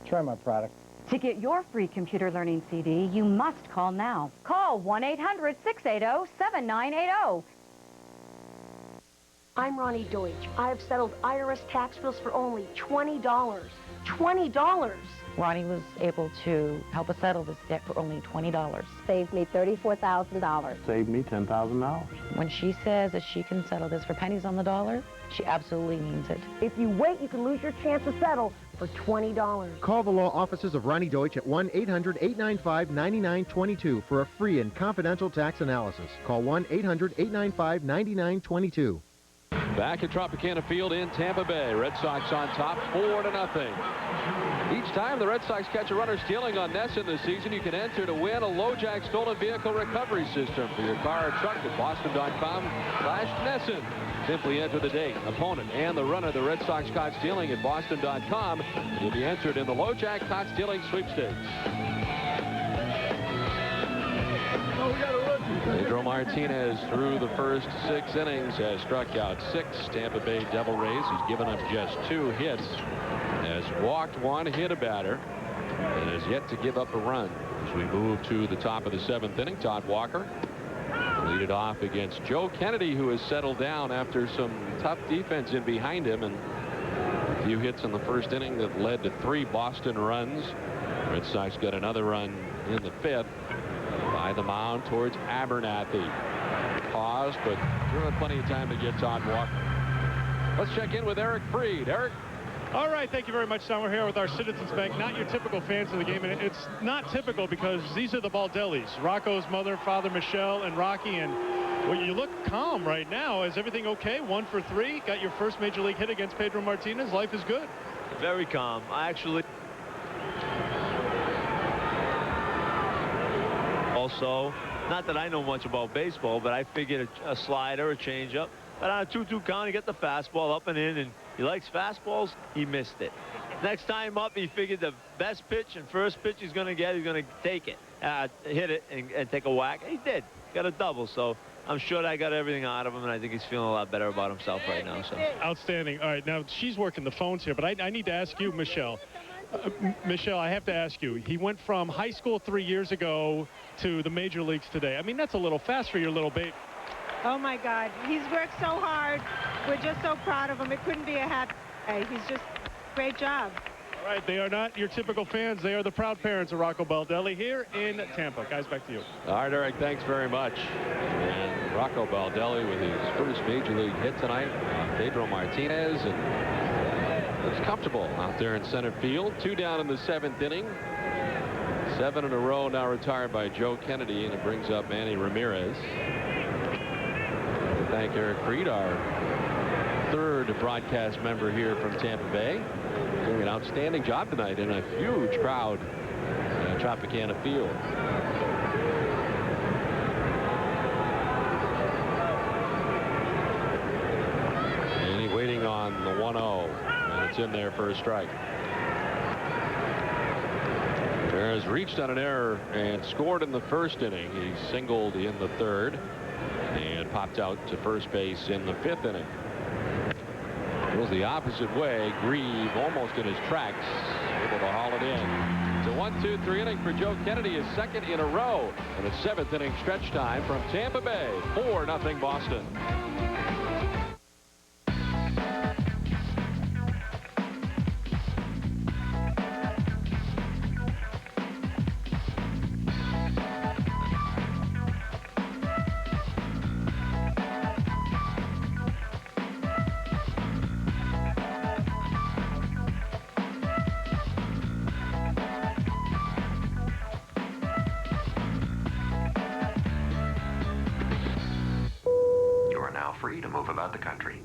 [SPEAKER 27] try my product.
[SPEAKER 1] To get your free computer learning CD, you must call now. Call 1-800-680-7980.
[SPEAKER 4] I'm Ronnie Deutsch. I have settled IRS tax bills for only $20. $20.
[SPEAKER 16] Ronnie was able to help us settle this debt for only $20.
[SPEAKER 4] Saved me $34,000.
[SPEAKER 22] Saved me $10,000.
[SPEAKER 16] When she says that she can settle this for pennies on the dollar, she absolutely means it.
[SPEAKER 4] If you wait, you can lose your chance to settle for $20.
[SPEAKER 5] Call the law offices of Ronnie Deutsch at 1-800-895-9922 for a free and confidential tax analysis. Call 1-800-895-9922.
[SPEAKER 2] Back at Tropicana Field in Tampa Bay. Red Sox on top, 4-0. Each time the Red Sox catch a runner stealing on Nesson this season, you can enter to win a LoJack stolen vehicle recovery system for your car or truck at boston.com/Nesson. Simply enter the date, opponent, and the runner the Red Sox caught stealing at boston.com. You'll be entered in the LoJack caught stealing sweepstakes. Pedro Martinez through the first 6 innings has struck out 6 Tampa Bay Devil Rays. He's given up just 2 hits, has walked 1, hit a batter, and has yet to give up a run. As we move to the top of the 7th inning, Todd Walker lead it off against Joe Kennedy, who has settled down after some tough defense in behind him, and a few hits in the first inning that led to 3 Boston runs. Red Sox got another run in the 5th. By the mound towards Abernathy. pause, but we'll have plenty of time to get Todd Walker. Let's check in with Eric Freed. Eric?
[SPEAKER 3] All right, thank you very much, Tom. We're here with our Citizens Bank. Not your typical fans of the game, and it's not typical because these are the Baldellis. Rocco's mother, father, Michelle, and Rocky, and well, you look calm right now. Is everything okay? 1 for 3. Got your first major league hit against Pedro Martinez. Life is good.
[SPEAKER 7] Very calm. I actually... Also, not that I know much about baseball, but I figured a slider, a changeup. But on a 2-2 count, he got the fastball up and in, and he likes fastballs. He missed it. Next time up, he figured the best pitch and first pitch he's going to get, he's going to take it, hit it, and take a whack. He did. Got a double, so I'm sure I got everything out of him, and I think he's feeling a lot better about himself right now. So
[SPEAKER 3] outstanding. All right, now she's working the phones here, but I need to ask you, Michelle. Michelle, I have to ask you. He went from high school 3 years ago to the major leagues today. I mean, that's a little fast for your little baby.
[SPEAKER 13] Oh, my God. He's worked so hard. We're just so proud of him. It couldn't be a happy day. He's just great job.
[SPEAKER 3] All right, they are not your typical fans. They are the proud parents of Rocco Baldelli here in Tampa. Guys, back to you.
[SPEAKER 2] All right, Eric, thanks very much. And Rocco Baldelli with his first major league hit tonight. Pedro Martinez, and it's comfortable out there in center field. 2 down in the 7th inning. 7 in a row now retired by Joe Kennedy, and it brings up Manny Ramirez. Thank Eric Freed, our 3rd broadcast member here from Tampa Bay, doing an outstanding job tonight in a huge crowd at Tropicana Field. And he's waiting on the 1-0, and it's in there for a strike. Ramirez reached on an error and scored in the 1st inning. He singled in the 3rd. And popped out to first base in the 5th inning. It was the opposite way. Grieve almost in his tracks, able to haul it in. It's a 1-2-3 inning for Joe Kennedy, his 2nd in a row. And a 7th inning stretch time from Tampa Bay. 4-0 Boston.
[SPEAKER 12] Free to move about the country.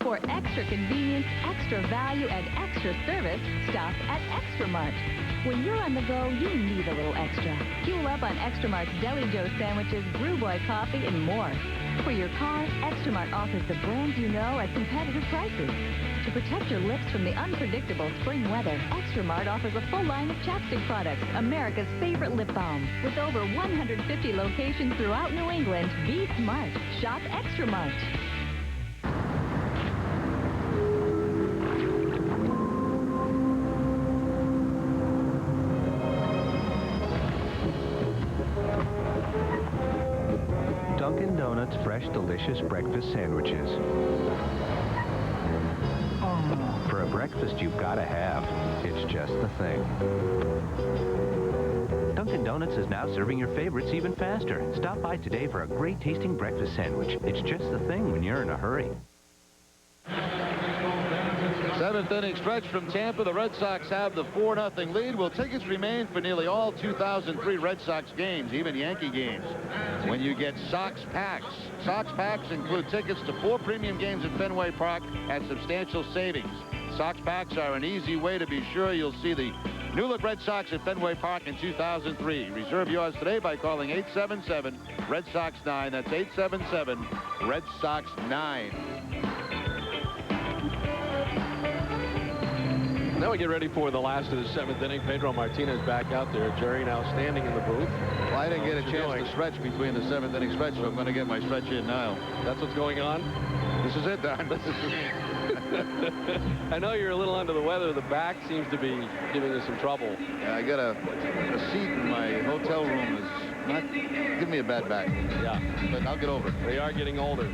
[SPEAKER 18] For extra convenience, extra value, and extra service, stop at Extra Mart. When you're on the go, you need a little extra. Fuel up on Extra Mart's Deli Joe sandwiches, Brew Boy coffee, and more. For your car, Extra Mart offers the brands you know at competitive prices. To protect your lips from the unpredictable spring weather, Extra Mart offers a full line of chapstick products, America's favorite lip balm. With over 150 locations throughout New England, be smart. Shop Extra Mart.
[SPEAKER 12] Dunkin' Donuts fresh, delicious breakfast sandwiches. For a breakfast you've got to have, it's just the thing. Dunkin' Donuts is now serving your favorites even faster. Stop by today for a great tasting breakfast sandwich. It's just the thing when you're in a hurry.
[SPEAKER 6] 7th inning stretch from Tampa. The Red Sox have the 4-0 lead. Will tickets remain for nearly all 2003 Red Sox games, even Yankee games, when you get Sox Packs. Sox Packs include tickets to 4 premium games at Fenway Park at substantial savings. Sox Packs are an easy way to be sure you'll see the new-look Red Sox at Fenway Park in 2003. Reserve yours today by calling 877-RED-SOX-9. That's 877-RED-SOX-9.
[SPEAKER 2] Now we get ready for the last of the 7th inning. Pedro Martinez back out there. Jerry now standing in the booth.
[SPEAKER 6] Well, I didn't get a chance to stretch between the 7th inning stretch, so I'm going to get my stretch in now.
[SPEAKER 2] That's what's going on?
[SPEAKER 6] This is it, Don.
[SPEAKER 2] I know you're a little under the weather. The back seems to be giving you some trouble.
[SPEAKER 6] Yeah, I got a seat in my hotel room is not giving me a bad back.
[SPEAKER 2] Yeah.
[SPEAKER 6] But I'll get over it.
[SPEAKER 2] They are getting older.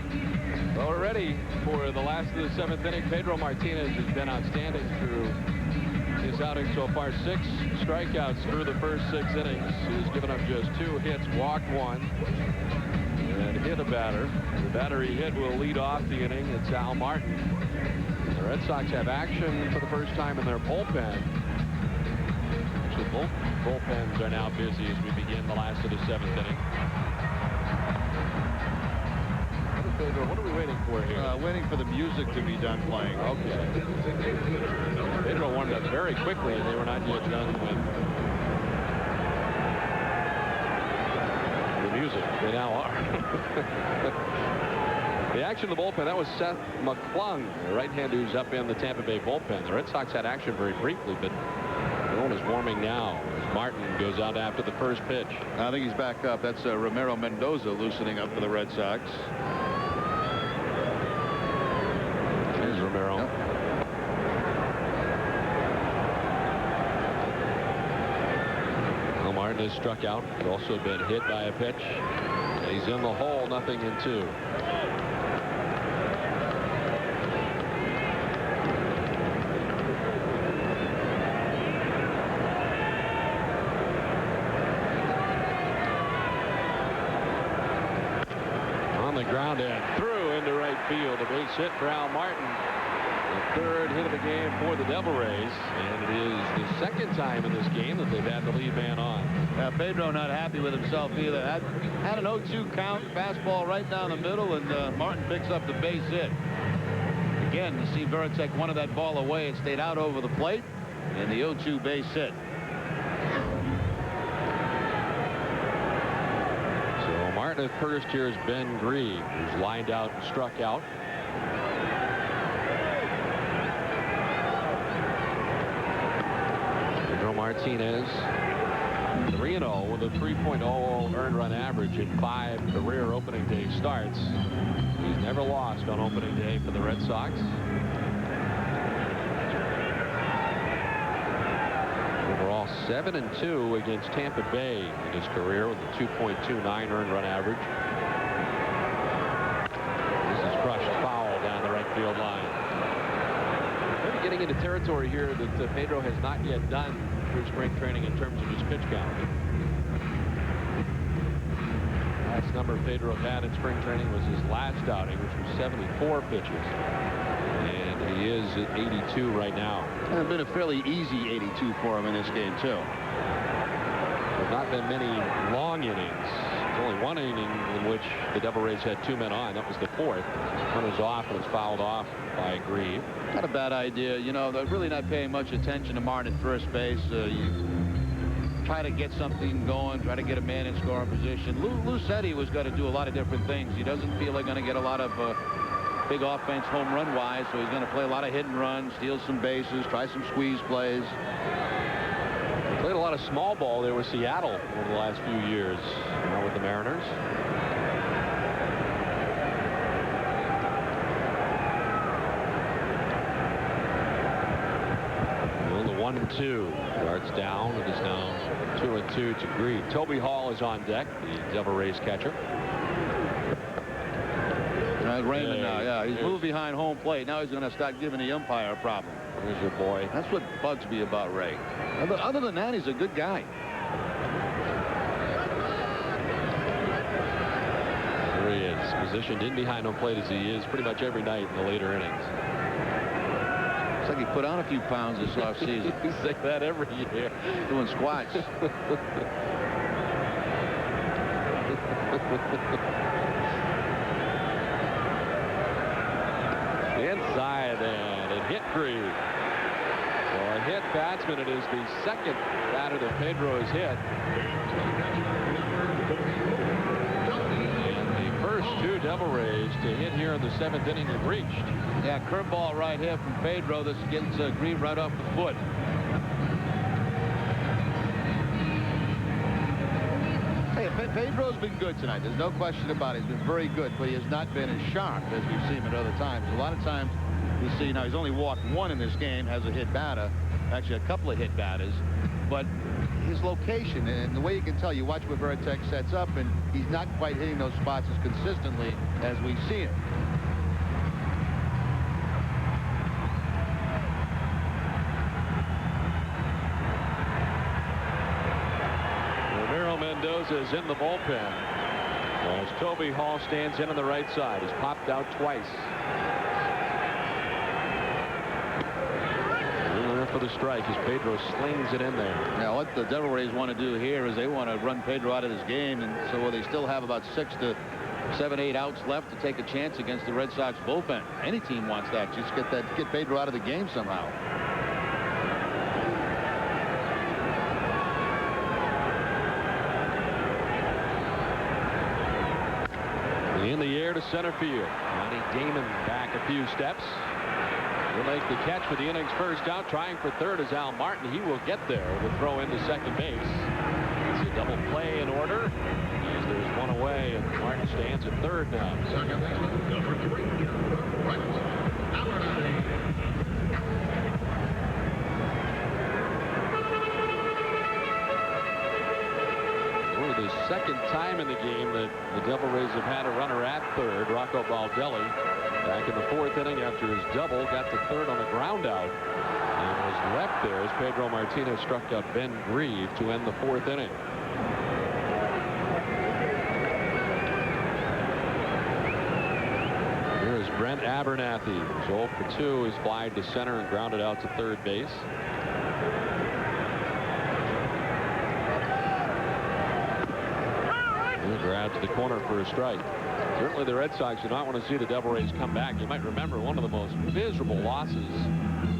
[SPEAKER 2] Well, we're ready for the last of the 7th inning. Pedro Martinez has been outstanding through his outing so far. 6 strikeouts through the first 6 innings. He's given up just 2 hits, walked 1. And hit a batter. The batter he hit will lead off the inning. It's Al Martin. The Red Sox have action for the first time in their bullpen. Actually, both bullpens are now busy as we begin the last of the 7th inning. Pedro, what are we waiting for here?
[SPEAKER 6] Waiting for the music to be done playing.
[SPEAKER 2] Okay. Pedro warmed up very quickly, and they were not yet done with the music. They now are. The action of the bullpen, that was Seth McClung, the right-hander who's up in the Tampa Bay bullpen. The Red Sox had action very briefly, but the one is warming now as Martin goes out after the first pitch.
[SPEAKER 6] I think he's back up. That's Romero Mendoza loosening up for the Red Sox.
[SPEAKER 2] There's Romero.
[SPEAKER 6] Yep.
[SPEAKER 2] Well, Martin has struck out. He's also been hit by a pitch. He's in the hole, 0-2. Ground and through into right field. A base hit for Al Martin. The 3rd hit of the game for the Devil Rays. And it is the 2nd time in this game that they've had the lead man on.
[SPEAKER 6] Pedro not happy with himself either. Had an 0-2 count. Fastball right down the middle. And Martin picks up the base hit. Again, you see Veritek wanted that ball away. It stayed out over the plate. And the 0-2 base hit.
[SPEAKER 2] Martin at first. Here's Ben Grieve, who's lined out and struck out. Pedro Martinez, 3-0 with a 3.00 earned run average in 5 career opening day starts. He's never lost on opening day for the Red Sox. Overall 7-2 against Tampa Bay in his career with a 2.29 earned run average. This is crushed foul down the right field line. Maybe getting into territory here that Pedro has not yet done through spring training in terms of his pitch count. Last number Pedro had in spring training was his last outing, which was 74 pitches. And he is at 82 right now.
[SPEAKER 6] And it's been a fairly easy 82 for him in this game, too.
[SPEAKER 2] There have not been many long innings. There's only one inning in which the Devil Rays had 2 men on. That was the 4th. Runners off and was fouled off by Grieve.
[SPEAKER 6] Not a bad idea. You know, they're really not paying much attention to Martin at first base. You try to get something going, try to get a man in scoring position. Lou said he was going to do a lot of different things. He doesn't feel they're going to get a lot of big offense home run wise, so he's going to play a lot of hit and run, steal some bases, try some squeeze plays.
[SPEAKER 2] Played a lot of small ball there with Seattle over the last few years. Now with the Mariners. Well, the 1-2 starts down. It is now 2-2 to Grieve. Toby Hall is on deck, the Devil Rays catcher.
[SPEAKER 6] Raymond now, yeah, he's moved behind home plate. Now he's going to start giving the umpire a problem.
[SPEAKER 2] There's your boy.
[SPEAKER 6] That's what bugs me about Ray. Other than that, he's a good guy.
[SPEAKER 2] There he is, positioned in behind home plate as he is pretty much every night in the later innings.
[SPEAKER 6] Looks like he put on a few pounds this offseason.
[SPEAKER 2] You say that every year.
[SPEAKER 6] Doing squats.
[SPEAKER 2] Inside, and it hit Grieve. So a hit batsman. It is the 2nd batter that Pedro has hit. And the first 2 Devil Rays to hit here in the 7th inning have reached.
[SPEAKER 6] Yeah, curveball right here from Pedro. This gets Grieve right off the foot. Hey, Pedro's been good tonight. There's no question about it. He's been very good, but he has not been as sharp as we've seen him at other times. A lot of times we see now he's only walked 1 in this game, has a hit batter, actually a couple of hit batters, but his location and the way you can tell, you watch what Veritek sets up, and he's not quite hitting those spots as consistently as we've seen him.
[SPEAKER 2] Mendoza is in the bullpen. As Toby Hall stands in on the right side. He's popped out twice. For the strike as Pedro slings it in there.
[SPEAKER 6] Now what the Devil Rays want to do here is they want to run Pedro out of this game, and so they still have about 6 to 7, 8 outs left to take a chance against the Red Sox bullpen. Any team wants that. Just get Pedro out of the game somehow.
[SPEAKER 2] In the air to center field. Johnny Damon back a few steps. He'll make the catch for the inning's first out. Trying for third is Al Martin. He will get there. The throw into second base. It's a double play in order. As there's one away, and Martin stands at third now. Second baseman, number 3, right, number 9. Only the second time in the game that the Devil Rays have had a runner at third. Rocco Baldelli back in the 4th inning after his double, got to third on a ground out and was left there as Pedro Martinez struck out Ben Grieve to end the 4th inning. Here is Brent Abernathy, who's 0 for 2. He's flied to center and grounded out to third base. Grab to the corner for a strike. Certainly the Red Sox do not want to see the Devil Rays come back. You might remember one of the most miserable losses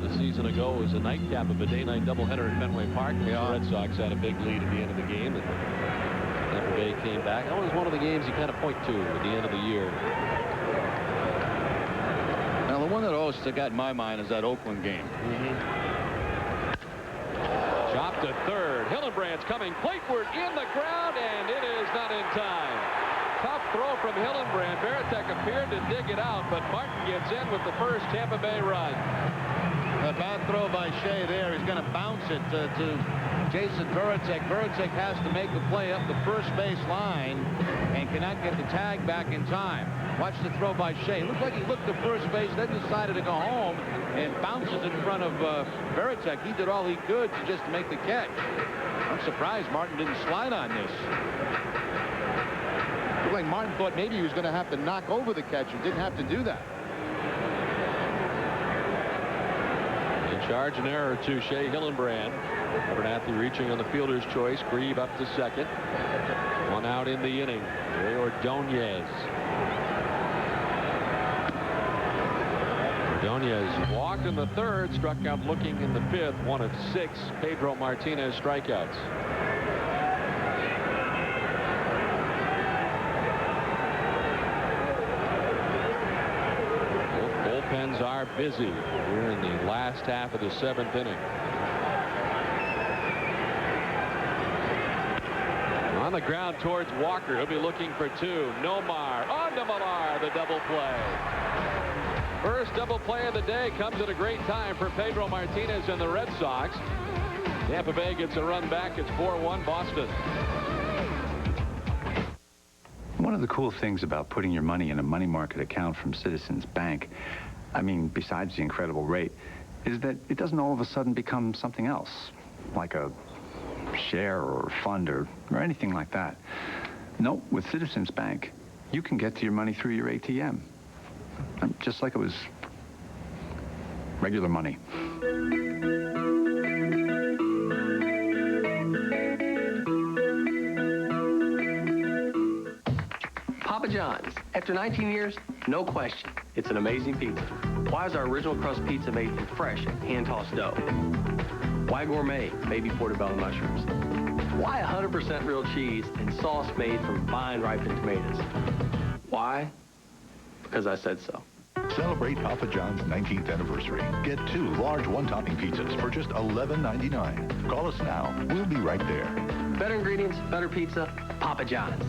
[SPEAKER 2] the season ago was a nightcap of a day-night doubleheader at Fenway Park. The Red Sox had a big lead at the end of the game, and Tampa Bay came back. That was one of the games you kind of point to at the end of the year.
[SPEAKER 6] Now the one that always stuck out in my mind is that Oakland game.
[SPEAKER 2] Chop to third. Hillenbrand's coming plateward in the ground, and it is not in time. Tough throw from Hillenbrand. Veritek appeared to dig it out, but Martin gets in with the first Tampa Bay run.
[SPEAKER 6] A bad throw by Shea there. He's going to bounce it to Jason Veritek. Veritek has to make the play up the first base line and cannot get the tag back in time. Watch the throw by Shea. Looked like he looked to first base, then decided to go home and bounces in front of Veritek. He did all he could to just make the catch. I'm surprised Martin didn't slide on this. Looked like Martin thought maybe he was going to have to knock over the catcher. Didn't have to do that.
[SPEAKER 2] In charge, an error to Shea Hillenbrand. Abernathy reaching on the fielder's choice. Grieve up to second. One out in the inning. Ray Ordonez. Ordonez walked in the third, struck out looking in the 5th. 1 of 6 Pedro Martinez strikeouts. Both bullpens are busy here in the last half of the 7th inning. On the ground towards Walker. He'll be looking for 2. Nomar on to Millar, the double play. First double play of the day comes at a great time for Pedro Martinez and the Red Sox. Tampa Bay gets a run back. It's 4-1 Boston.
[SPEAKER 10] One of the cool things about putting your money in a money market account from Citizens Bank, I mean, besides the incredible rate, is that it doesn't all of a sudden become something else, like a share or fund or anything like that. No, with Citizens Bank, you can get to your money through your ATM. Just like it was regular money.
[SPEAKER 9] Papa John's. After 19 years, no question, it's an amazing pizza. Why is our original crust pizza made from fresh, hand-tossed dough? Why gourmet baby portobello mushrooms? Why 100% real cheese and sauce made from vine-ripened tomatoes? Why? Because I said so.
[SPEAKER 17] Celebrate Papa John's 19th anniversary. Get 2 large one-topping pizzas for just $11.99. Call us now. We'll be right there.
[SPEAKER 9] Better ingredients, better pizza, Papa John's.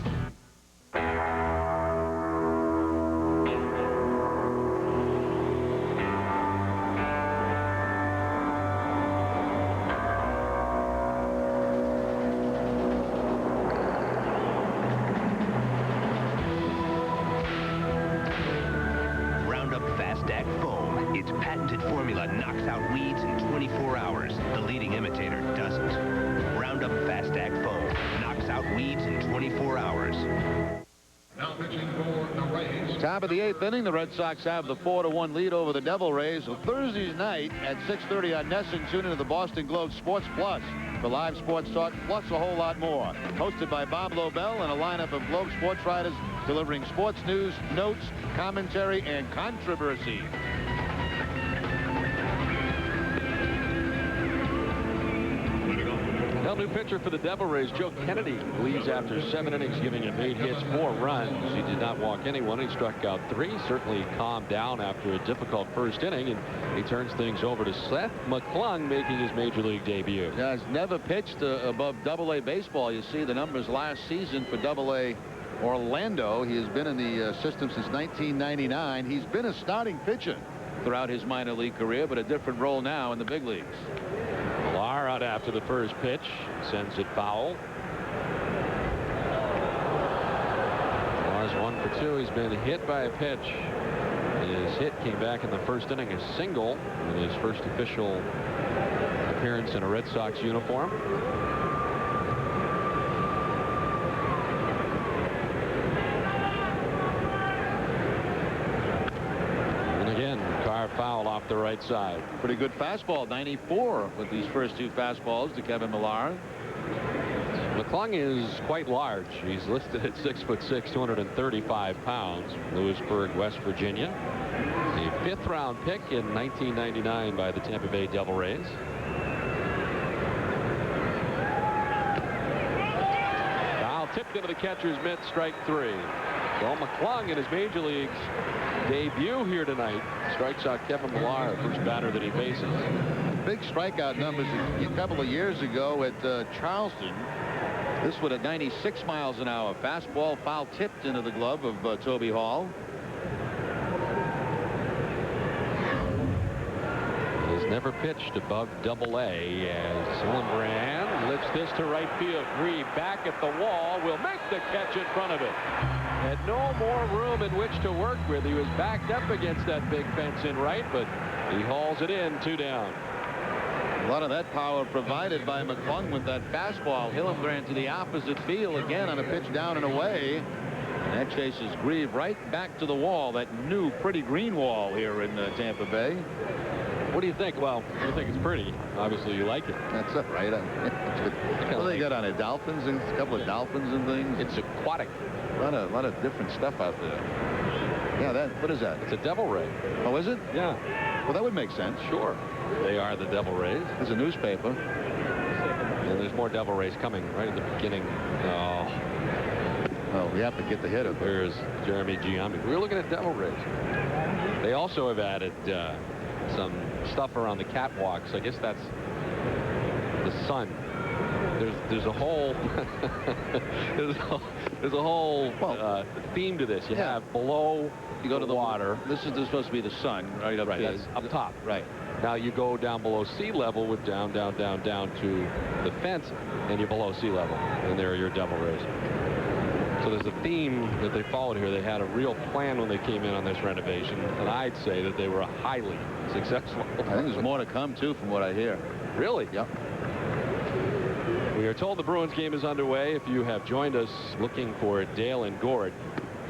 [SPEAKER 12] Its patented formula knocks out weeds in 24 hours. The leading imitator doesn't. Roundup Fast Act Foam knocks out weeds in 24 hours.
[SPEAKER 6] Top of the 8th inning, the Red Sox have the 4-1 lead over the Devil Rays. So Thursday night at 6:30 on NESN, tune into the Boston Globe Sports Plus for live sports talk, plus a whole lot more. Hosted by Bob Lobel and a lineup of Globe sports writers delivering sports news, notes, commentary, and controversy.
[SPEAKER 2] Well, new pitcher for the Devil Rays, Joe Kennedy, leaves after 7 innings, giving him 8 hits, 4 runs. He did not walk anyone. He struck out 3. Certainly calmed down after a difficult first inning, and he turns things over to Seth McClung, making his major league debut.
[SPEAKER 6] Yeah, he's never pitched above Double-A baseball. You see the numbers last season for Double-A Orlando. He has been in the system since 1999. He's been a starting pitcher throughout his minor league career, but a different role now in the big leagues.
[SPEAKER 2] Millar out after the first pitch, sends it foul. Millar's 1 for 2. He's been hit by a pitch. His hit came back in the first inning, a single in his first official appearance in a Red Sox uniform. Foul off the right side.
[SPEAKER 6] Pretty good fastball, 94 with these first 2 fastballs to Kevin Millar.
[SPEAKER 2] McClung is quite large. He's listed at 6'6", 235 pounds. Lewisburg, West Virginia. A 5th round pick in 1999 by the Tampa Bay Devil Rays. Foul tipped into the catcher's mitt, strike 3. So McClung in his major leagues debut here tonight strikes out Kevin Millar, first batter that he faces.
[SPEAKER 6] Big strikeout numbers a couple of years ago at Charleston. This one at 96 miles an hour. Fastball foul tipped into the glove of Toby Hall.
[SPEAKER 2] Has never pitched above Double-A as Hillenbrand lifts this to right field. Grieve back at the wall, will make the catch in front of it. Had no more room in which to work with. He was backed up against that big fence in right, but he hauls it in, 2 down.
[SPEAKER 6] A lot of that power provided by McClung with that fastball. Hillenbrand to the opposite field again on a pitch down and away. And that chases Grieve right back to the wall, that new pretty green wall here in Tampa Bay.
[SPEAKER 2] What do you think? Well, you think it's pretty. Obviously, you like it.
[SPEAKER 6] That's right. What do they got on it? Dolphins and a couple of dolphins and things.
[SPEAKER 2] It's aquatic.
[SPEAKER 6] A lot of different stuff out there. Yeah, what is that?
[SPEAKER 2] It's a Devil Ray.
[SPEAKER 6] Oh, is it?
[SPEAKER 2] Yeah.
[SPEAKER 6] Well, that would make sense.
[SPEAKER 2] Sure. They are the Devil Rays.
[SPEAKER 6] There's a newspaper.
[SPEAKER 2] And there's more Devil Rays coming right at the beginning. Oh.
[SPEAKER 6] Well, we have to get the hitter.
[SPEAKER 2] There's Jeremy Giambi. We're looking at Devil Rays. They also have added some stuff around the catwalks. I guess that's the sun. There's a whole there's a whole theme to this. You have below,
[SPEAKER 6] you go to the
[SPEAKER 2] water.
[SPEAKER 6] This is supposed to be the sun right up there.
[SPEAKER 2] That's up top.
[SPEAKER 6] Right.
[SPEAKER 2] Now you go down below sea level with down to the fence, and you're below sea level, and there are your Devil Rays. So there's a theme that they followed here. They had a real plan when they came in on this renovation, and I'd say that they were highly successful.
[SPEAKER 6] I think there's more to come, too, from what I hear.
[SPEAKER 2] Really?
[SPEAKER 6] Yep.
[SPEAKER 2] We are told the Bruins game is underway. If you have joined us looking for Dale and Gord,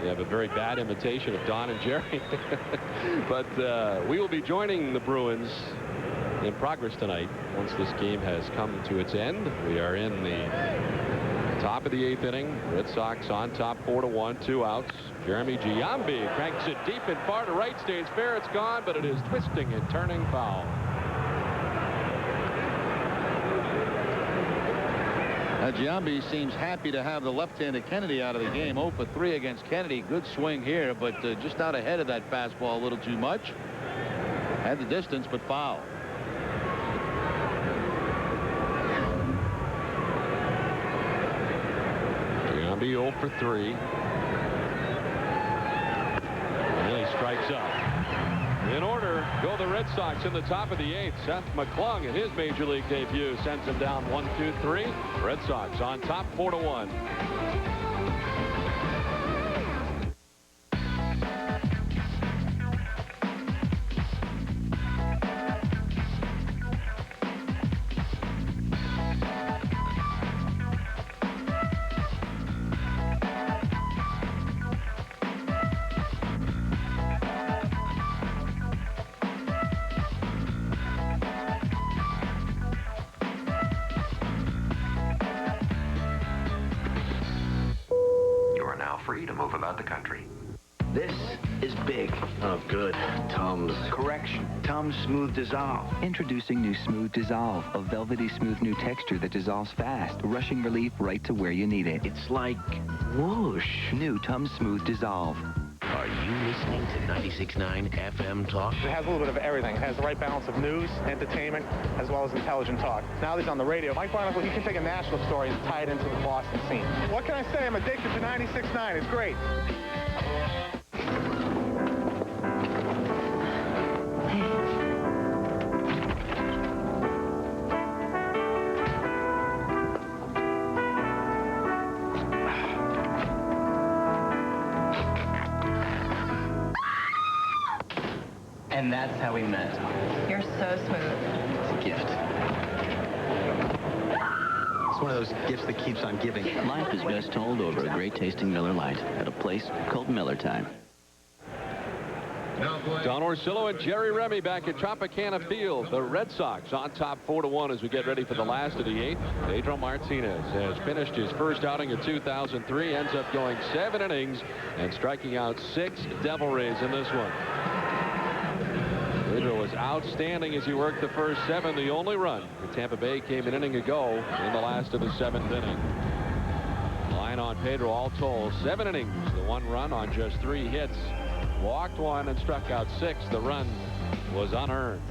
[SPEAKER 2] you have a very bad imitation of Don and Jerry. But we will be joining the Bruins in progress tonight once this game has come to its end. We are in the top of the 8th inning. Red Sox on top 4-1, 2 outs. Jeremy Giambi cranks it deep and far to right, stays fair. It's gone, but it is twisting and turning foul.
[SPEAKER 6] Giambi seems happy to have the left-handed Kennedy out of the game. 0 for 3 against Kennedy. Good swing here, but just out ahead of that fastball a little too much. Had the distance, but foul.
[SPEAKER 2] Giambi 0 for 3. And he strikes out. In order, go the Red Sox in the top of the 8th. Seth McClung in his major league debut sends him down 1-2-3. Red Sox on top 4-1.
[SPEAKER 11] free to move about the country.
[SPEAKER 19] This is big. Oh, good. Tums. Correction. Tums Smooth Dissolve.
[SPEAKER 20] Introducing new Smooth Dissolve, a velvety smooth new texture that dissolves fast, rushing relief right to where you need it.
[SPEAKER 19] It's like whoosh.
[SPEAKER 20] New Tums Smooth Dissolve.
[SPEAKER 21] Are you listening to 96.9 FM Talk?
[SPEAKER 23] It has a little bit of everything. It has the right balance of news, entertainment, as well as intelligent talk. Now that he's on the radio, Mike Barnacle, he can take a national story and tie it into the Boston scene. What can I say? I'm addicted to 96.9. It's great.
[SPEAKER 9] And that's how we met.
[SPEAKER 16] You're so smooth.
[SPEAKER 9] It's a gift. It's one of those gifts that keeps on giving.
[SPEAKER 21] Life is best told over a great tasting Miller Lite at a place called Miller Time.
[SPEAKER 2] Don Orsillo and Jerry Remy back at Tropicana Field. The Red Sox on top 4-1 as we get ready for the last of the 8th. Pedro Martinez has finished his first outing of 2003, ends up going 7 innings and striking out 6 Devil Rays in this one. Pedro was outstanding as he worked the first 7. The only run for Tampa Bay came an inning ago in the last of the 7th inning. Line on Pedro all told 7 innings. The 1 run on just 3 hits. Walked 1 and struck out 6. The run was unearned.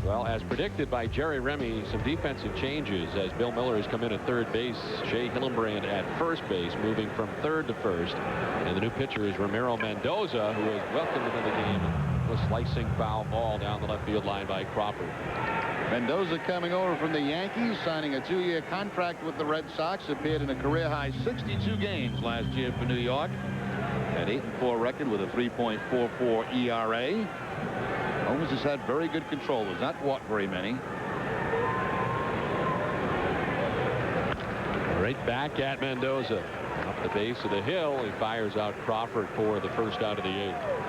[SPEAKER 2] Well, as predicted by Jerry Remy, some defensive changes as Bill Miller has come in at third base. Shea Hillenbrand at first base, moving from third to first. And the new pitcher is Ramiro Mendoza, who is welcomed into the game. A slicing foul ball down the left field line by Crawford.
[SPEAKER 6] Mendoza coming over from the Yankees, signing a 2-year contract with the Red Sox. Appeared in a career-high 62 games last year for New York. An 8-4 record with a 3.44 ERA. Holmes has had very good control. Has not walked very many.
[SPEAKER 2] Right back at Mendoza. Up the base of the hill, he fires out Crawford for the first out of the 8th.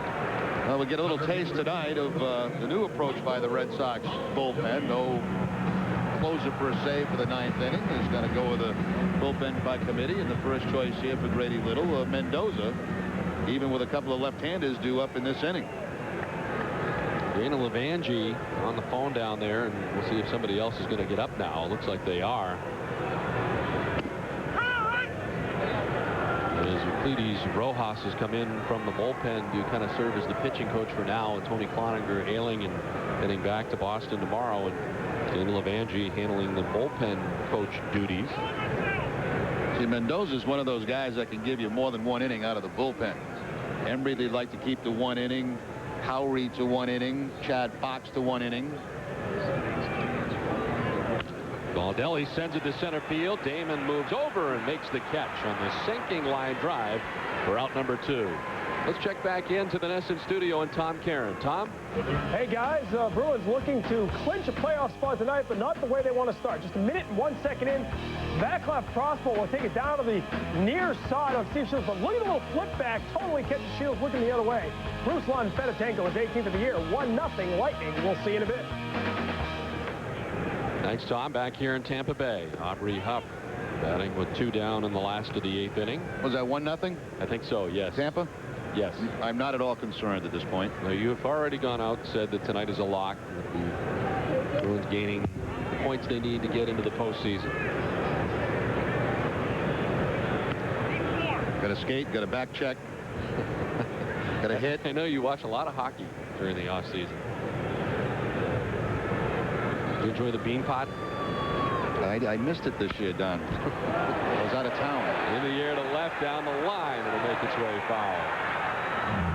[SPEAKER 6] Well, we get a little taste tonight of the new approach by the Red Sox bullpen. No closer per se for the 9th inning. He's going to go with a bullpen by committee, and the first choice here for Grady Little, Mendoza, even with a couple of left-handers due up in this inning.
[SPEAKER 2] Dana Levangie on the phone down there, and we'll see if somebody else is going to get up now. It looks like they are. As Euclides Rojas has come in from the bullpen to kind of serve as the pitching coach for now, and Tony Cloninger ailing and heading back to Boston tomorrow, and Dana Levangie handling the bullpen coach duties.
[SPEAKER 6] See, Mendoza is one of those guys that can give you more than 1 inning out of the bullpen. Embry, they'd like to keep to 1 inning. Howry to 1 inning. Chad Fox to 1 inning.
[SPEAKER 2] Baldelli sends it to center field. Damon moves over and makes the catch on the sinking line drive for out number 2. Let's check back into the Nesson studio and Tom Caron. Tom?
[SPEAKER 24] Hey, guys. Bruins looking to clinch a playoff spot tonight, but not the way they want to start. Just 1 minute and 1 second in. Backclap crossbow will take it down to the near side on Steve Shields, but look at the little flip back. Totally catches Shields looking the other way. Ruslan Fedotenko is 18th of the year. 1-0 Lightning. We'll see in a bit.
[SPEAKER 2] Thanks, Tom. Back here in Tampa Bay. Aubrey Huff batting with 2 down in the last of the 8th inning.
[SPEAKER 6] Was that 1-0?
[SPEAKER 2] I think so, yes.
[SPEAKER 6] Tampa?
[SPEAKER 2] Yes.
[SPEAKER 6] I'm not at all concerned at this point.
[SPEAKER 2] No, you have already gone out and said that tonight is a lock. The Bruins gaining the points they need to get into the postseason.
[SPEAKER 6] Got a skate, got a back check, got a hit.
[SPEAKER 2] I know you watch a lot of hockey during the off season. Did you enjoy the bean pot?
[SPEAKER 6] I missed it this year, Don. I was out of town.
[SPEAKER 2] In the air to left, down the line, it'll make its way foul.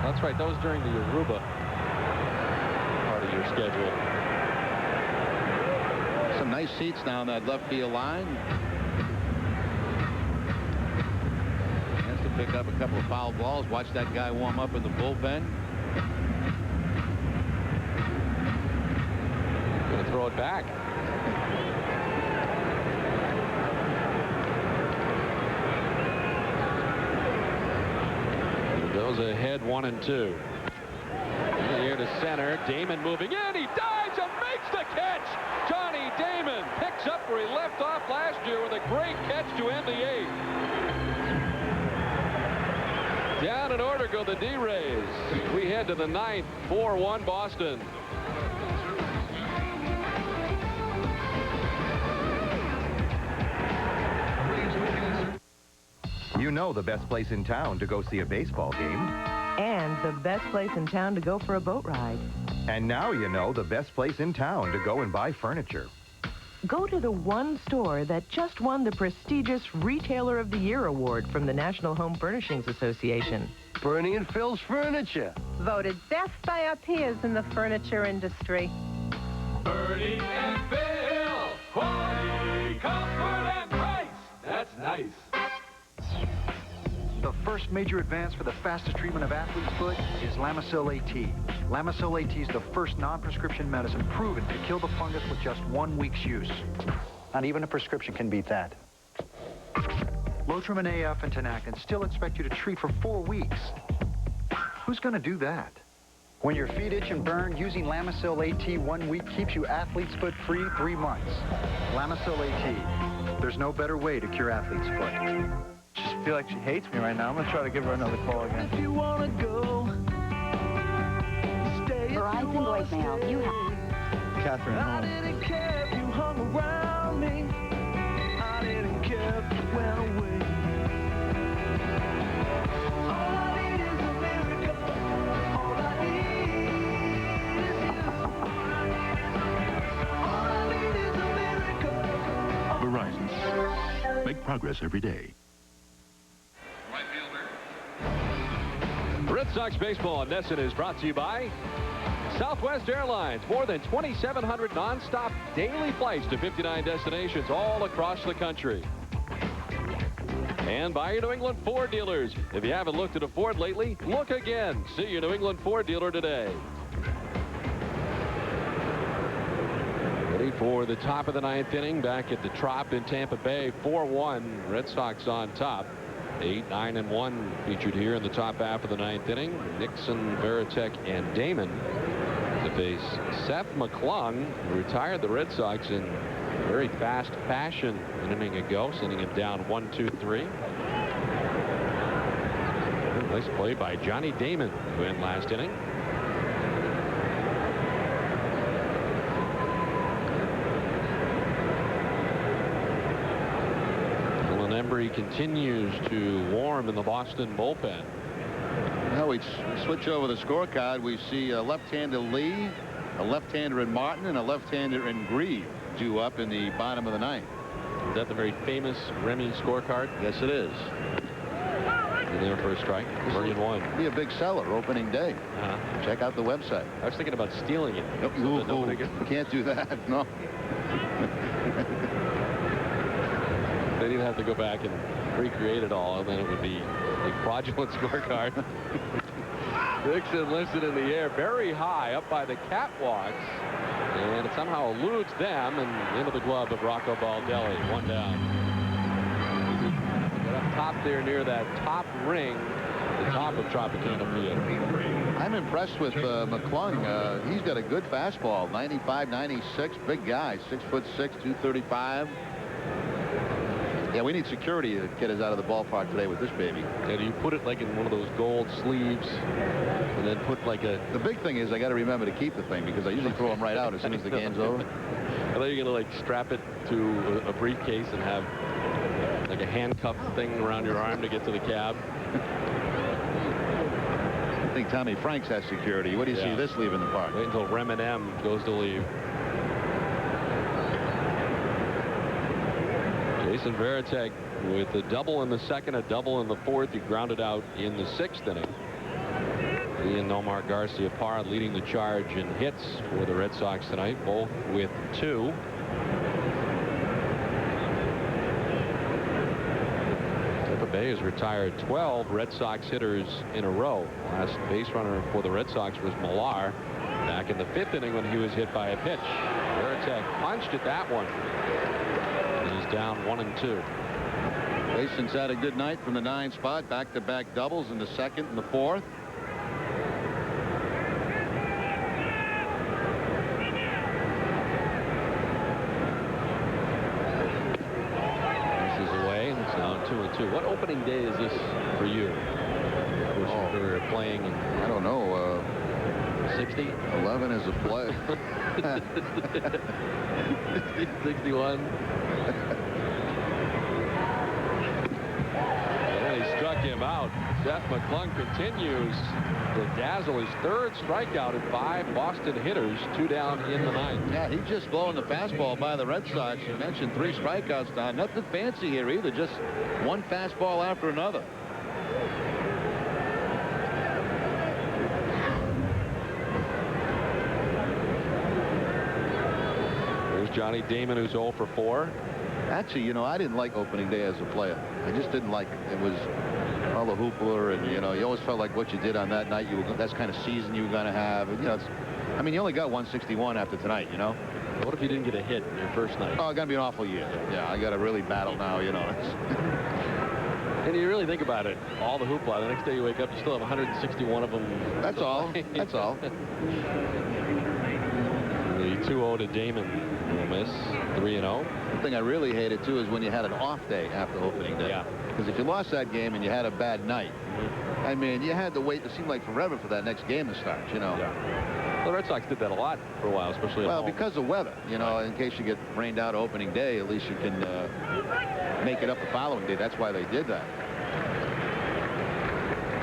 [SPEAKER 2] That's right, that was during the Aruba part of your schedule.
[SPEAKER 6] Some nice seats now on that left field line. Has to pick up a couple of foul balls. Watch that guy warm up in the bullpen.
[SPEAKER 2] Gonna throw it back. Goes ahead 1-2. In the air to center. Damon moving in. He dives and makes the catch. Johnny Damon picks up where he left off last year with a great catch to end the 8th. in order go the D-Rays. We head to the 9th, 4-1 Boston.
[SPEAKER 8] You know the best place in town to go see a baseball game.
[SPEAKER 11] And the best place in town to go for a boat ride.
[SPEAKER 8] And now you know the best place in town to go and buy furniture.
[SPEAKER 11] Go to the one store that just won the prestigious Retailer of the Year award from the National Home Furnishings Association.
[SPEAKER 14] Bernie and Phil's Furniture.
[SPEAKER 13] Voted best by our peers in the furniture industry.
[SPEAKER 2] Bernie and Phil, quality, comfort, and price. That's nice.
[SPEAKER 15] The first major advance for the fastest treatment of athlete's foot is Lamisil AT. Lamisil AT is the first non-prescription medicine proven to kill the fungus with just 1 week's use. Not even a prescription can beat that. Lotrimin AF and Tinactin still expect you to treat for 4 weeks. Who's going to do that? When your feet itch and burn, using Lamisil AT 1 week keeps you athlete's foot free 3 months. Lamisil AT. There's no better way to cure athlete's foot.
[SPEAKER 25] Just feel like she hates me right now. I'm gonna try to give her another call again.
[SPEAKER 14] If you wanna go, stay.
[SPEAKER 1] Verizon voicemail. You have
[SPEAKER 25] Catherine
[SPEAKER 14] I
[SPEAKER 25] home.
[SPEAKER 14] didn't care if you hung around me. I didn't care if you went away. All I need is a miracle. All I need is you. All I need is a miracle.
[SPEAKER 17] Verizon. Make progress every day.
[SPEAKER 2] Red Sox baseball on NESN is brought to you by Southwest Airlines. More than 2,700 nonstop daily flights to 59 destinations all across the country. And by your New England Ford dealers. If you haven't looked at a Ford lately, look again. See your New England Ford dealer today. Ready for the top of the 9th inning back at the Trop in Tampa Bay. 4-1. Red Sox on top. 8, 9, and 1 featured here in the top half of the 9th inning. Nixon, Veritek, and Damon to face Seth McClung, who retired the Red Sox in very fast fashion an inning ago, sending him down 1-2-3. Nice play by Johnny Damon, who went last inning. Embry continues to warm in the Boston bullpen.
[SPEAKER 6] Now we switch over the scorecard. We see a left-hander Lee, a left-hander in Martin, and a left-hander in Grieve due up in the bottom of the 9th.
[SPEAKER 2] Is that the very famous Remy scorecard?
[SPEAKER 6] Yes, it is.
[SPEAKER 2] In there for a strike. 3-1.
[SPEAKER 6] Be a big seller opening day. Check out the website.
[SPEAKER 2] I was thinking about stealing it.
[SPEAKER 6] Nope. You can't do that. No.
[SPEAKER 2] Then you'd have to go back and recreate it all, and then it would be a fraudulent scorecard. Nixon lifts it in the air very high up by the catwalks, and it somehow eludes them and into the glove of Rocco Baldelli. 1 down. Get up top there near that top ring, the top of Tropicana Field.
[SPEAKER 6] I'm impressed with McClung. He's got a good fastball. 95, 96, big guy. 6'6", 235. Yeah, we need security to get us out of the ballpark today with this baby.
[SPEAKER 2] Yeah, do you put it like in one of those gold sleeves and then put like a...
[SPEAKER 6] The big thing is I got to remember to keep the thing because I usually throw them right out as soon as the game's over.
[SPEAKER 2] I thought you were going to like strap it to a briefcase and have like a handcuff thing around your arm to get to the cab.
[SPEAKER 6] I think Tommy Franks has security. What do you see this leaving the park?
[SPEAKER 2] Wait until Rem and M goes to leave. Jason Veritek with a double in the 2nd, a double in the 4th. He grounded out in the 6th inning. He and Nomar Garciaparra leading the charge in hits for the Red Sox tonight, both with 2. Tampa Bay has retired 12 Red Sox hitters in a row. Last base runner for the Red Sox was Millar back in the 5th inning when he was hit by a pitch. Veritek punched at that one. He's down 1 and 2.
[SPEAKER 6] Jason's had a good night from the 9 spot. Back-to-back doubles in the 2nd and the 4th.
[SPEAKER 2] This is away, and it's now 2 and 2. What opening day is this for you? Of course, you're playing?
[SPEAKER 3] I don't know.
[SPEAKER 2] 60?
[SPEAKER 3] 11 is a play.
[SPEAKER 2] 61. And he struck him out. Seth McClung continues to dazzle his third strikeout at 5 Boston hitters, 2 down in the 9th.
[SPEAKER 3] Yeah, he's just blowing the fastball by the Red Sox. You mentioned 3 strikeouts down. Nothing fancy here either. Just one fastball after another.
[SPEAKER 2] There's Johnny Damon, who's 0 for 4.
[SPEAKER 3] Actually, you know, I didn't like opening day as a player. I just didn't like it. It was all the hoopla, and you know, you always felt like what you did on that night, that's kind of season you were going to have. And, you know, I mean, you only got 161 after tonight, you know.
[SPEAKER 2] What if you didn't get a hit in your first night?
[SPEAKER 3] Oh, it's going to be an awful year. Yeah, I got to really battle now, you know.
[SPEAKER 2] And you really think about it, all the hoopla. The next day you wake up, you still have 161 of them.
[SPEAKER 3] That's all. That's all.
[SPEAKER 2] The 2-0 to Damon will miss. 3-0.
[SPEAKER 3] The thing I really hated too is when you had an off day after opening day.
[SPEAKER 2] Yeah.
[SPEAKER 3] Because if you lost that game and you had a bad night, I mean, you had to wait. It seemed like forever for that next game to start. You know.
[SPEAKER 2] Yeah. Well, the Red Sox did that a lot for a while, especially at home.
[SPEAKER 3] Because of weather. You know, in case you get rained out opening day, at least you can make it up the following day. That's why they did that.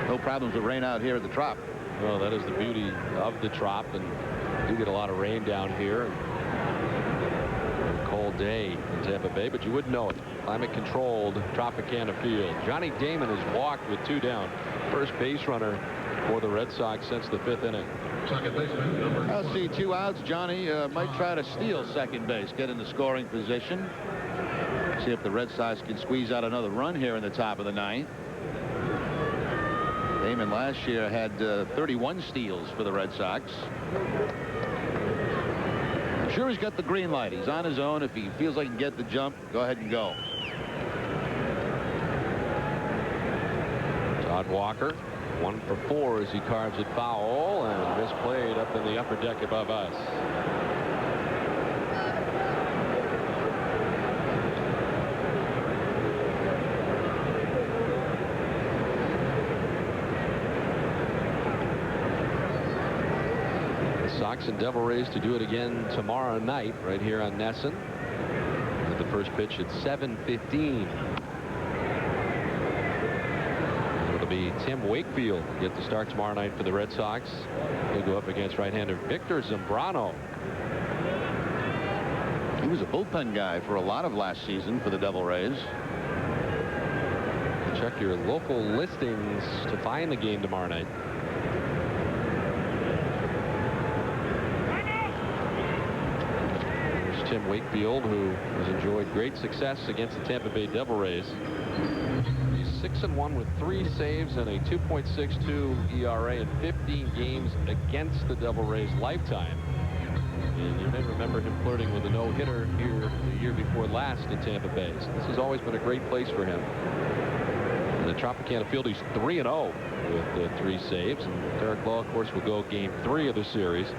[SPEAKER 3] No problems with rain out here at the Trop.
[SPEAKER 2] Well, that is the beauty of the Trop, and you get a lot of rain down here. A cold day in Tampa Bay, but you wouldn't know it. Climate-controlled Tropicana Field. Johnny Damon has walked with 2 down. First base runner for the Red Sox since the 5th inning.
[SPEAKER 3] I'll see 2 outs. Johnny might try to steal second base, get in the scoring position. See if the Red Sox can squeeze out another run here in the top of the 9th. Damon last year had 31 steals for the Red Sox. I'm sure he's got the green light. He's on his own. If he feels like he can get the jump, go ahead and go.
[SPEAKER 2] Todd Walker, 1 for 4 as he carves it foul, and misplayed up in the upper deck above us. Sox and Devil Rays to do it again tomorrow night right here on Nesson. With the first pitch at 7:15. It'll be Tim Wakefield get the start tomorrow night for the Red Sox. He'll go up against right-hander Victor Zambrano.
[SPEAKER 3] He was a bullpen guy for a lot of last season for the Devil Rays.
[SPEAKER 2] Check your local listings to find the game tomorrow night. Tim Wakefield, who has enjoyed great success against the Tampa Bay Devil Rays. He's 6-1 with 3 saves and a 2.62 ERA in 15 games against the Devil Rays lifetime. And you may remember him flirting with a no-hitter here the year before last in Tampa Bay. So this has always been a great place for him. In the Tropicana Field, he's 3-0 with 3 saves. And Derek Law, of course, will go game 3 of the series.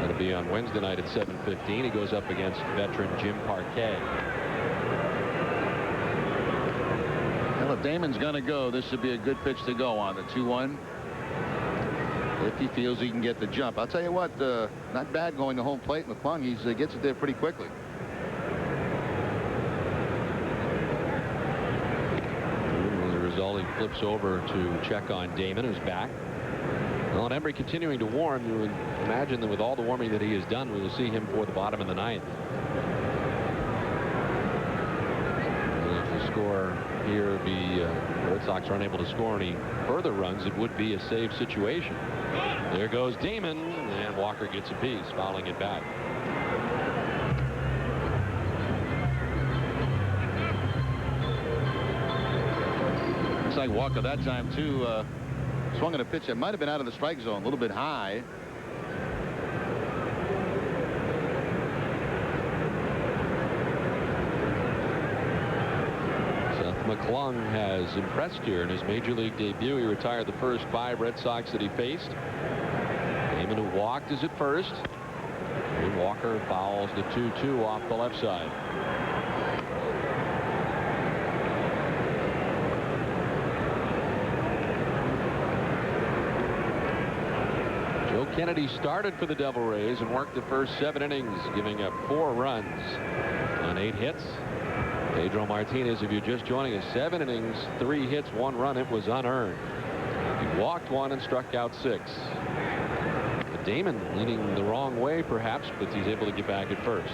[SPEAKER 2] That'll be on Wednesday night at 7:15. He goes up against veteran Jim Parquet.
[SPEAKER 3] Well, if Damon's going to go, this should be a good pitch to go on. The 2-1. If he feels he can get the jump. I'll tell you what, not bad going to home plate. McClung, he gets it there pretty quickly.
[SPEAKER 2] As a result, he flips over to check on Damon, who's back. Well, and Embry continuing to warm. You would imagine that with all the warming that he has done, we will see him for the bottom of the 9th. If the score here the Red Sox are unable to score any further runs, it would be a save situation. There goes Damon, and Walker gets a piece, fouling it back.
[SPEAKER 3] Looks like Walker that time too swung at a pitch that might have been out of the strike zone, a little bit high.
[SPEAKER 2] Seth McClung has impressed here in his major league debut. He retired the first 5 Red Sox that he faced. Damon, who walked, is at first. And Walker fouls the 2-2 off the left side. Joe Kennedy started for the Devil Rays and worked the first 7 innings, giving up 4 runs on 8 hits. Pedro Martinez, if you're just joining us, 7 innings, 3 hits, 1 run. It was unearned. He walked 1 and struck out 6. But Damon leaning the wrong way, perhaps, but he's able to get back at first.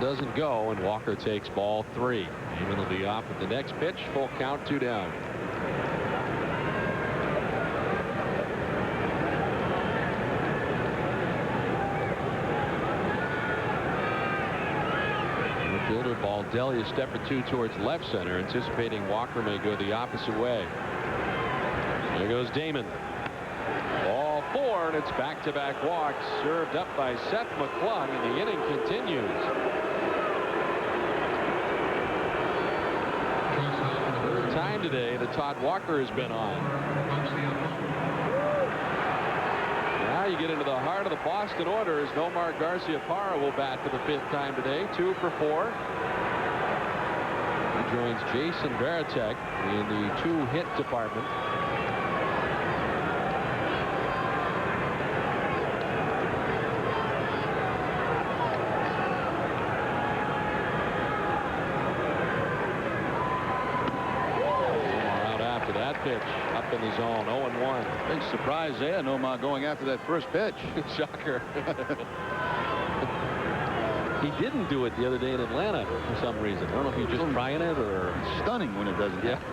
[SPEAKER 2] Doesn't go, and Walker takes ball 3. Damon will be off at the next pitch. Full count, 2 down. Fielder Baldelli a step or 2 towards left center, anticipating Walker may go the opposite way. There goes Damon. Ball 4, and it's back-to-back walks served up by Seth McClung, and the inning continues. Time today that Todd Walker has been on. Now you get into the heart of the Boston order as Nomar Garcia-Parra will bat for the 5th time today, 2 for 4. He joins Jason Varitek in the 2-hit department. Pitch up in the zone, 0-1.
[SPEAKER 3] Big surprise there, Nomar going after that first pitch.
[SPEAKER 2] Shocker. He didn't do it the other day in Atlanta for some reason. I don't know if he's just trying it or...
[SPEAKER 3] It's stunning when it doesn't happen.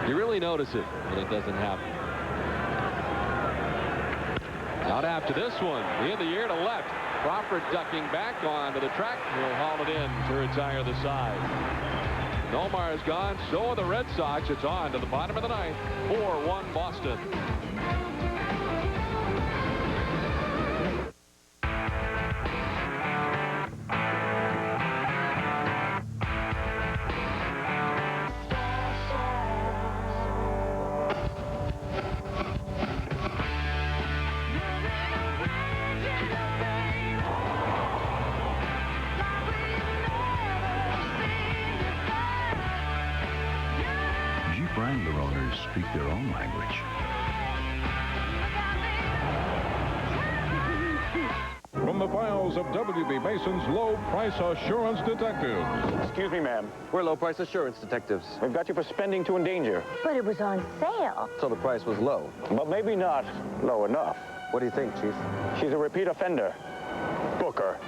[SPEAKER 2] You really notice it when it doesn't happen. Out after this one, in the air to left. Crawford ducking back onto the track. He'll haul it in to retire the side. Nomar is gone, so are the Red Sox. It's on to the bottom of the 9th. 4-1 Boston.
[SPEAKER 12] Wrangler owners speak their own language.
[SPEAKER 17] From the files of W.B. Mason's Low Price Assurance Detectives.
[SPEAKER 4] Excuse me, ma'am. We're Low Price Assurance Detectives. We've got you for spending to endanger.
[SPEAKER 5] But it was on sale.
[SPEAKER 4] So the price was low. But maybe not low enough. What do you think, Chief? She's a repeat offender. Book her.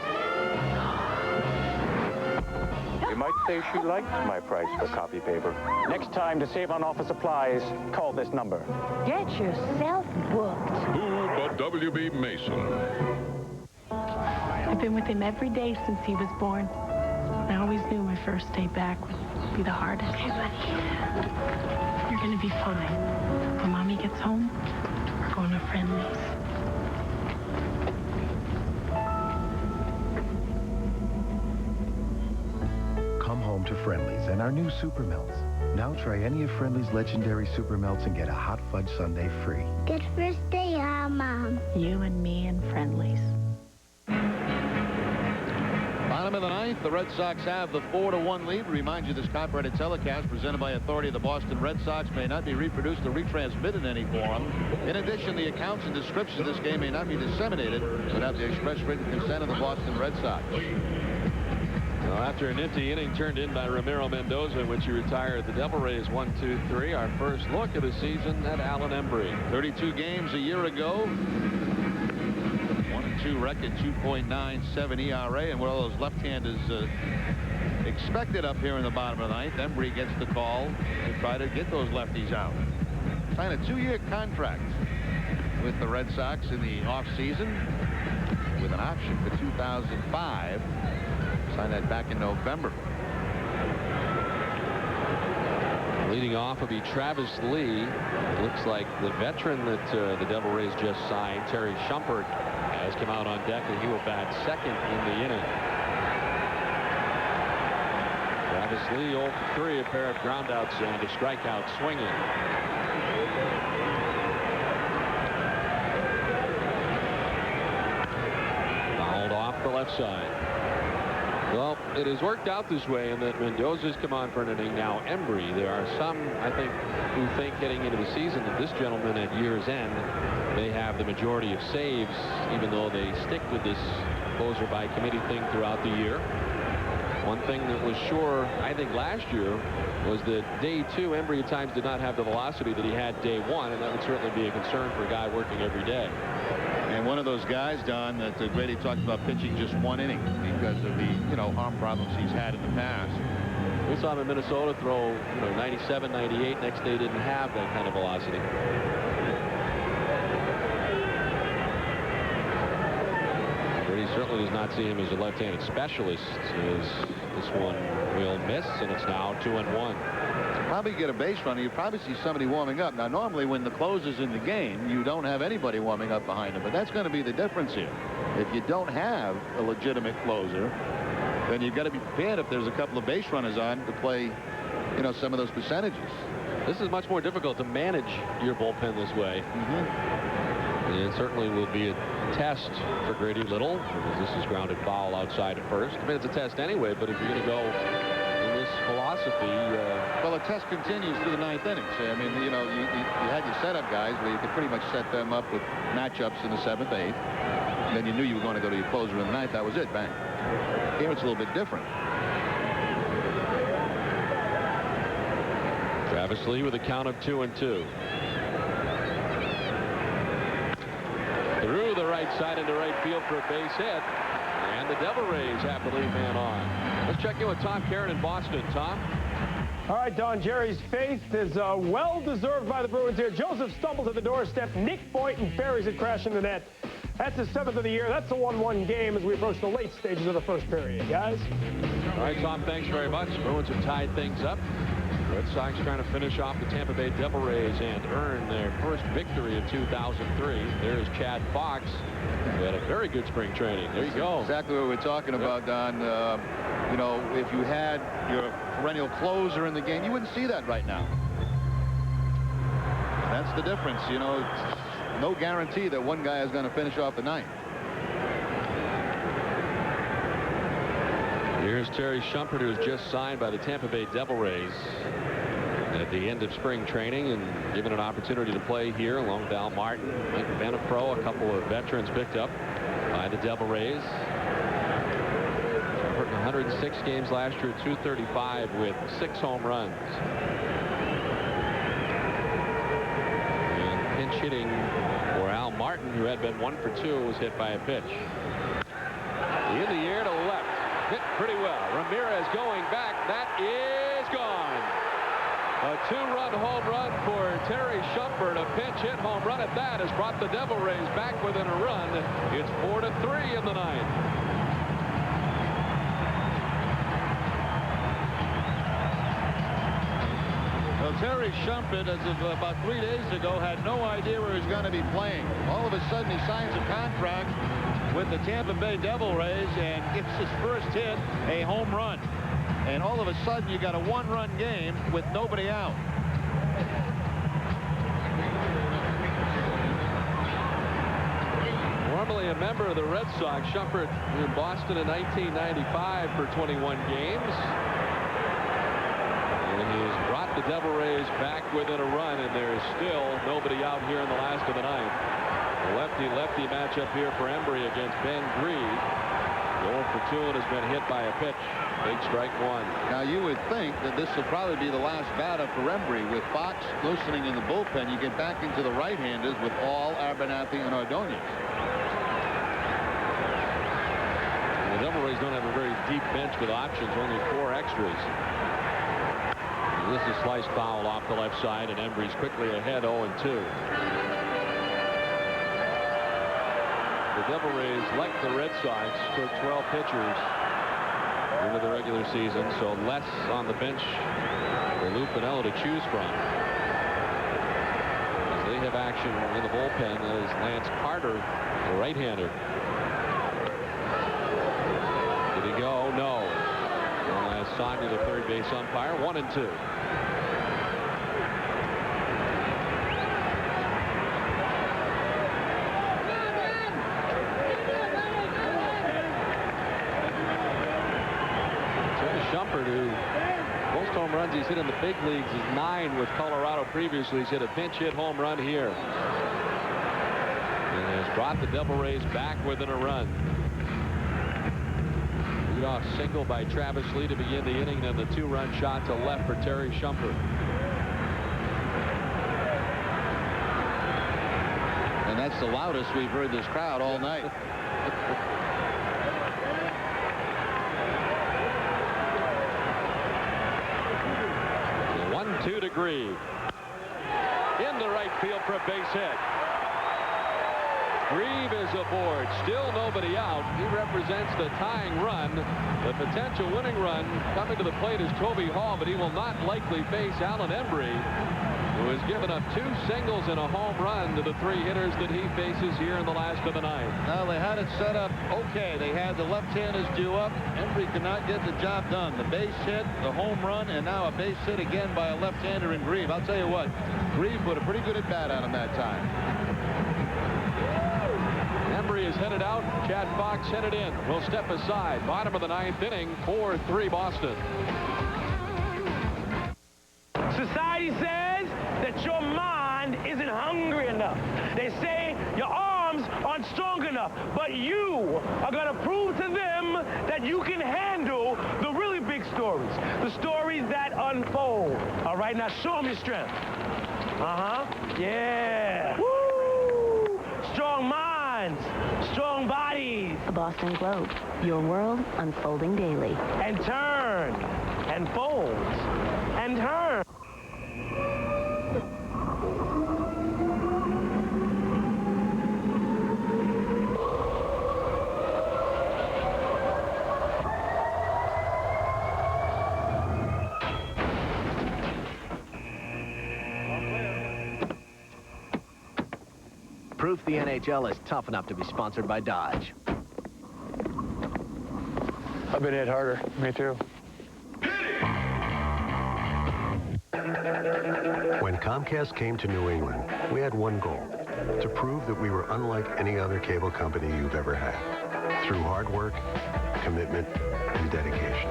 [SPEAKER 4] You might say she liked my price for copy paper. Next time, to save on office supplies, call this number.
[SPEAKER 5] Get yourself booked.
[SPEAKER 17] Who but W.B. Mason?
[SPEAKER 7] I've been with him every day since he was born. I always knew my first day back would be the hardest. Okay, buddy. You're gonna be fine. When Mommy gets home, we're going to Friendly's.
[SPEAKER 18] Come home to Friendly's and our new Super Melts. Now try any of Friendly's legendary Super Melts and get a hot fudge sundae free.
[SPEAKER 5] Good first day, huh, Mom?
[SPEAKER 7] You and me and Friendly's.
[SPEAKER 3] Bottom of the 9th, the Red Sox have the 4-1 lead. Remind you, this copyrighted telecast presented by authority of the Boston Red Sox may not be reproduced or retransmitted in any form. In addition, the accounts and descriptions of this game may not be disseminated without the express written consent of the Boston Red Sox.
[SPEAKER 2] Well, after an empty inning turned in by Ramiro Mendoza, in which he retired the Devil Rays 1-2-3, our first look of the season at Alan Embry.
[SPEAKER 3] 32 games a year ago. 1-2 record, 2.97 ERA, and one of those left-handers expected up here in the bottom of the 9th. Embry gets the call to try to get those lefties out. Signed a 2-year contract with the Red Sox in the offseason with an option for 2005. Signed that back in November.
[SPEAKER 2] Leading off will be Travis Lee. Looks like the veteran that the Devil Rays just signed, Terry Shumpert, has come out on deck, and he will bat second in the inning. Travis Lee 0 for 3, a pair of groundouts and a strikeout swinging. Fouled off the left side. Well, it has worked out this way in that Mendoza's come on for an inning. Now Embry. There are some, I think, who think heading into the season that this gentleman at year's end may have the majority of saves, even though they stick with this closer by committee thing throughout the year. One thing that was sure, I think, last year was that day 2, Embry at times did not have the velocity that he had day 1, and that would certainly be a concern for a guy working every day.
[SPEAKER 3] And one of those guys, Don, that Grady talked about pitching just 1 inning because of the, arm problems he's had in the past.
[SPEAKER 2] We saw him in Minnesota throw, 97, 98. Next day didn't have that kind of velocity. Grady certainly does not see him as a left-handed specialist. As this one will miss, and it's now 2-1.
[SPEAKER 3] Probably get a base runner. You probably see somebody warming up. Now, normally when the closer's in the game, you don't have anybody warming up behind him. But that's going to be the difference here. If you don't have a legitimate closer, then you've got to be prepared if there's a couple of base runners on to play, some of those percentages.
[SPEAKER 2] This is much more difficult to manage your bullpen this way. And it certainly will be a test for Grady Little, because this is grounded foul outside at first. I mean, it's a test anyway, but if you're going to go in this philosophy...
[SPEAKER 3] Well, the test continues through the 9th inning. So, I mean, you had your setup guys where you could pretty much set them up with matchups in the 7th, 8th. And then you knew you were going to go to your closer in the 9th. That was it. Bang. Here it's a little bit different.
[SPEAKER 2] Travis Lee with a count of 2-2. Through the right side into right field for a base hit. And the Devil Rays have the lead man on. Let's check in with Tom Caron in Boston. Tom?
[SPEAKER 24] All right, Don, Jerry's faith is well-deserved by the Bruins here. Joseph stumbles at the doorstep. Nick Boynton buries it crashing the net. That's his 7th of the year. That's a 1-1 game as we approach the late stages of the first period, guys.
[SPEAKER 2] All right, Tom, thanks very much. Bruins have tied things up. Red Sox trying to finish off the Tampa Bay Devil Rays and earn their first victory of 2003. There's Chad Fox, who had a very good spring training. There you go.
[SPEAKER 3] Exactly what we're talking about, Don. If you had your perennial closer in the game, you wouldn't see that right now. That's the difference. No guarantee that one guy is going to finish off the night.
[SPEAKER 2] Here's Terry Shumpert, who was just signed by the Tampa Bay Devil Rays at the end of spring training and given an opportunity to play here along with Al Martin, Mike Benapro, a couple of veterans picked up by the Devil Rays. Shumpert in 106 games last year, 235 with 6 home runs. And pinch hitting for Al Martin, who had been 1 for 2, was hit by a pitch. In the air to left. Hit pretty well. Ramirez going back. That is gone. A 2-run home run for Terry Shumpert. A pinch hit home run at that has brought the Devil Rays back within a run. It's 4-3 in the 9th.
[SPEAKER 3] Well, Terry Shumpert, as of about 3 days ago, had no idea where he's going to be playing. All of a sudden, he signs a contract with the Tampa Bay Devil Rays, and it's his first hit, a home run. And all of a sudden, you got a 1-run game with nobody out.
[SPEAKER 2] Normally a member of the Red Sox, Shumpert in Boston in 1995 for 21 games. And he has brought the Devil Rays back within a run, and there is still nobody out here in the last of the 9th. Lefty-lefty matchup here for Embry against Ben Greed. 0 for 2 and has been hit by a pitch. Big strike 1.
[SPEAKER 3] Now, you would think that this will probably be the last batter for Embry. With Fox loosening in the bullpen, you get back into the right-handers with All, Abernathy, and Ordonez.
[SPEAKER 2] The Devil Rays don't have a very deep bench with options, only 4 extras. This is sliced foul off the left side, and Embry's quickly ahead 0-2. The Devil Rays, like the Red Sox, took 12 pitchers into the regular season, so less on the bench for Lou Piniella to choose from. As they have action in the bullpen as Lance Carter, the right-hander. Did he go? No. One last sign to the third base umpire. 1-2. Shumpert, who most home runs he's hit in the big leagues is 9 with Colorado previously. He's hit a pinch hit home run here. And has brought the Devil Rays back within a run. Leadoff single by Travis Lee to begin the inning, and the 2-run shot to left for Terry Shumpert.
[SPEAKER 3] And that's the loudest we've heard this crowd all night.
[SPEAKER 2] 1-2 to Grieve. Into right field for a base hit. Grieve is aboard. Still nobody out. He represents the tying run. The potential winning run coming to the plate is Toby Hall, but he will not likely face Alan Embry, who has given up 2 singles and a home run to the 3 hitters that he faces here in the last of the ninth.
[SPEAKER 3] Now they had it set up okay. They had the left-handers due up. Embry could not get the job done. The base hit, the home run, and now a base hit again by a left-hander in Grieve. I'll tell you what, Grieve put a pretty good at bat on him that time.
[SPEAKER 2] Embry is headed out. Chad Fox headed in. Will step aside. Bottom of the 9th inning. 4-3 Boston.
[SPEAKER 10] Society says that your mind isn't hungry enough. They say your arms aren't strong enough. But you are going to prove to them that you can handle the really big stories. The stories that unfold. All right, now show them your strength. Yeah. Woo! Strong minds. Strong bodies.
[SPEAKER 19] The Boston Globe. Your world unfolding daily.
[SPEAKER 10] And turn. And fold. And turn.
[SPEAKER 20] Proof the NHL is tough enough to be sponsored by Dodge.
[SPEAKER 25] I've been hit harder. Me too.
[SPEAKER 18] When Comcast came to New England, we had one goal: to prove that we were unlike any other cable company you've ever had. Through hard work, commitment, and dedication.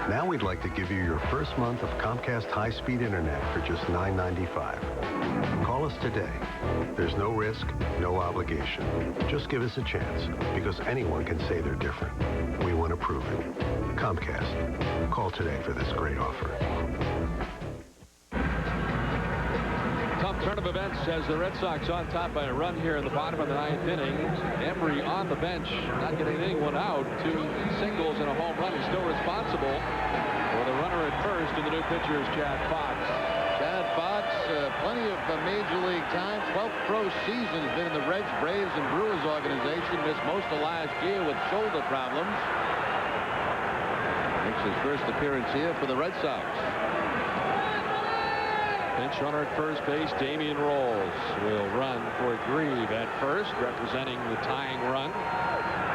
[SPEAKER 18] Now we'd like to give you your first month of Comcast high-speed internet for just $9.95. Call us today. There's no risk, no obligation. Just give us a chance, because anyone can say they're different. We want to prove it. Comcast. Call today for this great offer.
[SPEAKER 2] Tough turn of events as the Red Sox on top by a run here in the bottom of the 9th inning. Embry on the bench, not getting anyone out. 2 singles and a home run. He's still responsible for the runner at first, and the new pitcher is Chad Fox.
[SPEAKER 3] Chad Fox, plenty of major league time. 12th pro season, has been in the Reds, Braves, and Brewers organization. Missed most of last year with shoulder problems. Makes his first appearance here for the Red Sox.
[SPEAKER 2] Pinch runner at first base, Damian Rolls will run for Grieve at first, representing the tying run.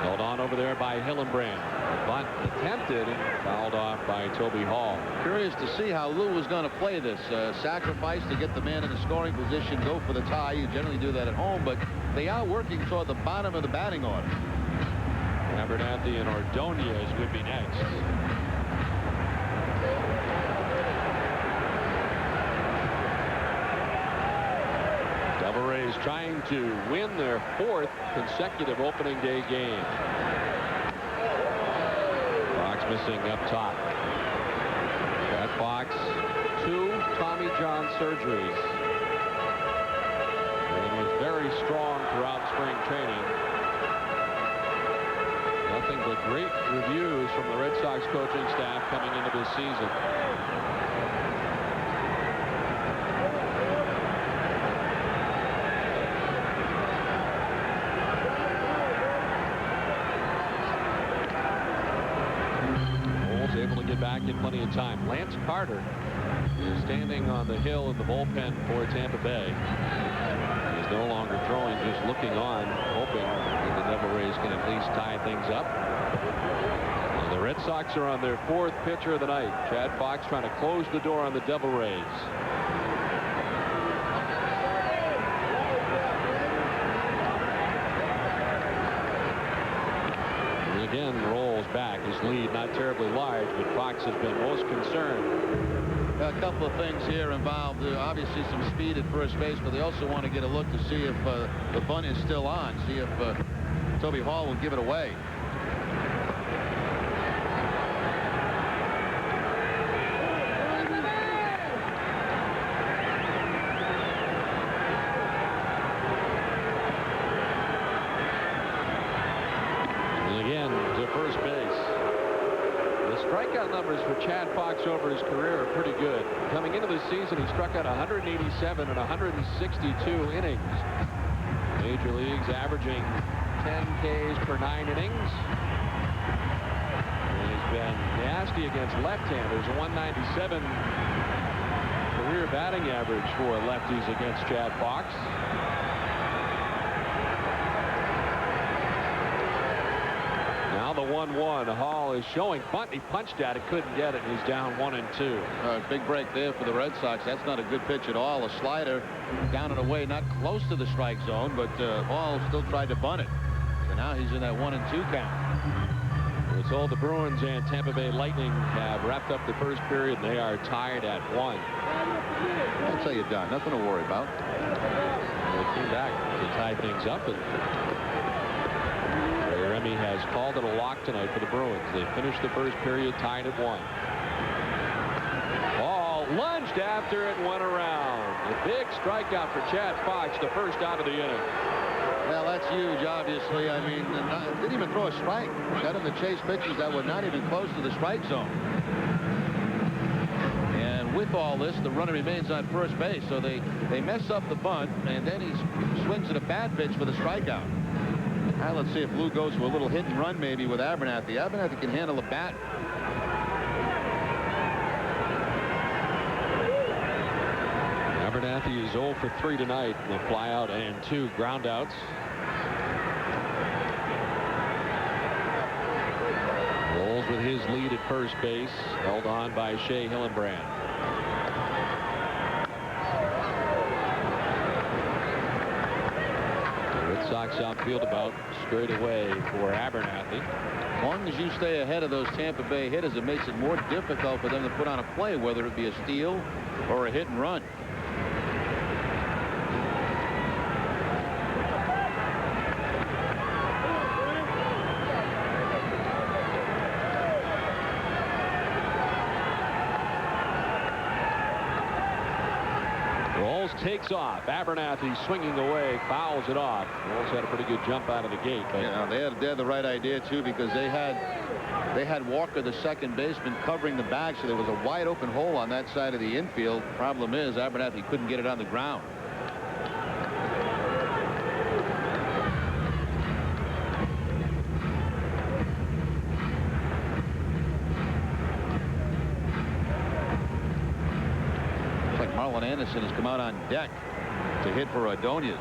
[SPEAKER 2] Held on over there by Hillenbrand. Bunt attempted and fouled off by Toby Hall.
[SPEAKER 3] Curious to see how Lou was going to play this. Sacrifice to get the man in the scoring position, go for the tie. You generally do that at home, but they are working toward the bottom of the batting order.
[SPEAKER 2] Abernathy and Ordonez would be next. Devil Rays trying to win their 4th consecutive opening day game. Fox missing up top. That Fox, 2 Tommy John surgeries. And was very strong throughout spring training. Nothing but great reviews from the Red Sox coaching staff coming into this season. Able to get back in plenty of time. Lance Carter is standing on the hill in the bullpen for Tampa Bay. He's no longer throwing, just looking on, hoping that the Devil Rays can at least tie things up. And the Red Sox are on their 4th pitcher of the night. Chad Fox trying to close the door on the Devil Rays. And again, rolls back. His lead not terribly large, but Fox has been most concerned.
[SPEAKER 3] A couple of things here involved. Obviously some speed at first base, but they also want to get a look to see if the bunt is still on. See if Toby Hall will give it away.
[SPEAKER 2] And again to first base. Strikeout numbers for Chad Fox over his career are pretty good. Coming into the season, he struck out 187 in 162 innings. Major leagues averaging 10 Ks per 9 innings. And he's been nasty against left-handers. A 197 career batting average for lefties against Chad Fox. Now the 1-1. Hall is showing bunt. He punched at it, couldn't get it. He's down 1-2.
[SPEAKER 3] Big break there for the Red Sox. That's not a good pitch at all. A slider down and away, not close to the strike zone, but Hall still tried to bunt it. So now he's in that 1-2 count.
[SPEAKER 2] We're told the Bruins and Tampa Bay Lightning have wrapped up the first period, and they are tied at 1.
[SPEAKER 3] That's how you're done. Nothing to worry about.
[SPEAKER 2] They came back to tie things up, and Remy has called it a lock tonight for the Bruins. They finished the first period tied at 1. Ball lunged after it, went around. A big strikeout for Chad Fox, the first out of the inning.
[SPEAKER 3] Well, that's huge, obviously. I mean, didn't even throw a strike. Got him to chase pitches that were not even close to the strike zone. And with all this, the runner remains on first base. So they mess up the bunt, and then he swings at a bad pitch for the strikeout. Now let's see if Lou goes to a little hit and run maybe with Abernathy. Abernathy can handle a bat.
[SPEAKER 2] Abernathy is 0 for 3 tonight. A fly out and 2 ground outs. Rolls with his lead at first base, held on by Shea Hillenbrand. Sox outfield about straight away for Abernathy.
[SPEAKER 3] As long as you stay ahead of those Tampa Bay hitters, it makes it more difficult for them to put on a play, whether it be a steal or a hit and run.
[SPEAKER 2] Takes off. Abernathy swinging away, fouls it off. Rolls had a pretty good jump out of the gate. But
[SPEAKER 3] yeah, they had the right idea too, because they had Walker, the second baseman, covering the bag, so there was a wide open hole on that side of the infield. Problem is, Abernathy couldn't get it on the ground. Anderson has come out on deck to hit for Ordonez.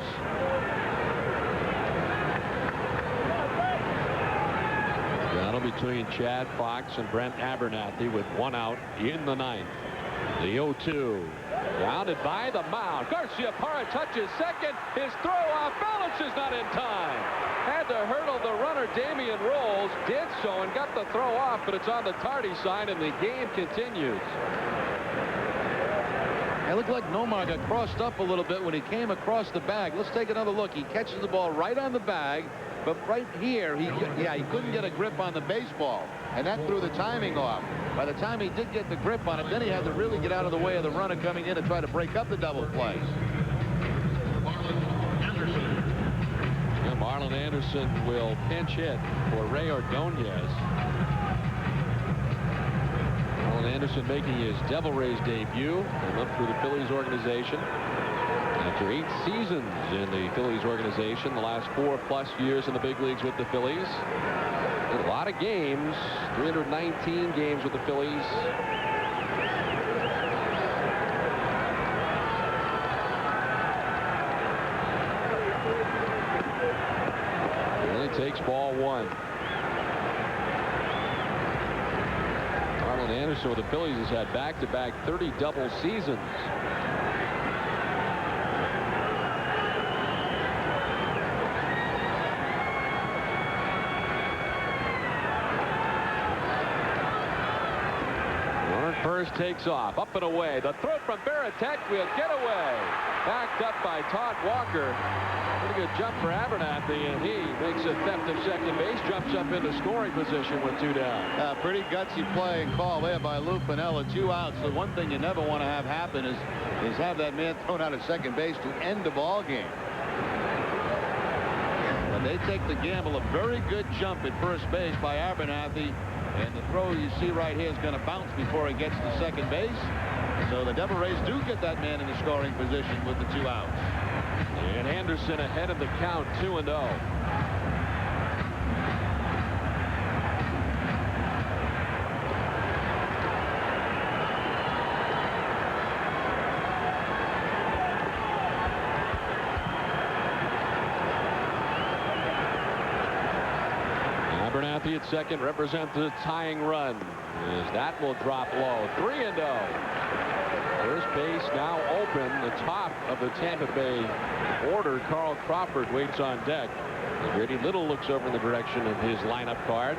[SPEAKER 2] Battle between Chad Fox and Brent Abernathy with 1 out in the 9th. The 0-2. Grounded by the mound. Garciaparra touches second. His throw off balance is not in time. Had to hurdle the runner. Damian Rolls did so and got the throw off, but it's on the tardy side, and the game continues.
[SPEAKER 3] It looked like Nomar got crossed up a little bit when he came across the bag. Let's take another look. He catches the ball right on the bag, but right here, he couldn't get a grip on the baseball, and that threw the timing off. By the time he did get the grip on it, then he had to really get out of the way of the runner coming in and try to break up the double play.
[SPEAKER 2] Marlon Anderson will pinch hit for Ray Ordonez. Anderson making his Devil Rays debut and up through the Phillies organization. After 8 seasons in the Phillies organization, the last 4+ years in the big leagues with the Phillies. A lot of games, 319 games with the Phillies. And he takes ball 1. Marlon Anderson with the Phillies has had back-to-back 30 double seasons. First takes off, up and away. The throw from Baratek will get away. Backed up by Todd Walker. Pretty good jump for Abernathy, and he makes a theft of second base, jumps up into scoring position with 2 down.
[SPEAKER 3] Pretty gutsy play and call there by Lou Piniella. 2 outs. The one thing you never want to have happen is have that man thrown out of second base to end the ball game. But they take the gamble. A very good jump at first base by Abernathy. And the throw you see right here is going to bounce before it gets to second base. So the Devil Rays do get that man in the scoring position with the 2 outs.
[SPEAKER 2] And Anderson ahead of the count, 2-0. Abernathy at second represents the tying run, as that will drop low. 3-0. First base now open. The top of the Tampa Bay order. Carl Crawford waits on deck. Grady Little looks over in the direction of his lineup card.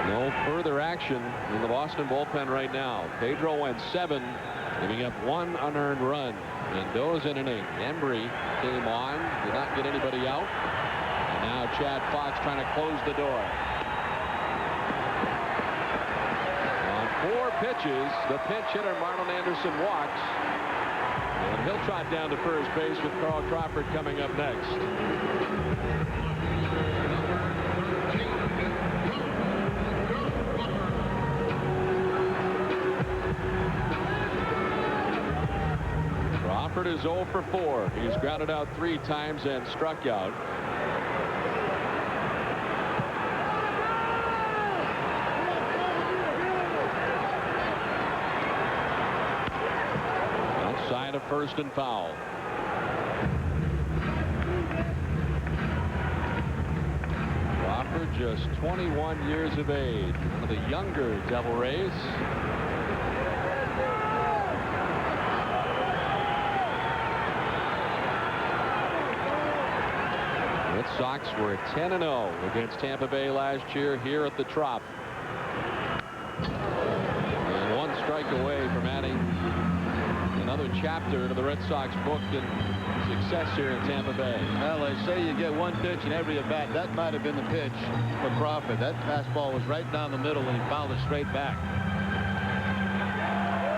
[SPEAKER 2] No further action in the Boston bullpen right now. Pedro went 7, giving up 1 unearned run. Mendoza in inning. Embry came on, did not get anybody out. And now Chad Fox trying to close the door. On 4 pitches, the pinch hitter Marlon Anderson walks. And he'll trot down to first base with Carl Crawford coming up next. Crawford is 0 for 4. He's grounded out 3 times and struck out. Outside of first and foul. Crawford just 21 years of age. One of the younger Devil Rays. Red Sox were 10-0 against Tampa Bay last year here at the Trop. And 1 strike away from adding another chapter to the Red Sox book in success here in Tampa Bay.
[SPEAKER 3] Well, they say you get 1 pitch in every at bat. That might have been the pitch for Crawford. That fastball was right down the middle, and he fouled it straight back.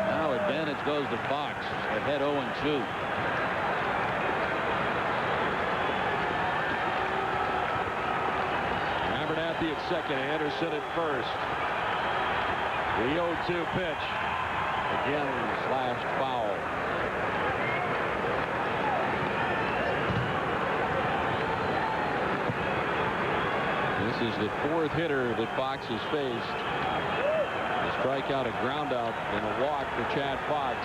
[SPEAKER 3] Now advantage goes to Fox. Ahead 0-2.
[SPEAKER 2] Abernathy at second, Anderson at first. The 0-2 pitch. Again slashed foul. This is the 4th hitter that Fox has faced. A strikeout, a groundout, and a walk for Chad Fox.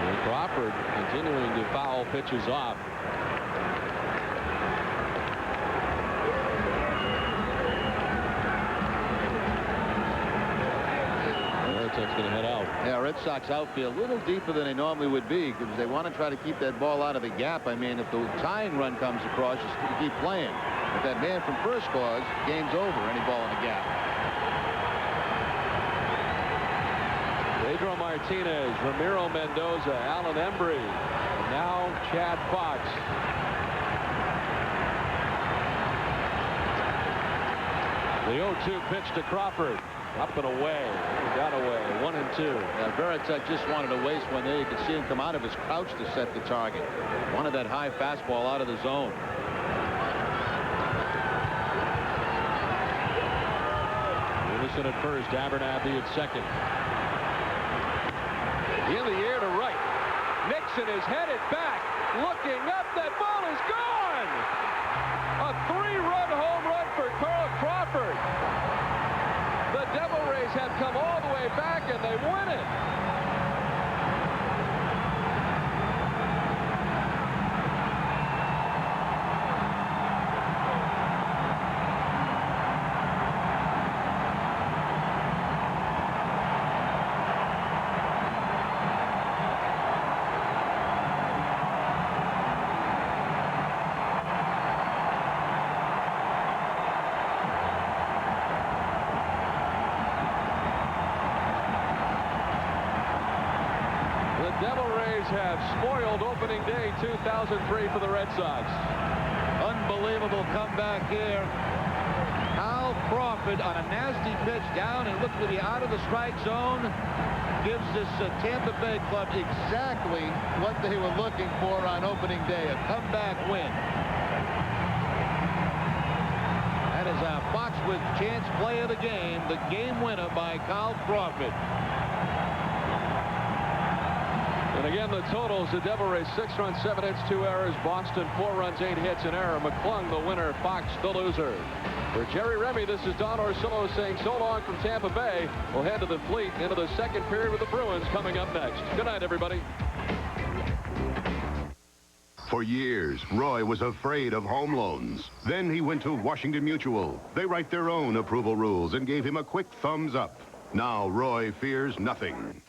[SPEAKER 2] And Crawford continuing to foul pitches off. That's going to head out.
[SPEAKER 3] Yeah, Red Sox outfield a little deeper than they normally would be because they want to try to keep that ball out of the gap. I mean, if the tying run comes across, you keep playing. If that man from first scores, game's over. Any ball in the gap.
[SPEAKER 2] Pedro Martinez, Ramiro Mendoza, Alan Embry, and now Chad Fox. The 0-2 pitch to Crawford. Up and away. Got away. 1-2.
[SPEAKER 3] Yeah, Baratek just wanted to waste one there. You could see him come out of his crouch to set the target. Wanted that high fastball out of the zone.
[SPEAKER 2] Anderson at first. Abernathy at second. In the air to right. Nixon is headed back. Looking up. That ball is gone. A 3-run home run for Carl Crawford. The Devil Rays have come all the way back, and they win it. Devil Rays have spoiled opening day 2003 for the Red Sox.
[SPEAKER 6] Unbelievable comeback here. Crawford on a nasty pitch down and looked to be out of the strike zone. Gives this Tampa Bay club exactly what they were looking for on opening day, a comeback win. That is our Foxwoods chance play of the game winner by Crawford.
[SPEAKER 2] And again, the totals, the Devil Rays 6 runs, 7 hits, 2 errors. Boston 4 runs, 8 hits, an error. McClung the winner, Fox the loser. For Jerry Remy, this is Don Orsillo saying so long from Tampa Bay. We'll head to the Fleet into the second period with the Bruins coming up next. Good night, everybody.
[SPEAKER 17] For years, Roy was afraid of home loans. Then he went to Washington Mutual. They write their own approval rules and gave him a quick thumbs up. Now Roy fears nothing.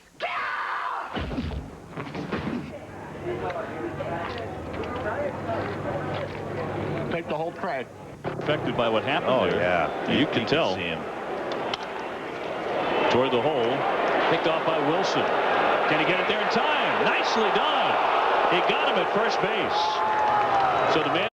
[SPEAKER 4] Take the whole track.
[SPEAKER 9] Affected by what happened there.
[SPEAKER 8] Yeah.
[SPEAKER 9] You can tell.
[SPEAKER 8] See him.
[SPEAKER 9] Toward the hole. Picked off by Wilson. Can he get it there in time? Nicely done. He got him at first base. So the man